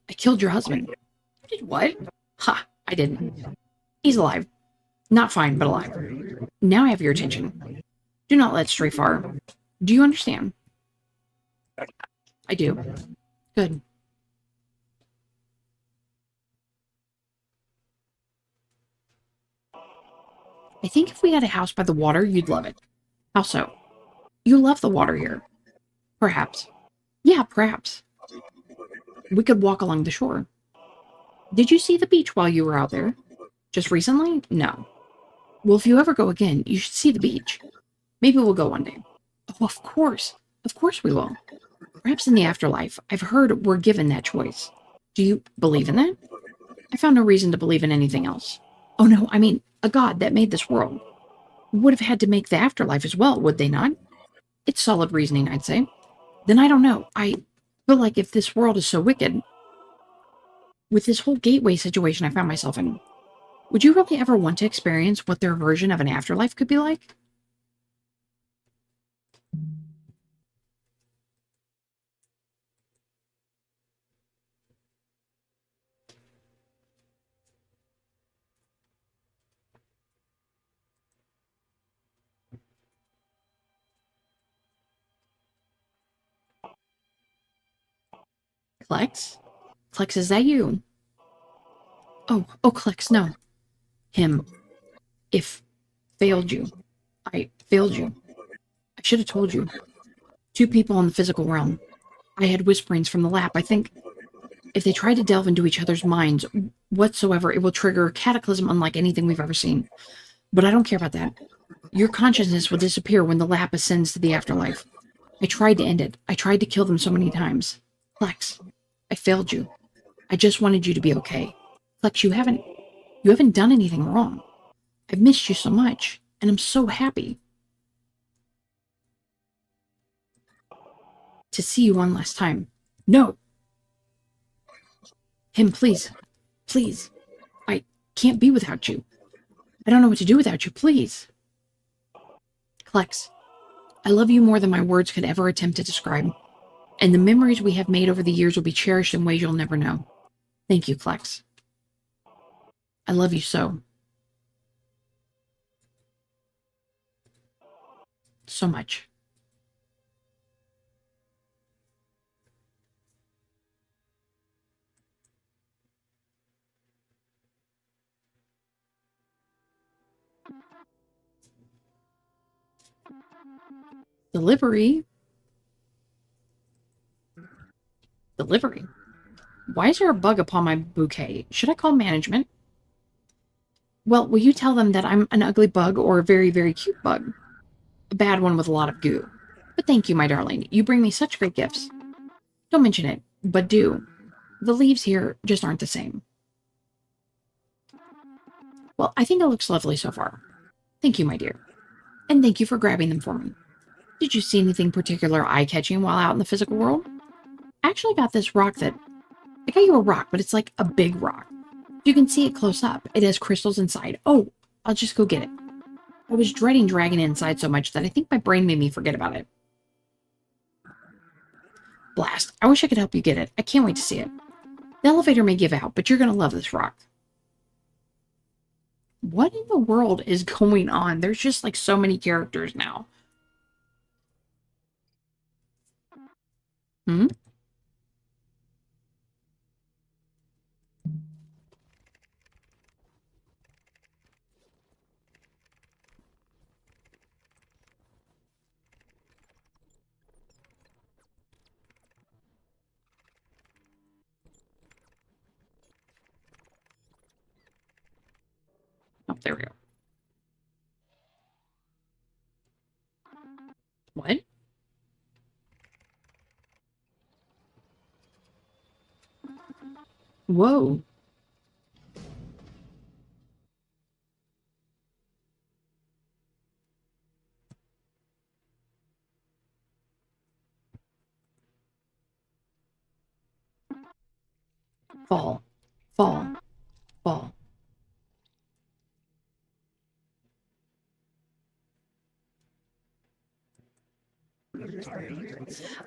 I killed your husband. You did what? Ha! I didn't. He's alive. Not fine, but alive. Now I have your attention. Do not let stray far. Do you understand? I do. Good. I think if we had a house by the water, you'd love it. How so? You love the water here. Perhaps. Yeah, perhaps. We could walk along the shore. Did you see the beach while you were out there? Just recently? No. Well, if you ever go again, you should see the beach. Maybe we'll go one day. Oh, of course. Of course we will. Perhaps in the afterlife. I've heard we're given that choice. Do you believe in that? I found no reason to believe in anything else. Oh no, I mean, a God that made this world would have had to make the afterlife as well, would they not? It's solid reasoning, I'd say. Then I don't know. I feel like if this world is so wicked, with this whole gateway situation I found myself in, would you really ever want to experience what their version of an afterlife could be like? Klex? Klex, is that you? Oh, Klex, no. Him. If failed you. I failed you. I should have told you. Two people in the physical realm. I had whisperings from the lap. I think if they try to delve into each other's minds whatsoever, it will trigger a cataclysm unlike anything we've ever seen. But I don't care about that. Your consciousness will disappear when the lap ascends to the afterlife. I tried to end it. I tried to kill them so many times. Lex, I failed you. I just wanted you to be okay. Lex, you haven't done anything wrong. I've missed you so much, and I'm so happy to see you one last time. No! Him, please. Please. I can't be without you. I don't know what to do without you, please. Klex, I love you more than my words could ever attempt to describe, and the memories we have made over the years will be cherished in ways you'll never know. Thank you, Klex. I love you so. So much. Delivery? Delivery? Why is there a bug upon my bouquet? Should I call management? Well, will you tell them that I'm an ugly bug or a very, very cute bug? A bad one with a lot of goo. But thank you, my darling. You bring me such great gifts. Don't mention it, but do. The leaves here just aren't the same. Well, I think it looks lovely so far. Thank you, my dear. And thank you for grabbing them for me. Did you see anything particular eye-catching while out in the physical world? I actually got this rock that... I got you a rock, but it's like a big rock. You can see it close up. It has crystals inside. Oh, I'll just go get it. I was dreading dragging it inside so much that I think my brain made me forget about it. Blast. I wish I could help you get it. I can't wait to see it. The elevator may give out, but you're going to love this rock. What in the world is going on? There's just like so many characters now. Hmm? Oh, there we go. What? Whoa. Fall. Fall. Fall.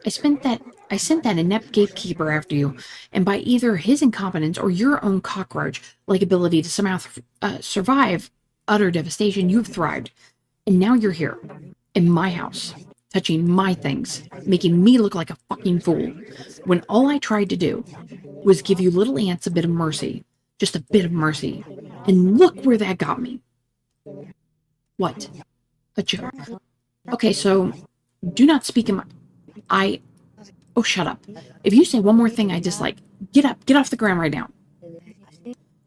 I sent that inept gatekeeper after you, and by either his incompetence or your own cockroach-like ability to somehow survive utter devastation, you've thrived. And now you're here, in my house, touching my things, making me look like a fucking fool, when all I tried to do was give you little ants a bit of mercy. Just a bit of mercy. And look where that got me. What? A joke. Okay, so... do not speak in my... Oh, shut up. If you say one more thing I dislike, get up, get off the ground right now.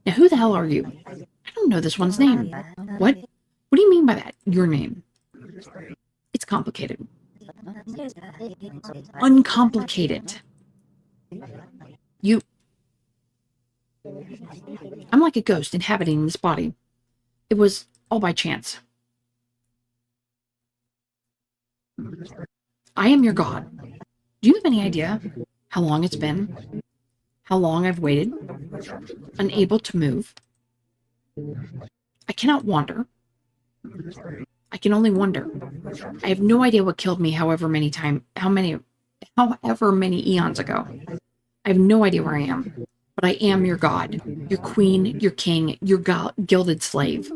Now, who the hell are you? I don't know this one's name. What? What do you mean by that? Your name? It's complicated. Uncomplicated. You... I'm like a ghost inhabiting this body. It was all by chance. I am your god. Do you have any idea how long it's been? How long I've waited? Unable to move? I cannot wander. I can only wonder. I have no idea what killed me however many eons ago. I have no idea where I am. But I am your god, your queen, your king, your gilded slave.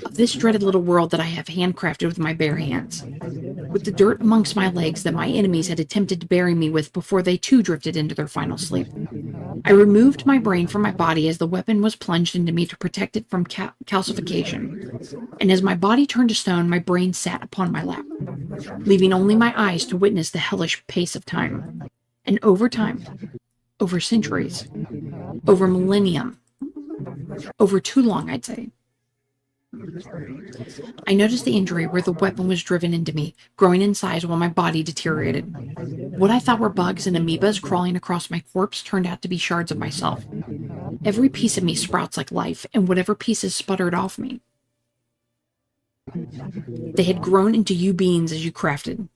Of this dreaded little world that I have handcrafted with my bare hands. With the dirt amongst my legs that my enemies had attempted to bury me with before they too drifted into their final sleep. I removed my brain from my body as the weapon was plunged into me to protect it from calcification. And as my body turned to stone, my brain sat upon my lap, leaving only my eyes to witness the hellish pace of time. And over time, over centuries, over millennium, over too long, I'd say. I noticed the injury where the weapon was driven into me, growing in size while my body deteriorated. What I thought were bugs and amoebas crawling across my corpse turned out to be shards of myself. Every piece of me sprouts like life, and whatever pieces sputtered off me. They had grown into you beings as you crafted.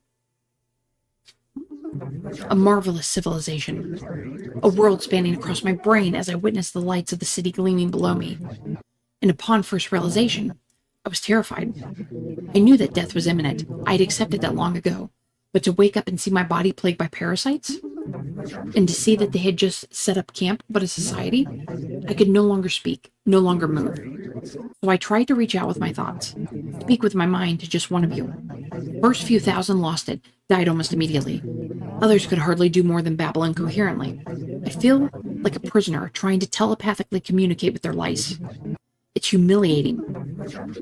A marvelous civilization. A world spanning across my brain as I witnessed the lights of the city gleaming below me. And upon first realization, I was terrified. I knew that death was imminent. I had accepted that long ago. But to wake up and see my body plagued by parasites? And to see that they had just set up camp but a society, I could no longer speak, no longer move. So I tried to reach out with my thoughts, speak with my mind to just one of you. First few thousand lost it, died almost immediately. Others could hardly do more than babble incoherently. I feel like a prisoner trying to telepathically communicate with their lice. It's humiliating.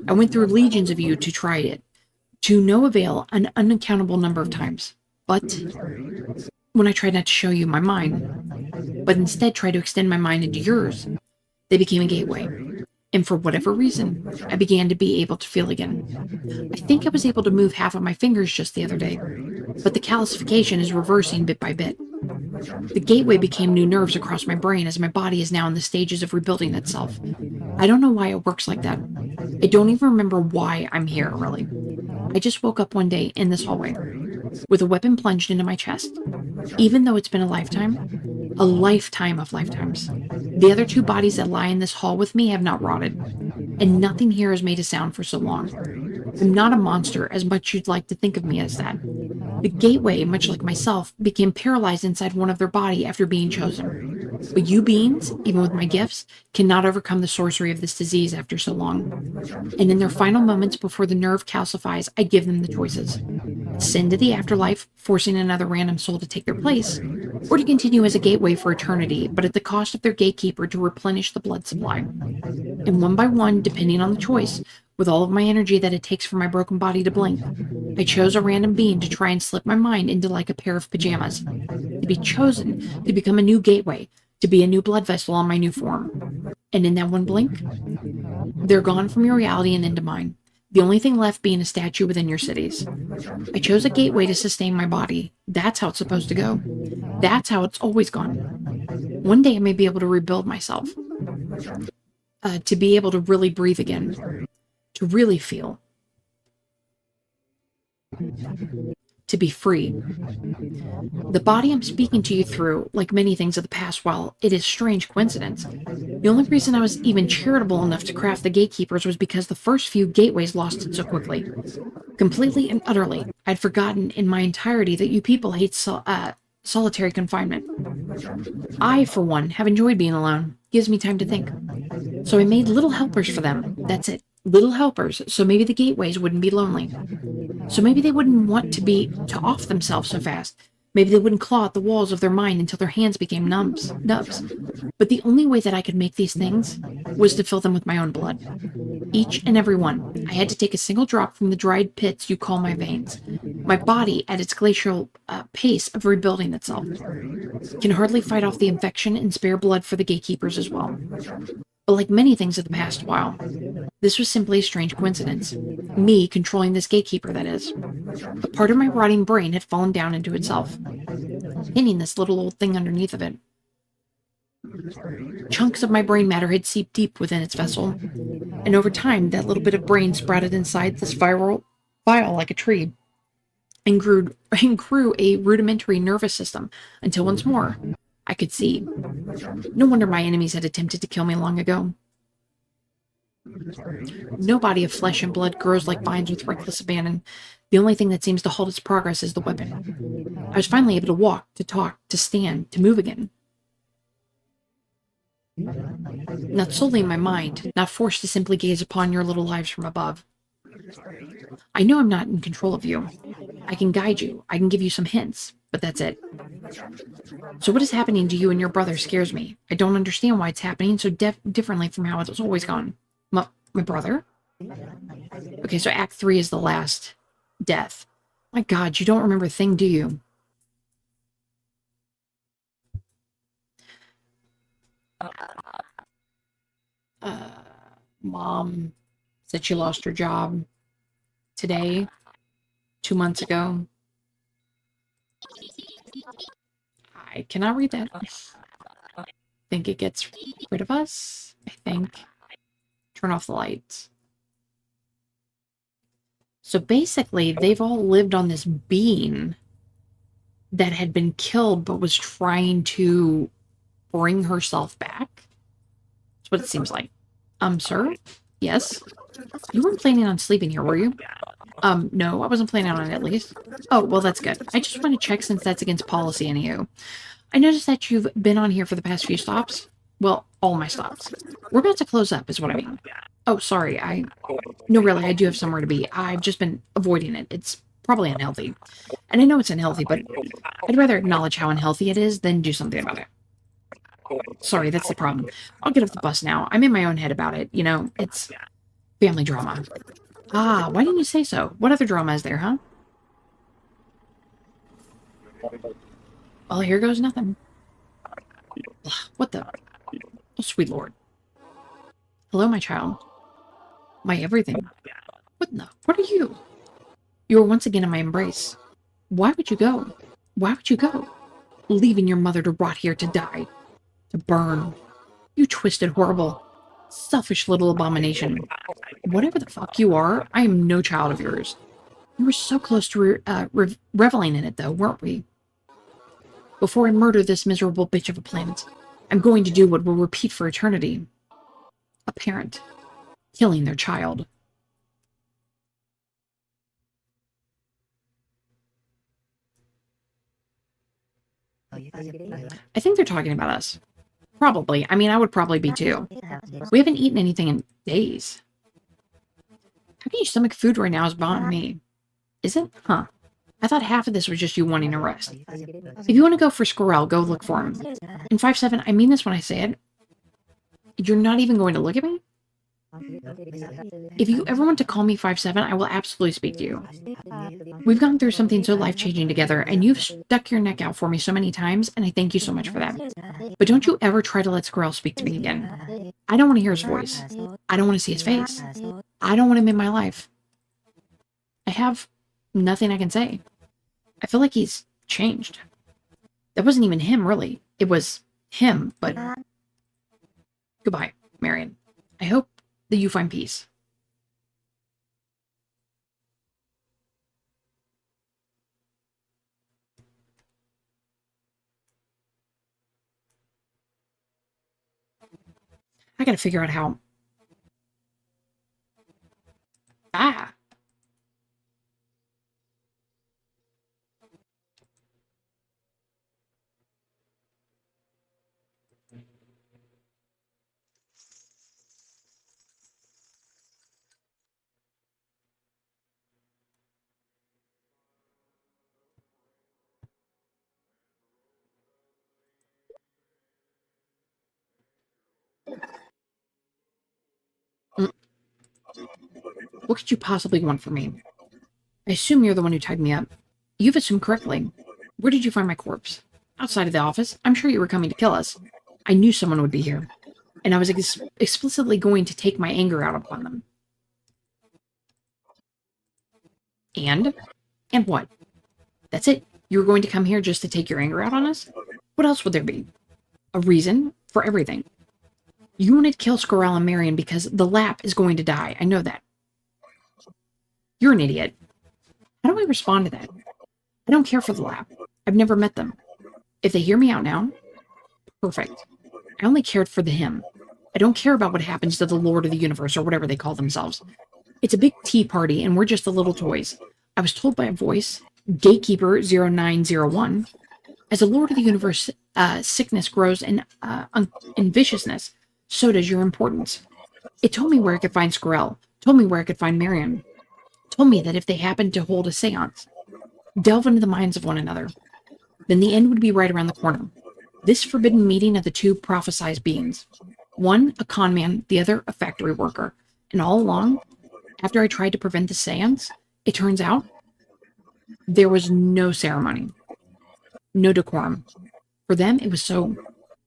I went through legions of you to try it, to no avail an unaccountable number of times. But when I tried not to show you my mind, but instead tried to extend my mind into yours, they became a gateway. And for whatever reason, I began to be able to feel again. I think I was able to move half of my fingers just the other day, but the calcification is reversing bit by bit. The gateway became new nerves across my brain as my body is now in the stages of rebuilding itself. I don't know why it works like that. I don't even remember why I'm here, really. I just woke up one day in this hallway, with a weapon plunged into my chest. Even though it's been a lifetime of lifetimes, the other two bodies that lie in this hall with me have not rotted, and nothing here has made a sound for so long. I'm not a monster as much as you'd like to think of me as that. The gateway, much like myself, became paralyzed inside one of their body after being chosen. But you beings, even with my gifts, cannot overcome the sorcery of this disease after so long. And in their final moments before the nerve calcifies, I give them the choices. Send to the afterlife, forcing another random soul to take their place, or to continue as a gateway for eternity, but at the cost of their gatekeeper to replenish the blood supply. And one by one, depending on the choice, with all of my energy that it takes for my broken body to blink, I chose a random being to try and slip my mind into like a pair of pajamas. To be chosen, to become a new gateway, to be a new blood vessel on my new form. And in that one blink, they're gone from your reality and into mine. The only thing left being a statue within your cities. I chose a gateway to sustain my body. That's how it's supposed to go. That's how it's always gone. One day I may be able to rebuild myself. To be able to really breathe again. To really feel. To be free. The body I'm speaking to you through, like many things of the past, while it is strange coincidence, the only reason I was even charitable enough to craft the gatekeepers was because the first few gateways lost it so quickly. Completely and utterly, I'd forgotten in my entirety that you people hate solitary confinement. I, for one, have enjoyed being alone. Gives me time to think. So I made little helpers for them. That's it. Little helpers, so maybe the gateways wouldn't be lonely. So maybe they wouldn't want to off themselves so fast. Maybe they wouldn't claw at the walls of their mind until their hands became nubs. But the only way that I could make these things was to fill them with my own blood. Each and every one. I had to take a single drop from the dried pits you call my veins. My body, at its glacial pace of rebuilding itself, can hardly fight off the infection and spare blood for the gatekeepers as well. But like many things of the past while, this was simply a strange coincidence. Me controlling this gatekeeper, that is. A part of my rotting brain had fallen down into itself, pinning this little old thing underneath of it. Chunks of my brain matter had seeped deep within its vessel, and over time that little bit of brain sprouted inside this vial like a tree, and grew a rudimentary nervous system, until once more, I could see. No wonder my enemies had attempted to kill me long ago. No body of flesh and blood grows like vines with reckless abandon. The only thing that seems to halt its progress is the weapon. I was finally able to walk, to talk, to stand, to move again. Not solely in my mind, not forced to simply gaze upon your little lives from above. I know I'm not in control of you. I can guide you, I can give you some hints, but that's it. So what is happening to you and your brother scares me. I don't understand why it's happening so differently from how it's always gone. My brother? Okay, so Act 3 is the last death. My God, you don't remember a thing, do you? Mom said she lost her job today, 2 months ago. I cannot read that. I think it gets rid of us. I think. Turn off the lights. So basically, they've all lived on this being that had been killed but was trying to bring herself back. That's what it seems like. Sir? Yes? You weren't planning on sleeping here, were you? No, I wasn't planning on it at least. Oh, well, that's good. I just want to check since that's against policy, anywho. I noticed that you've been on here for the past few stops. Well, all my stops. We're about to close up, is what I mean. Oh, sorry, No, really, I do have somewhere to be. I've just been avoiding it. It's probably unhealthy. And I know it's unhealthy, but I'd rather acknowledge how unhealthy it is than do something about it. Sorry, that's the problem. I'll get off the bus now. I'm in my own head about it. You know, it's family drama. Ah, why didn't you say so? What other drama is there, huh? Well, here goes nothing. Ugh, what the? Oh, sweet lord. Hello, my child. My everything. What are you? You are once again in my embrace. Why would you go? Why would you go? Leaving your mother to rot here to die. To burn. You twisted, horrible, selfish little abomination. Whatever the fuck you are, I am no child of yours. We were so close to reveling in it, though, weren't we? Before I murder this miserable bitch of a planet, I'm going to do what will repeat for eternity. A parent killing their child. I think they're talking about us. Probably. I mean, I would probably be too. We haven't eaten anything in days. How can you stomach food right now is beyond me? Is it? Huh. I thought half of this was just you wanting a rest. If you want to go for Scorial, go look for him. And 5-7, I mean this when I say it. You're not even going to look at me? If you ever want to call me 5-7, I will absolutely speak to you. We've gone through something so life-changing together, and you've stuck your neck out for me so many times, and I thank you so much for that. But don't you ever try to let Scorial speak to me again. I don't want to hear his voice. I don't want to see his face. I don't want him in my life. I have nothing I can say. I feel like he's changed. That wasn't even him, really. It was him, but... Goodbye, Marion. I hope that you find peace. I gotta figure out how... Ah! What could you possibly want from me? I assume you're the one who tied me up. You've assumed correctly. Where did you find my corpse? Outside of the office. I'm sure you were coming to kill us. I knew someone would be here. And I was explicitly going to take my anger out upon them. And? And what? That's it? You were going to come here just to take your anger out on us? What else would there be? A reason for everything. You wanted to kill Scorial and Marion because the lap is going to die. I know that. You're an idiot. How do I respond to that? I don't care for the lap. I've never met them. If they hear me out now, perfect. I only cared for the him. I don't care about what happens to the Lord of the Universe or whatever they call themselves. It's a big tea party and we're just the little toys. I was told by a voice, Gatekeeper 0901, as the Lord of the Universe sickness grows in viciousness, so does your importance. It told me where I could find Scorial, told me where I could find Marion, told me that if they happened to hold a seance, delve into the minds of one another, then the end would be right around the corner. This forbidden meeting of the two prophesized beings. One, a con man, the other, a factory worker. And all along, after I tried to prevent the seance, it turns out there was no ceremony, no decorum. For them, it was so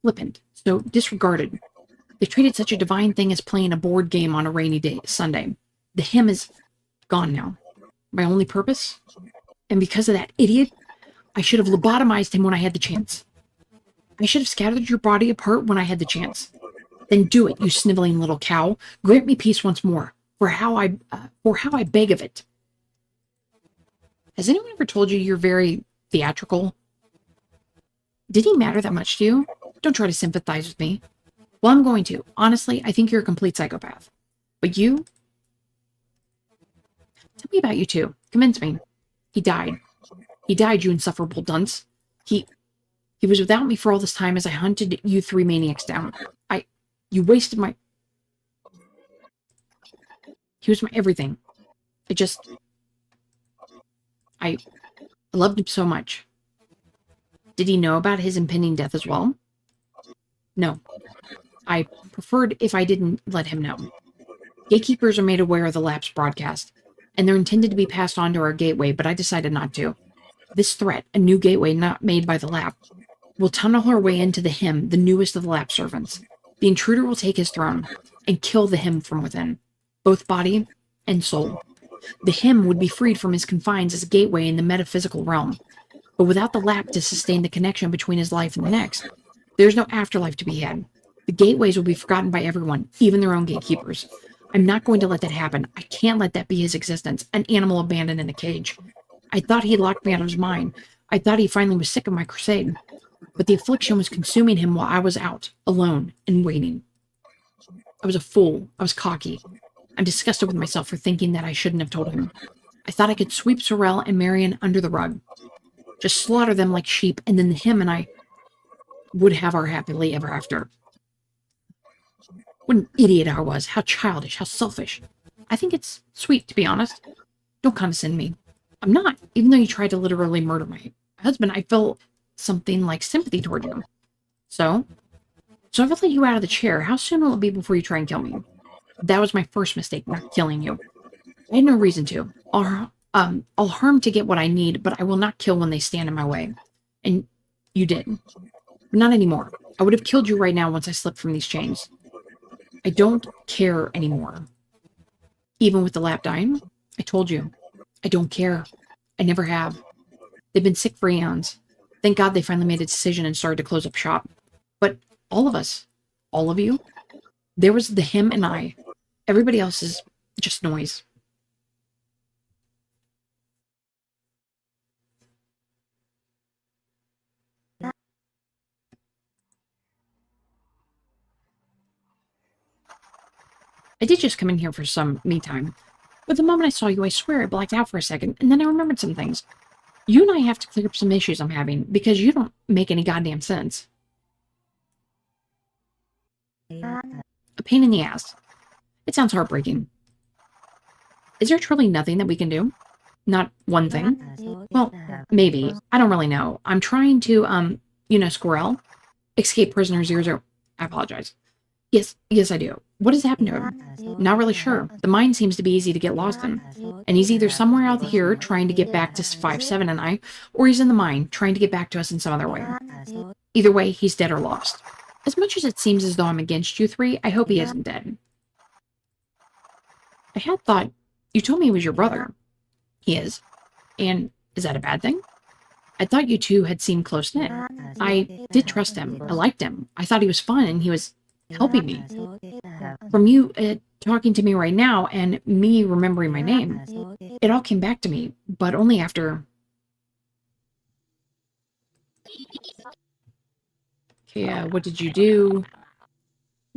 flippant, so disregarded. They treated such a divine thing as playing a board game on a rainy day, Sunday. The him is gone now. My only purpose? And because of that idiot, I should have lobotomized him when I had the chance. I should have scattered your body apart when I had the chance. Then do it, you sniveling little cow. Grant me peace once more, for how I beg of it. Has anyone ever told you you're very theatrical? Did he matter that much to you? Don't try to sympathize with me. Well, I'm going to. Honestly, I think you're a complete psychopath. But you? Tell me about you two. Convince me. He died. He died, you insufferable dunce. He was without me for all this time as I hunted you 3 maniacs down. You wasted my... He was my everything. I loved him so much. Did he know about his impending death as well? No. I preferred if I didn't let him know. Gatekeepers are made aware of the lapse broadcast, and they're intended to be passed on to our gateway, but I decided not to. This threat, a new gateway not made by the lap, will tunnel our way into the him, the newest of the lap servants. The intruder will take his throne and kill the him from within, both body and soul. The him would be freed from his confines as a gateway in the metaphysical realm, but without the lap to sustain the connection between his life and the next, there's no afterlife to be had. The gateways will be forgotten by everyone, even their own gatekeepers. I'm not going to let that happen. I can't let that be his existence, an animal abandoned in a cage. I thought he had locked me out of his mind. I thought he finally was sick of my crusade. But the affliction was consuming him while I was out, alone, and waiting. I was a fool. I was cocky. I'm disgusted with myself for thinking that I shouldn't have told him. I thought I could sweep Sorrel and Marion under the rug. Just slaughter them like sheep, and then him and I would have our happily ever after. What an idiot I was. How childish. How selfish. I think it's sweet, to be honest. Don't condescend me. I'm not. Even though you tried to literally murder my husband, I felt something like sympathy toward you. So I've let you out of the chair. How soon will it be before you try and kill me? That was my first mistake, not killing you. I had no reason to. I'll harm to get what I need, but I will not kill when they stand in my way. And you did. But not anymore. I would have killed you right now once I slipped from these chains. I don't care anymore. Even with the lap dying, I told you. I don't care. I never have. They've been sick for eons. Thank God they finally made a decision and started to close up shop. But all of us, all of you, there was the him and I. Everybody else is just noise. I did just come in here for some me time. But the moment I saw you, I swear I blacked out for a second, and then I remembered some things. You and I have to clear up some issues I'm having, because you don't make any goddamn sense. A pain in the ass. It sounds heartbreaking. Is there truly nothing that we can do? Not one thing? Well, maybe. I don't really know. I'm trying to, Scorial? Escape prisoner 00. I apologize. Yes, I do. What has happened to him? Not really sure. The mind seems to be easy to get lost in. And he's either somewhere out here trying to get back to 5-7 and I, or he's in the mine trying to get back to us in some other way. Either way, he's dead or lost. As much as it seems as though I'm against you three, I hope he isn't dead. I had thought you told me he was your brother. He is. And is that a bad thing? I thought you two had seemed close-knit. I did trust him. I liked him. I thought he was fun and he was helping me. From you talking to me right now and me remembering my name, it all came back to me, but only after... Okay, what did you do?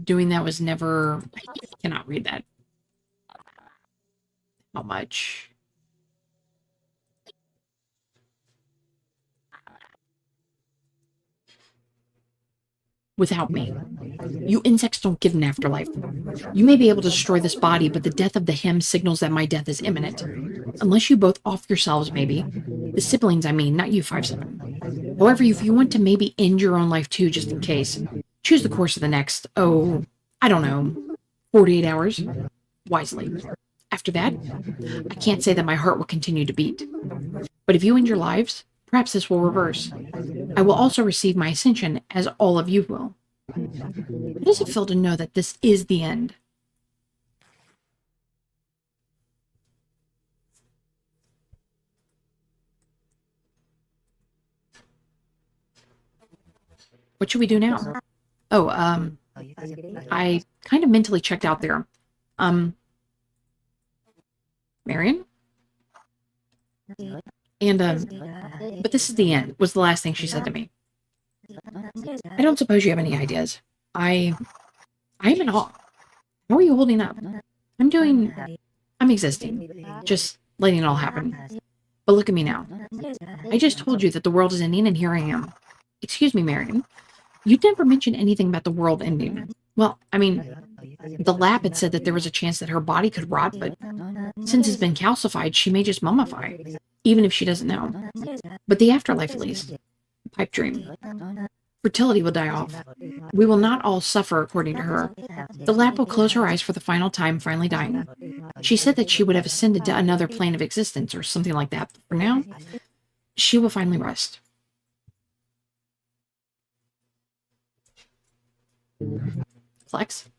Doing that was never... I cannot read that. How much? Without me. You insects don't get an afterlife. You may be able to destroy this body, but the death of the him signals that my death is imminent. Unless you both off yourselves, maybe. The siblings, I mean, not you 5-7. However, if you want to maybe end your own life too, just in case, choose the course of the next, I don't know, 48 hours. Wisely. After that, I can't say that my heart will continue to beat. But if you end your lives, perhaps this will reverse. I will also receive my ascension, as all of you will. How does it feel to know that this is the end? What should we do now? I kind of mentally checked out there. Marion? And, but this is the end, was the last thing she said to me. I don't suppose you have any ideas. I'm in awe. How are you holding up? I'm existing. Just letting it all happen. But look at me now. I just told you that the world is ending, and here I am. Excuse me, Marion. You'd never mentioned anything about the world ending. Well, I mean, the lab had said that there was a chance that her body could rot, but since it's been calcified, she may just mummify, even if she doesn't know. But the afterlife, at least. Pipe dream. Fertility will die off. We will not all suffer, according to her. The lab will close her eyes for the final time, finally dying. She said that she would have ascended to another plane of existence or something like that. But for now, she will finally rest. Flex?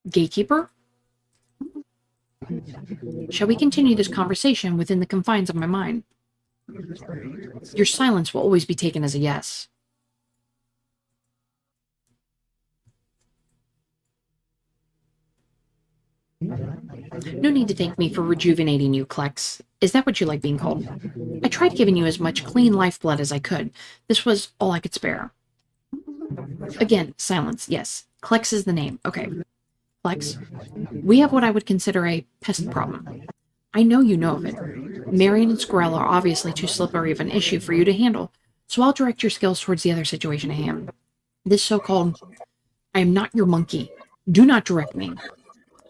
Gatekeeper? Shall we continue this conversation within the confines of my mind? Your silence will always be taken as a yes. No need to thank me for rejuvenating you, Klex. Is that what you like being called? I tried giving you as much clean lifeblood as I could. This was all I could spare. Again, silence, yes. Klex is the name. Okay. Klex, we have what I would consider a pest problem. I know you know of it. Marion and Scorial are obviously too slippery of an issue for you to handle, so I'll direct your skills towards the other situation at hand. This so-called, I am not your monkey. Do not direct me.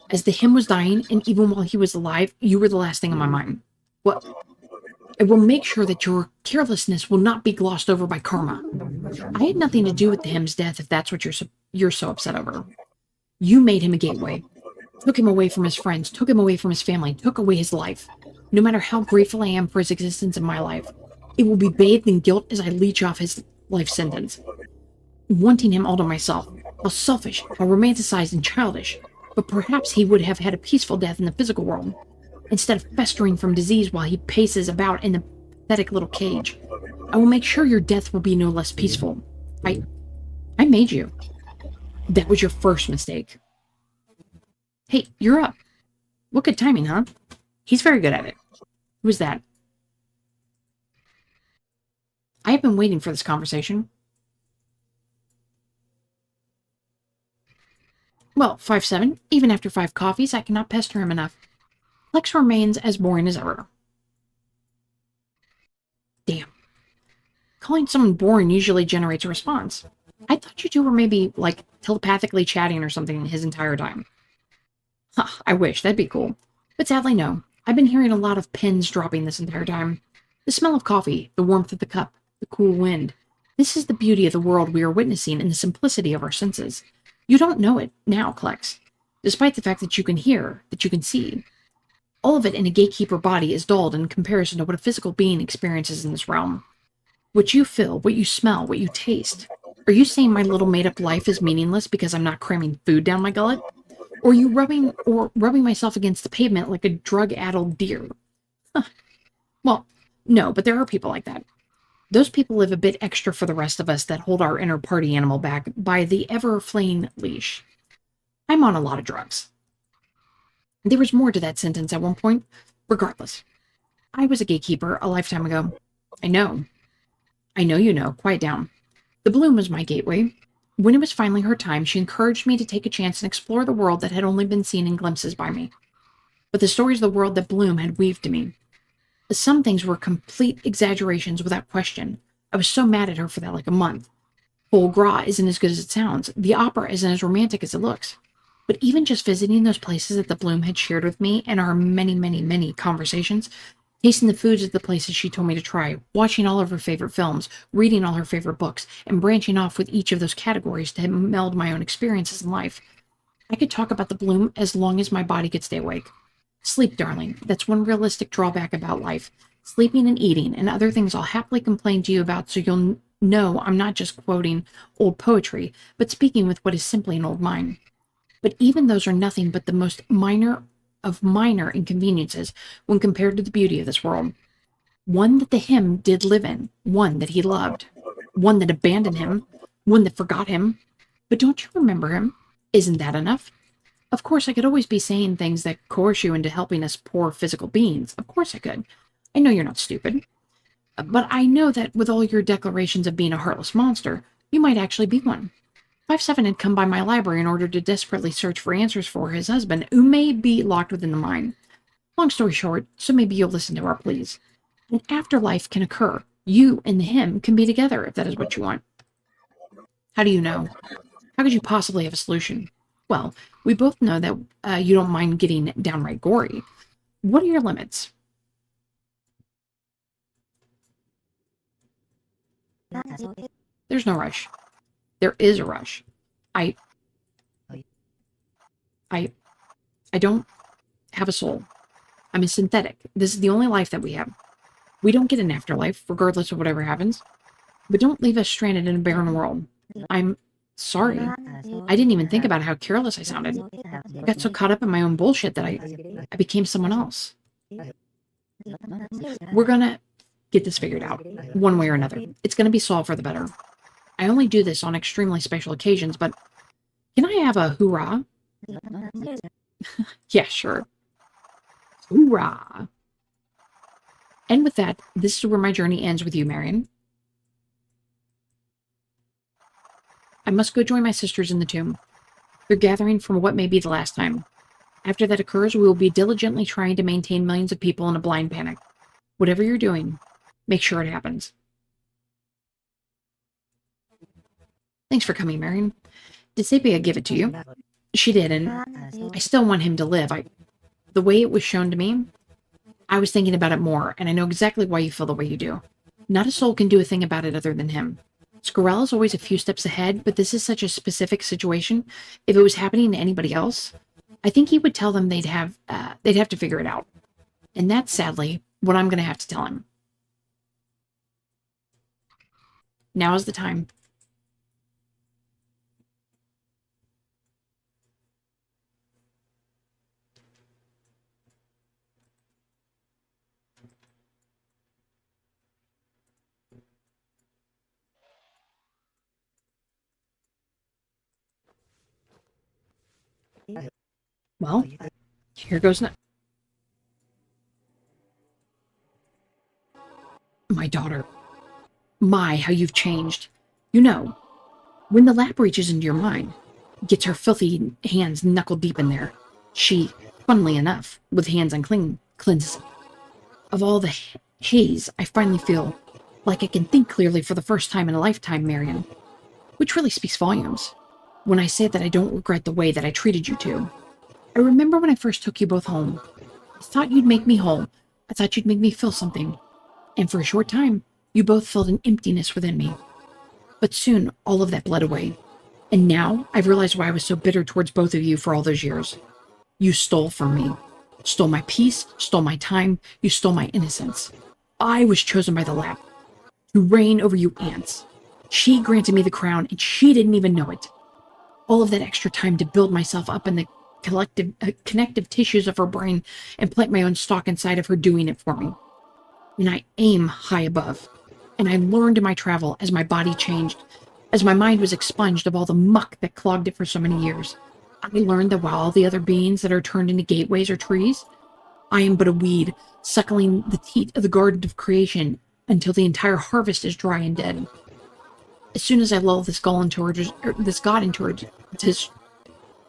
As the him was dying, and even while he was alive, you were the last thing on my mind. What? I will make sure that your carelessness will not be glossed over by karma. I had nothing to do with the him's death if that's what you're so upset over. You made him a gateway. Took him away from his friends, took him away from his family, took away his life. No matter how grateful I am for his existence in my life, it will be bathed in guilt as I leech off his life sentence. Wanting him all to myself. How selfish, how romanticized and childish. But perhaps he would have had a peaceful death in the physical world, instead of festering from disease while he paces about in the pathetic little cage. I will make sure your death will be no less peaceful. I made you. That was your first mistake. Hey, you're up. What good timing, huh? He's very good at it. Who's that? I have been waiting for this conversation. Well, 5'7", even after 5 coffees, I cannot pester him enough. Lex remains as boring as ever. Damn. Calling someone boring usually generates a response. I thought you two were maybe, like, telepathically chatting or something his entire time. Huh, I wish, that'd be cool. But sadly, no. I've been hearing a lot of pins dropping this entire time. The smell of coffee, the warmth of the cup, the cool wind. This is the beauty of the world we are witnessing and the simplicity of our senses. You don't know it now, Klex, despite the fact that you can hear, that you can see. All of it in a gatekeeper body is dulled in comparison to what a physical being experiences in this realm. What you feel, what you smell, what you taste. Are you saying my little made-up life is meaningless because I'm not cramming food down my gullet? Or are you rubbing myself against the pavement like a drug-addled deer? Huh. Well, no, but there are people like that. Those people live a bit extra for the rest of us that hold our inner party animal back by the ever-flaying leash. I'm on a lot of drugs. There was more to that sentence at one point. Regardless, I was a gatekeeper a lifetime ago. I know. I know you know. Quiet down. The bloom was my gateway. When it was finally her time, she encouraged me to take a chance and explore the world that had only been seen in glimpses by me. But the stories of the world that Bloom had weaved to me. Some things were complete exaggerations without question. I was so mad at her for that like a month. Foie Gras isn't as good as it sounds. The opera isn't as romantic as it looks. But even just visiting those places that the Bloom had shared with me and our many, many, many conversations, tasting the foods at the places she told me to try, watching all of her favorite films, reading all her favorite books, and branching off with each of those categories to meld my own experiences in life. I could talk about the Bloom as long as my body could stay awake. Sleep, darling. That's one realistic drawback about life. Sleeping and eating, and other things I'll happily complain to you about so you'll know I'm not just quoting old poetry, but speaking with what is simply an old mind. But even those are nothing but the most minor of minor inconveniences when compared to the beauty of this world. One that the him did live in, one that he loved, one that abandoned him, one that forgot him. But don't you remember him? Isn't that enough? Of course, I could always be saying things that coerce you into helping us poor physical beings. Of course I could. I know you're not stupid. But I know that with all your declarations of being a heartless monster, you might actually be one. 5-7 had come by my library in order to desperately search for answers for his husband, who may be locked within the mine. Long story short, so maybe you'll listen to our pleas. An afterlife can occur. You and him can be together if that is what you want. How do you know? How could you possibly have a solution? Well, we both know that you don't mind getting downright gory. What are your limits? There's no rush. There is a rush. I, I, I don't have a soul. I'm a synthetic. This is the only life that we have. We don't get an afterlife, regardless of whatever happens. But don't leave us stranded in a barren world. I'm sorry. I didn't even think about how careless I sounded. I got so caught up in my own bullshit that I became someone else. We're gonna get this figured out, one way or another. It's gonna be solved for the better. I only do this on extremely special occasions, but can I have a hoorah? Yeah, sure. Hoorah. And with that, this is where my journey ends with you, Marion. I must go join my sisters in the tomb. They're gathering for what may be the last time. After that occurs, we will be diligently trying to maintain millions of people in a blind panic. Whatever you're doing, make sure it happens. Thanks for coming, Marion. Did Sepia give it to you? She did, and I still want him to live. The way it was shown to me, I was thinking about it more, and I know exactly why you feel the way you do. Not a soul can do a thing about it other than him. Scorial is always a few steps ahead, but this is such a specific situation. If it was happening to anybody else, I think he would tell them they'd have to figure it out. And that's, sadly, what I'm going to have to tell him. Now is the time. Well, here goes my daughter. My, how you've changed. You know, when the lab reaches into your mind, gets her filthy hands knuckle deep in there, she, funnily enough, with hands unclean, cleanses it. Of all the haze, I finally feel like I can think clearly for the first time in a lifetime, Marion, which really speaks volumes. When I say that I don't regret the way that I treated you two. I remember when I first took you both home. I thought you'd make me whole. I thought you'd make me feel something. And for a short time, you both filled an emptiness within me. But soon, all of that bled away. And now, I've realized why I was so bitter towards both of you for all those years. You stole from me. Stole my peace, stole my time, you stole my innocence. I was chosen by the lab to reign over you ants. She granted me the crown, and she didn't even know it. All of that extra time to build myself up in the connective tissues of her brain and plant my own stock inside of her doing it for me. And I aim high above. And I learned in my travel as my body changed, as my mind was expunged of all the muck that clogged it for so many years. I learned that while all the other beings that are turned into gateways are trees, I am but a weed, suckling the teat of the garden of creation until the entire harvest is dry and dead. As soon as I lull this god into her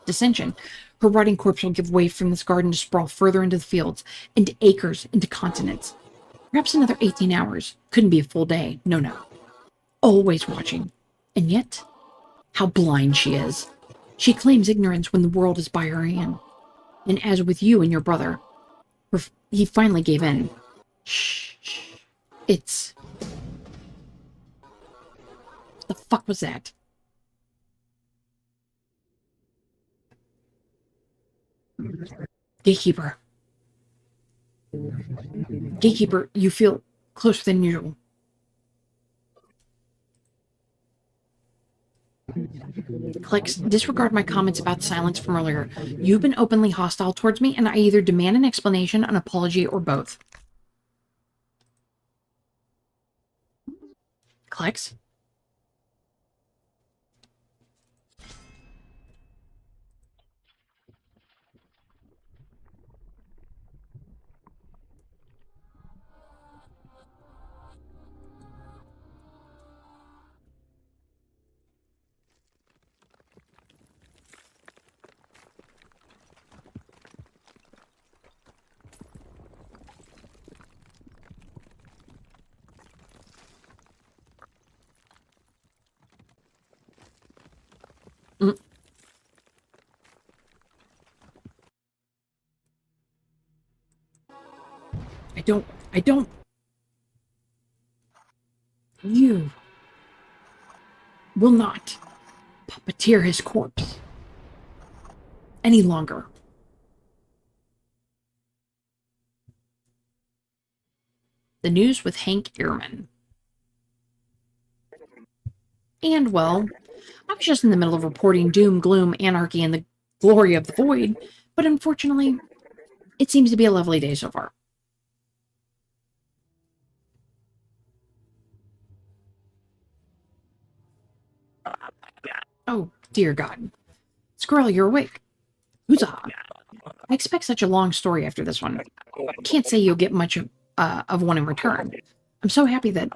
dissension, her rotting corpse will give way from this garden to sprawl further into the fields, into acres, into continents. Perhaps another 18 hours. Couldn't be a full day. No, no. Always watching. And yet, how blind she is. She claims ignorance when the world is by her hand. And as with you and your brother, he finally gave in. Shh, shh. It's... What the fuck was that? Gatekeeper. Gatekeeper, you feel closer than usual. Clicks, disregard my comments about silence from earlier. You've been openly hostile towards me, and I either demand an explanation, an apology, or both. Clicks? I don't, you will not puppeteer his corpse any longer. The news with Hank Ehrman. And, well, I was just in the middle of reporting doom, gloom, anarchy, and the glory of the void, but unfortunately, it seems to be a lovely day so far. Oh, dear God. Scorial, you're awake. Huzzah. I expect such a long story after this one. Can't say you'll get much of one in return. I'm so happy that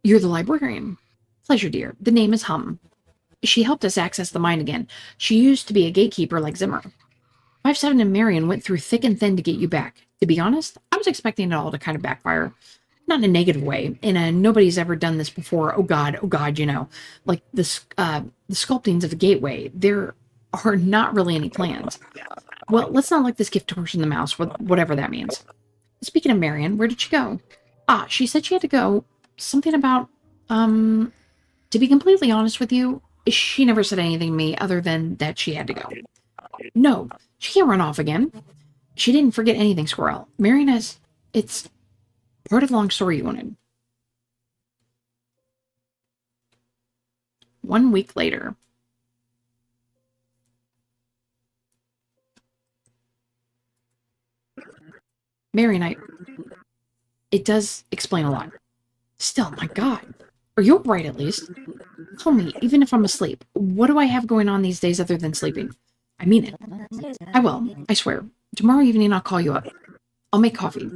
you're the librarian. Pleasure, dear. The name is Hum. She helped us access the mine again. She used to be a gatekeeper like Zimmer. 5-7 and Marion went through thick and thin to get you back. To be honest, I was expecting it all to kind of backfire. Not in a negative way, in a nobody's ever done this before, oh God, you know. Like the sculptings of the gateway, there are not really any plans. Well, let's not let this gift horse in the mouse, whatever that means. Speaking of Marion, where did she go? Ah, she said she had to go. Something about, to be completely honest with you, she never said anything to me other than that she had to go. No, she can't run off again. She didn't forget anything, Squirrel. Marion has... It's part of the long story you wanted. 1 week later. Marion, it does explain a lot. Still, my God. Are you all right at least? Tell me, even if I'm asleep, what do I have going on these days other than sleeping? I mean it. I will, I swear. Tomorrow evening I'll call you up. I'll make coffee.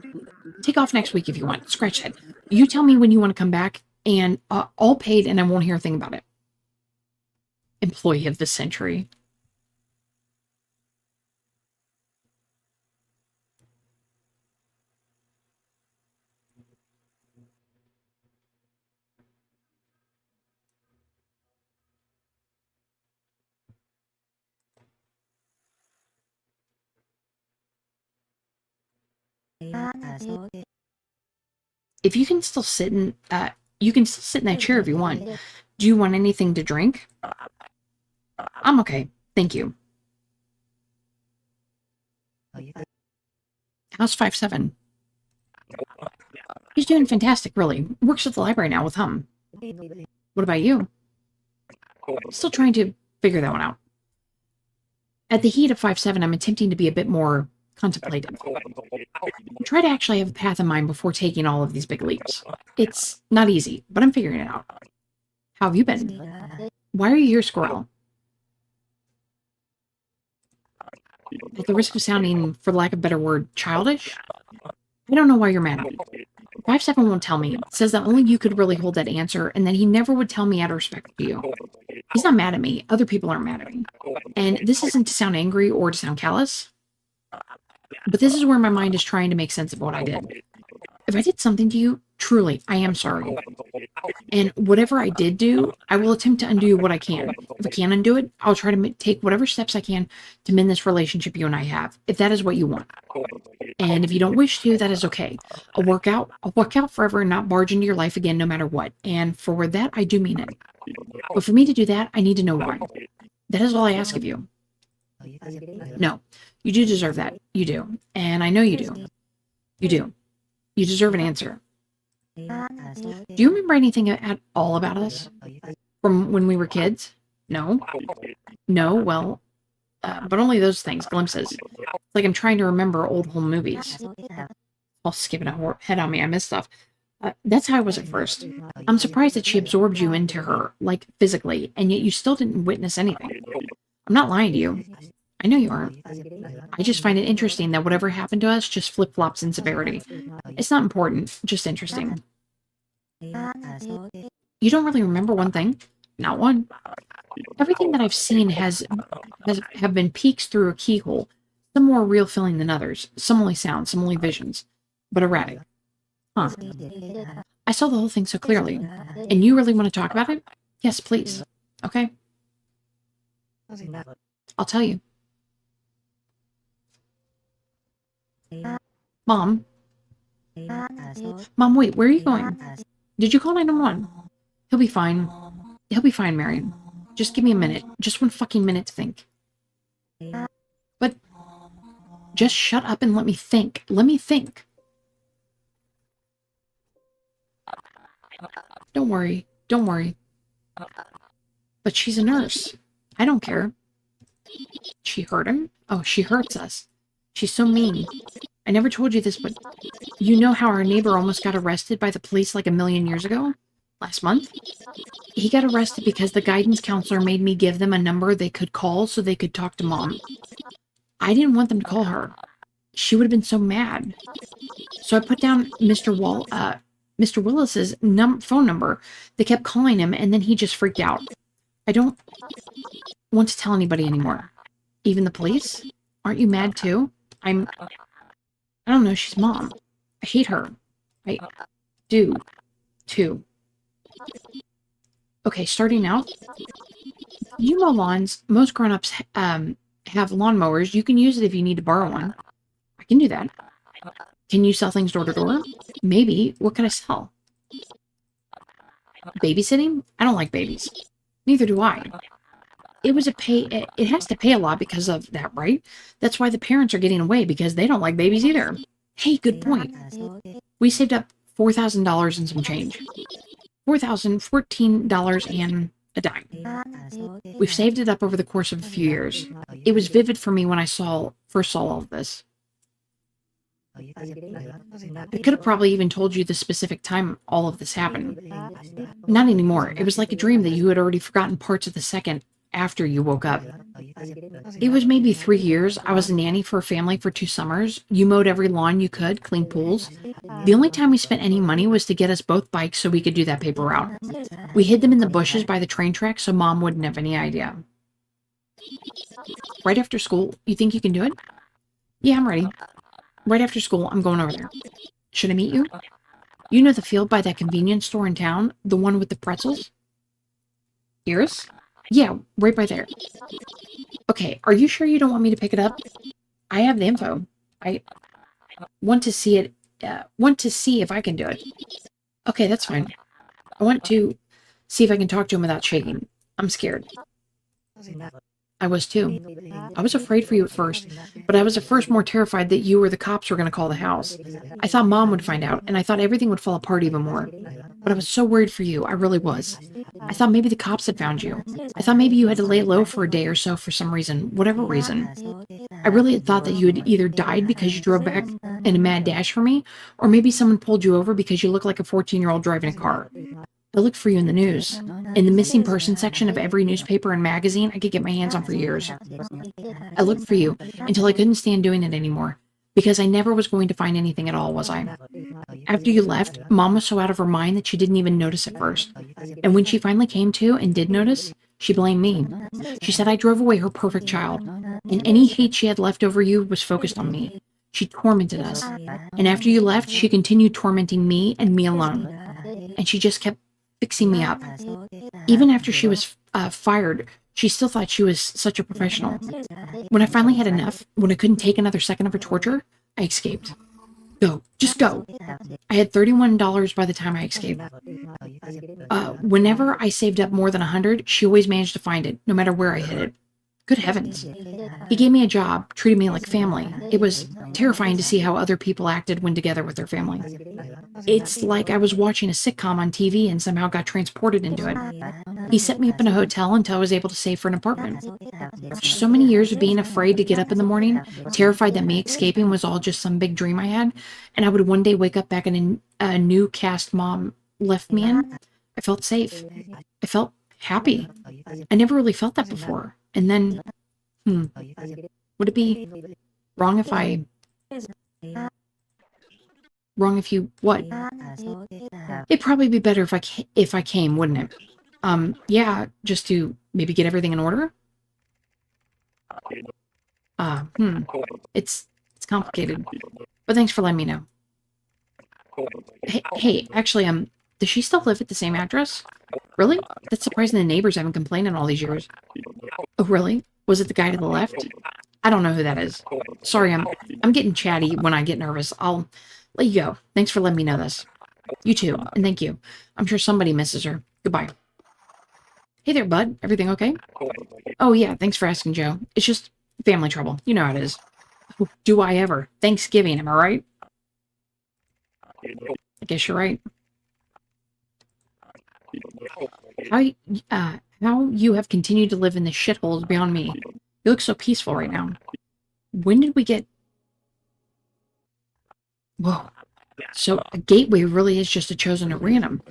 Take off next week if you want. Scratch that. You tell me when you want to come back, and all paid, and I won't hear a thing about it. Employee of the century. If you can still sit in, you can still sit in that chair if you want. Do you want anything to drink? I'm okay. Thank you. How's 5-7? He's doing fantastic, really. Works at the library now with Hum. What about you? Still trying to figure that one out. At the heat of 5-7, I'm attempting to be a bit more contemplative. Try to actually have a path in mind before taking all of these big leaps. It's not easy, but I'm figuring it out. How have you been? Why are you here, Squirrel? At the risk of sounding, for lack of a better word, childish? I don't know why you're mad at me. 5-7 won't tell me. Says that only you could really hold that answer, and that he never would tell me out of respect to you. He's not mad at me. Other people aren't mad at me. And this isn't to sound angry or to sound callous, but this is where my mind is trying to make sense of what I did. If I did something to you, truly, I am sorry. And whatever I did do, I will attempt to undo what I can. If I can't undo it, I'll try to take whatever steps I can to mend this relationship you and I have, if that is what you want. And if you don't wish to, that is okay. I'll work out forever and not barge into your life again no matter what. And for that, I do mean it. But for me to do that, I need to know why. That is all I ask of you. No, you do deserve that. You do. And I know you do. You do. You deserve an answer. Do you remember anything at all about us? From when we were kids? No? No? Well, but only those things, glimpses. It's like I'm trying to remember old home movies. All skipping ahead on me, I missed stuff. That's how I was at first. I'm surprised that she absorbed you into her, like physically, and yet you still didn't witness anything. I'm not lying to you. I know you aren't. I just find it interesting that whatever happened to us just flip-flops in severity. It's not important, just interesting. You don't really remember one thing? Not one. Everything that I've seen have been peeks through a keyhole, some more real feeling than others, some only sounds, some only visions, but erratic. Huh. I saw the whole thing so clearly. And you really want to talk about it? Yes, please. Okay. I'll tell you. Mom, Mom, wait, where are you going? Did you call 911? He'll be fine. He'll be fine, Marion. Just give me a minute. Just one fucking minute to think. But just shut up and let me think. Let me think. Don't worry. Don't worry. But she's a nurse. I don't care. She hurt him? Oh, she hurts us. She's so mean. I never told you this, but you know how our neighbor almost got arrested by the police like 1,000,000 years ago? Last month? He got arrested because the guidance counselor made me give them a number they could call so they could talk to Mom. I didn't want them to call her. She would have been so mad. So I put down Mr. Willis's phone number. They kept calling him, and then he just freaked out. I don't want to tell anybody anymore. Even the police? Aren't you mad too? I don't know, she's Mom. I hate her. I do, too. Okay, starting out. You mow lawns. Most grown-ups have lawnmowers. You can use it if you need to borrow one. I can do that. Can you sell things door to door? Maybe. What can I sell? Babysitting? I don't like babies. Neither do I. It has to pay a lot because of that, right? That's why the parents are getting away, because they don't like babies either. Hey, good point. We saved up $4,000 and some change. $14 and a dime. We've saved it up over the course of a few years. It was vivid for me when I first saw all of this. I could have probably even told you the specific time all of this happened. Not anymore. It was like a dream that you had already forgotten parts of the second after you woke up. It was maybe 3 years. I was a nanny for a family for 2 summers. You mowed every lawn you could, cleaned pools. The only time we spent any money was to get us both bikes so we could do that paper route. We hid them in the bushes by the train track so Mom wouldn't have any idea. Right after school, you think you can do it? Yeah, I'm ready. Right after school, I'm going over there. Should I meet you? You know the field by that convenience store in town? The one with the pretzels? Iris? Yeah, right by there. Okay, are you sure you don't want me to pick it up? I have the info. I want to see it. Want to see if I can do it. Okay, that's fine. I want to see if I can talk to him without shaking. I'm scared. I was too. I was afraid for you at first, but I was at first more terrified that you or the cops were going to call the house. I thought Mom would find out, and I thought everything would fall apart even more. But I was so worried for you, I really was. I thought maybe the cops had found you. I thought maybe you had to lay low for a day or so for some reason, whatever reason. I really had thought that you had either died because you drove back in a mad dash for me, or maybe someone pulled you over because you look like a 14-year-old driving a car. I looked for you in the news. In the missing person section of every newspaper and magazine I could get my hands on for years. I looked for you until I couldn't stand doing it anymore, because I never was going to find anything at all, was I? After you left, Mom was so out of her mind that she didn't even notice at first. And when she finally came to and did notice, she blamed me. She said I drove away her perfect child, and any hate she had left over you was focused on me. She tormented us. And after you left, she continued tormenting me and me alone. And she just kept fixing me up. Even after she was fired, she still thought she was such a professional. When I finally had enough, when I couldn't take another second of her torture, I escaped. Go. Just go. I had $31 by the time I escaped. Whenever I saved up more than 100, she always managed to find it, no matter where I hid it. Good heavens. He gave me a job, treated me like family. It was terrifying to see how other people acted when together with their family. It's like I was watching a sitcom on TV and somehow got transported into it. He set me up in a hotel until I was able to save for an apartment. After so many years of being afraid to get up in the morning, terrified that me escaping was all just some big dream I had, and I would one day wake up back in a new cast Mom left me in, I felt safe. I felt happy. I never really felt that before. And then, would it be wrong if what? It'd probably be better if I came, wouldn't it? Yeah, just to maybe get everything in order. It's complicated, but thanks for letting me know. Hey, actually, does she still live at the same address? Really? That's surprising the neighbors haven't complained in all these years. Oh, really? Was it the guy to the left? I don't know who that is. Sorry, I'm getting chatty when I get nervous. I'll let you go. Thanks for letting me know this. You too, and thank you. I'm sure somebody misses her. Goodbye. Hey there, bud. Everything okay? Oh, yeah, thanks for asking, Joe. It's just family trouble. You know how it is. Do I ever? Thanksgiving, am I right? I guess you're right. How you have continued to live in this shithole is beyond me. You look so peaceful right now. When did we get... Whoa. So a gateway really is just a chosen at random.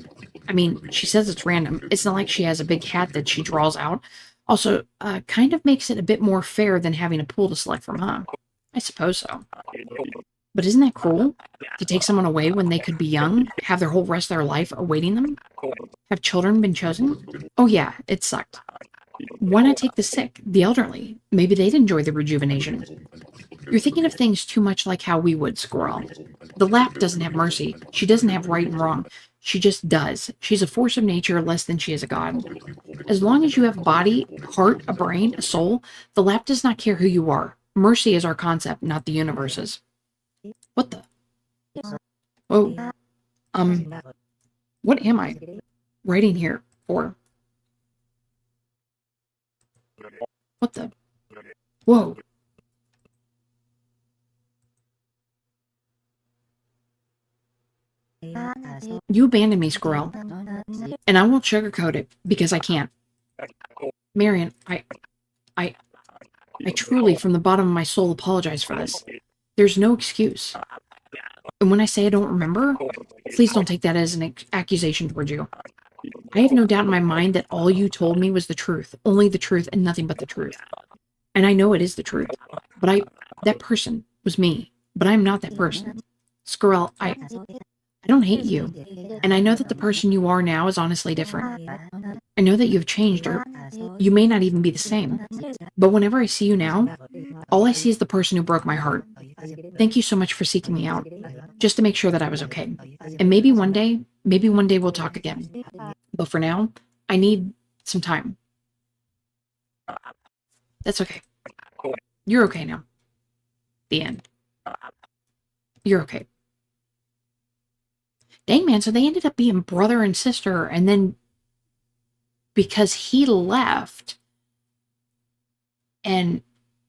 I mean, she says it's random. It's not like she has a big hat that she draws out. Also, kind of makes it a bit more fair than having a pool to select from, huh? I suppose so. But isn't that cruel? To take someone away when they could be young, have their whole rest of their life awaiting them? Have children been chosen? Oh yeah, it sucked. Why not take the sick, the elderly? Maybe they'd enjoy the rejuvenation. You're thinking of things too much like how we would, Squirrel. The Lap doesn't have mercy. She doesn't have right and wrong. She just does. She's a force of nature less than she is a god. As long as you have a body, heart, a brain, a soul, the Lap does not care who you are. Mercy is our concept, not the universe's. What the? Oh, what am I writing here for? What the? Whoa. You abandoned me, Squirrel. And I won't sugarcoat it, because I can't. Marion, I truly, from the bottom of my soul, apologize for this. There's no excuse. And when I say I don't remember, please don't take that as an accusation towards you. I have no doubt in my mind that all you told me was the truth, only the truth and nothing but the truth. And I know it is the truth, but that person was me, but I'm not that person. Squirrel, I don't hate you, and I know that the person you are now is honestly different. I know that you've changed, or you may not even be the same, but whenever I see you now, all I see is the person who broke my heart. Thank you so much for seeking me out, just to make sure that I was okay. And maybe one day we'll talk again. But for now, I need some time. That's okay. You're okay now. The end. You're okay. Dang, man, so they ended up being brother and sister, and then because he left and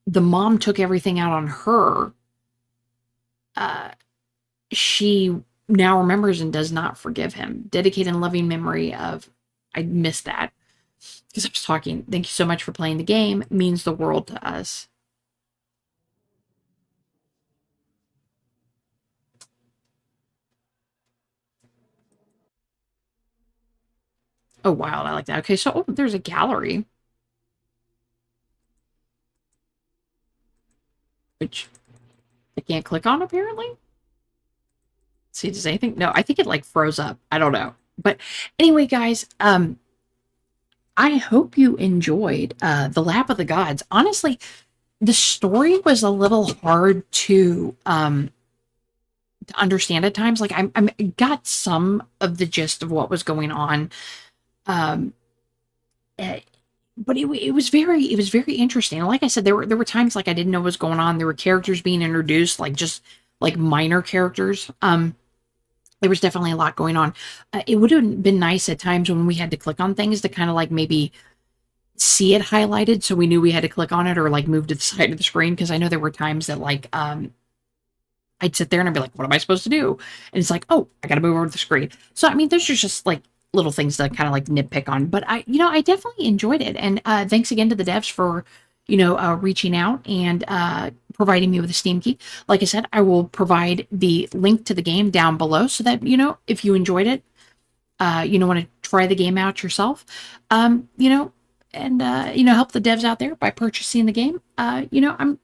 the mom took everything out on her, she now remembers and does not forgive him. Dedicated and loving memory of... I missed that because I was talking. Thank you so much for playing the game. It means the world to us. Oh, wow. I like that. Okay, so there's a gallery. Which I can't click on, apparently. Let's see, does anything? No, I think it like froze up. I don't know. But anyway, guys, I hope you enjoyed The Lap of the Gods. Honestly, the story was a little hard to understand at times. Like I got some of the gist of what was going on. But it was very interesting. And like I said, there were times like I didn't know what was going on. There were characters being introduced, like just like minor characters. There was definitely a lot going on. It would have been nice at times when we had to click on things to kind of like maybe see it highlighted, so we knew we had to click on it, or like move to the side of the screen. Because I know there were times that like I'd sit there and I'd be like, what am I supposed to do? And it's like, oh, I got to move over to the screen. So I mean, those are just like little things to kind of like nitpick on, but I definitely enjoyed it. And thanks again to the devs for, reaching out and providing me with a Steam key. Like I said, I will provide the link to the game down below so that, if you enjoyed it, want to try the game out yourself, and, help the devs out there by purchasing the game. I'm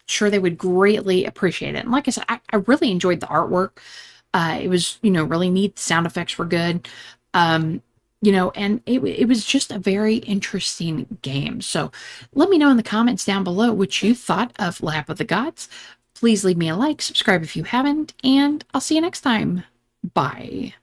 sure they would greatly appreciate it. And like I said, I really enjoyed the artwork. It was, really neat. The sound effects were good. And it was just a very interesting game. So let me know in the comments down below what you thought of Lap of the Gods. Please leave me a like, subscribe if you haven't, and I'll see you next time. Bye.